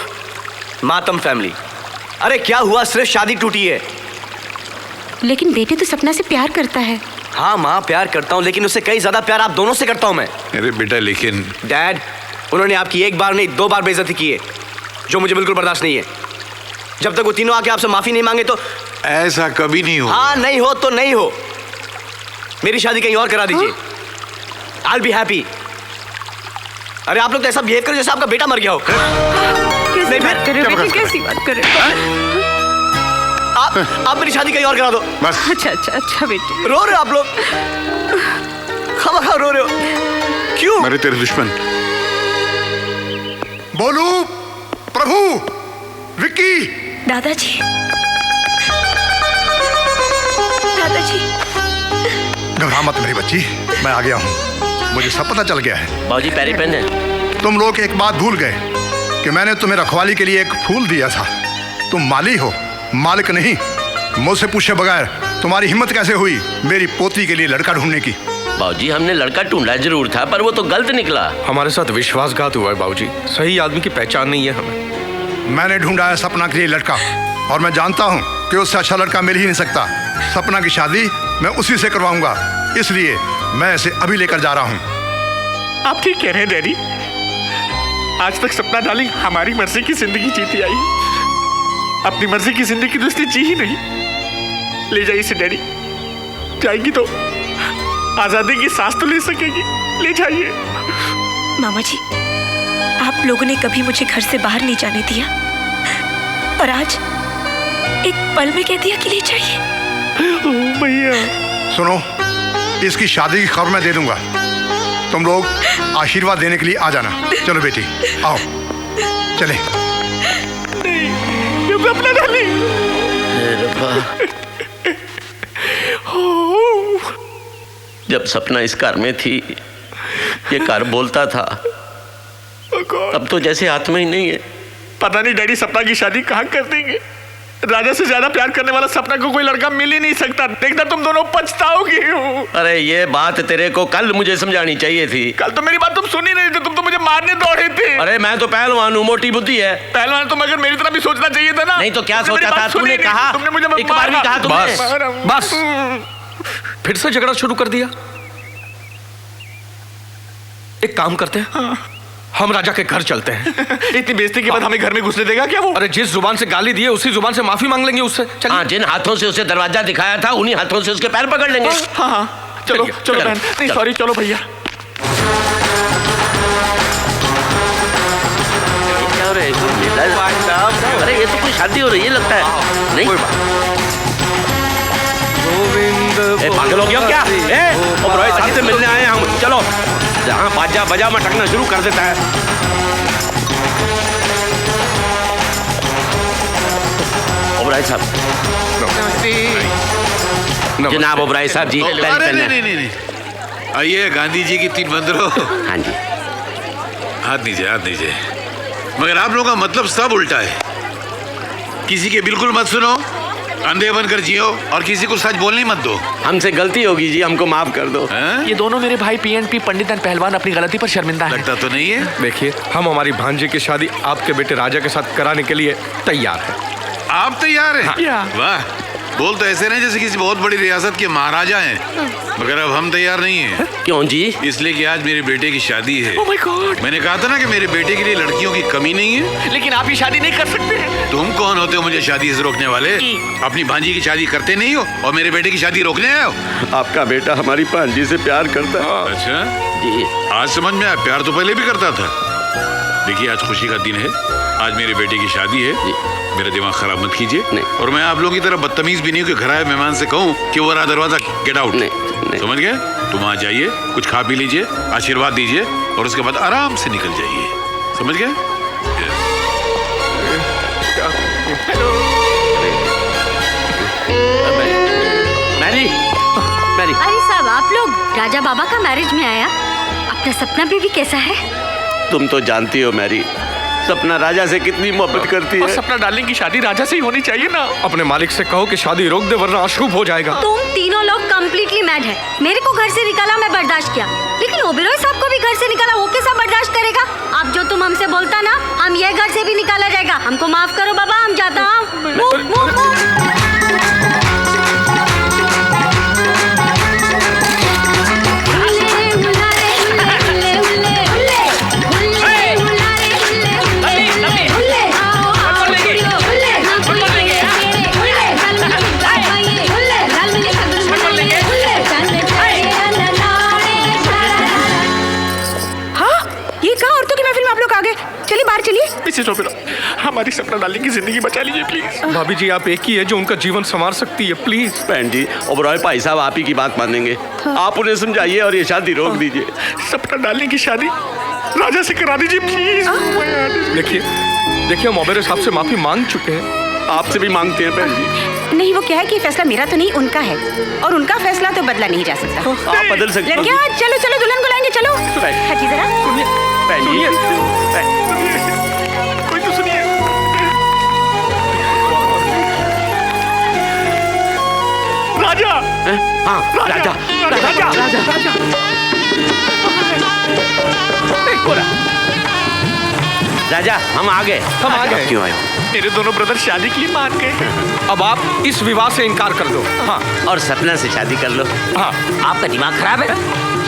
मातम फैमिली। अरे क्या हुआ, सिर्फ शादी टूटी है। लेकिन बेटे तो सपना से प्यार करता है। हाँ माँ, प्यार करता हूँ, लेकिन उससे कई ज्यादा प्यार आप दोनों से करता हूँ मैं। अरे बेटा, लेकिन डैड, उन्होंने आपकी एक बार नहीं 2 बार बेइज्जती की है, जो मुझे बिल्कुल बर्दाश्त नहीं है। जब तक वो तीनों आके आपसे माफी नहीं मांगे तो ऐसा कभी नहीं हो। हाँ, नहीं हो तो नहीं हो। मेरी शादी कहीं और करा दीजिए। I'll be happy। अरे आप लोग तो ऐसा बिहेव करो जैसे आपका बेटा मर गया हो। कैसी बात कर रहे हो? कैसी बात कर रहे हो? आप मेरी शादी कहीं और करा दो बस। अच्छा बेटे। रो रहे हो आप लोग, खामखा रो रहे हो क्यों? मेरे तेरे दुश्मन। बोलू, प्रभु, विक्की। दादाजी घबरा मत मेरी बच्ची, मैं आ गया हूँ। मुझे सब पता चल गया है। बाबूजी पैरी पेन है। तुम लोग एक बात भूल गए कि मैंने तुम्हें रखवाली के लिए एक फूल दिया था। तुम माली हो, मालिक नहीं। मुझसे पूछे बगैर तुम्हारी हिम्मत कैसे हुई मेरी पोती के लिए लड़का ढूंढने की? बाबूजी, हमने लड़का ढूंढा जरूर था, पर वो तो गलत निकला। हमारे साथ विश्वासघात हुआ है बाबूजी, सही आदमी की पहचान नहीं है हमें। मैंने ढूंढा है सपना के लिए लड़का, और मैं जानता हूँ कि उससे अच्छा लड़का मिल ही नहीं सकता। सपना की शादी मैं उसी से करवाऊंगा, इसलिए मैं इसे अभी लेकर जा रहा हूँ। आप ठीक कह रहे हैं डैडी। आज तक सपना डार्लिंग हमारी मर्जी की जिंदगी जीती आई, अपनी मर्जी की जिंदगी तो उसने जी ही नहीं। ले जाइए इसे डैडी, जाएगी तो आजादी की सांस तो ले सकेगी। ले जाइए। मामा जी, आप लोगों ने कभी मुझे घर से बाहर नहीं जाने दिया, और आज एक पल में कह दिया कि ले जाइए। भैया सुनो, इसकी शादी की खबर मैं दे दूंगा। तुम लोग आशीर्वाद देने के लिए आ जाना। चलो बेटी, आओ चले। नहीं, ये अपना डार्लिंग। जब सपना इस कार में थी, ये कार बोलता था। अब तो जैसे हाथ में ही नहीं है। पता नहीं डैडी सपना की शादी कहाँ कर देंगे। राजा से ज्यादा प्यार करने वाला सपना को कोई लड़का मिल ही नहीं सकता। देखना तुम दोनों पछताओगे। अरे ये बात तेरे को कल मुझे समझानी चाहिए थी। कल तो मेरी बात तुम सुन ही नहीं थे, तुम तो मुझे मारने दौड़े थे। अरे मैं तो पहलवान हूँ, मोटी बुद्धि है। पहलवान तुम अगर मेरी तरह भी सोचना चाहिए था ना। नहीं तो क्या सोचा था? तूने कहा, तुमने मुझे एक बार भी कहा तुमने। बस फिर से झगड़ा शुरू कर दिया। एक काम करते हैं, हम राजा के घर चलते हैं। इतनी बेइज्जती के बाद हमें घर में घुसने देगा क्या वो? अरे जिस जुबान से गाली दिए उसी जुबान से माफी मांग लेंगे उससे। हाँ, जिन हाथों से उसे दरवाजा दिखाया था उन्हीं हाथों से उसके पैर पकड़ लेंगे। हाँ, चलो बहन। नहीं सॉरी, चलो भैया। क्या हो रहा है? अरे ये तो कोई शादी हो रही है लगता है। नहीं पागल हो गया क्या? रोहित साहब से मिलने आए हम। चलो, जहाँ बाजा बजा मटकना शुरू कर देता है। रोहित साहब, जनाब ओबराय साहब जी, अरे नहीं, आइए गांधी जी की 3 बंदरों। हाँ जी, हाथ नीचे। मगर आप लोगों का मतलब सब उल्टा है। किसी के बिल्कुल मत सुनो, अंधे बनकर जियो और किसी को सच बोलने मत दो। हमसे गलती होगी जी, हमको माफ कर दो। ये दोनों मेरे भाई पीएनपी पंडित एंड पहलवान अपनी गलती पर शर्मिंदा है। लगता तो नहीं है। देखिए, हम हमारी भांजे की शादी आपके बेटे राजा के साथ कराने के लिए तैयार हैं। आप तैयार हैं? हाँ। वाह, बोल तो ऐसे नहीं जैसे किसी बहुत बड़ी रियासत के महाराजा हैं। मगर अब हम तैयार नहीं हैं। क्यों जी? इसलिए कि आज मेरे बेटे की शादी है। Oh my God! मैंने कहा था ना कि मेरे बेटे के लिए लड़कियों की कमी नहीं है। लेकिन आप ये शादी नहीं कर सकते हैं। तुम कौन होते हो मुझे शादी से रोकने वाले? अपनी भांजी की शादी करते नहीं हो और मेरे बेटे की शादी रोकने आए हो। आपका बेटा हमारी भांजी से प्यार करता है। अच्छा जी, आज समझ में आया, प्यार तो पहले भी करता था। देखिए, आज खुशी का दिन है, आज मेरे बेटे की शादी है। मेरा दिमाग खराब मत कीजिए। और मैं आप लोगों की तरह बदतमीज भी नहीं हूँ कि घर आए मेहमान से कहूँ कि वो रहा दरवाजा, गेट आउट। समझ गए? तुम आ जाइए, कुछ खा पी लीजिए, आशीर्वाद दीजिए और उसके बाद आराम से निकल जाइए। समझ गए? मैरी। अरे साहब, आप लोग राजा बाबा का मैरिज में आया। अपना सपना बेबी कैसा है? तुम तो जानती हो मैरी, सपना राजा से कितनी मोहब्बत करती है। और सपना डार्लिंग की शादी राजा से ही होनी चाहिए ना। अपने मालिक से कहो कि शादी रोक दे, वरना अशुभ हो जाएगा। तुम तीनों लोग कम्प्लीटली मैड है। मेरे को घर से निकाला, मैं बर्दाश्त किया, लेकिन ओबेरॉय साहब को भी घर से निकाला, वो कैसा बर्दाश्त करेगा? अब जो तुम हमसे बोलता ना, हम ये घर से भी निकाला जाएगा। हमको माफ करो बाबा, हम जाता हूँ। हमारी सपना डार्लिंग की जिंदगी बचा लीजिए प्लीज। भाभी जी, आप एक ही है जो उनका जीवन संवार सकती है। प्लीज बहन जी, ओबराय भाई साहब आप ही की बात मानेंगे। आप उन्हें समझाइए और ये शादी रोक दीजिए। सपना डार्लिंग की शादी राजा से करा दीजिए प्लीज। देखिए, हम ओबेरॉय साहब से माफी मांग चुके हैं। आपसे भी मांगते हैं बहन जी। नहीं, वो क्या है कि फैसला मेरा तो नहीं, उनका है, और उनका फैसला तो बदला नहीं जा सकता। आप बदल सकते हो। लड़कियां, चलो चलो, दुल्हन को लाएंगे, चलो। हटी जरा। बहन जी, कोई तो सुनिए। राजा। हाँ, राजा। राजा, हम आ गए। क्यों आए? मेरे दोनों ब्रदर शादी के लिए मान गए। अब आप इस विवाह से इनकार कर दो। हाँ, और सपना से शादी कर लो। हाँ। आपका दिमाग खराब है?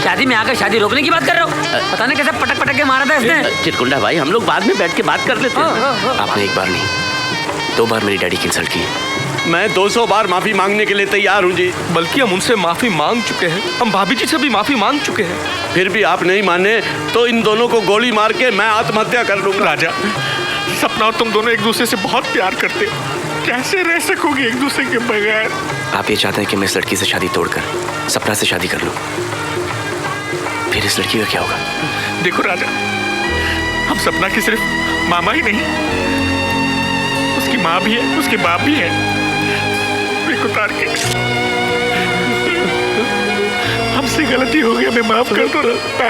शादी में आकर शादी रोकने की बात कर रहे हो? पता नहीं कैसे पटक पटक के मारा था इसने। चिरकुंडा भाई, हम लोग बाद में बैठ के बात कर लेते हैं। आपने एक बार नहीं, 2 बार मेरी डैडी की इंसल्ट की। मैं 200 बार माफी मांगने के लिए तैयार हूँ जी। बल्कि हम उनसे माफी मांग चुके हैं, हम भाभी जी से भी माफी मांग चुके हैं। फिर भी आप नहीं माने तो इन दोनों को गोली मार के मैं आत्महत्या कर लूंगा। राजा, सपना और तुम दोनों एक दूसरे से बहुत प्यार करते हो, कैसे रह सकोगे एक दूसरे के बगैर? आप ये चाहते हैं कि मैं इस लड़की से शादी तोड़कर सपना से शादी कर लूं? फिर इस लड़की का क्या होगा? देखो राजा, हम सपना की सिर्फ मामा ही नहीं, उसकी माँ भी है, उसके बाप भी है। उतार के हमसे गलती हो गई, हमें माफ कर दो।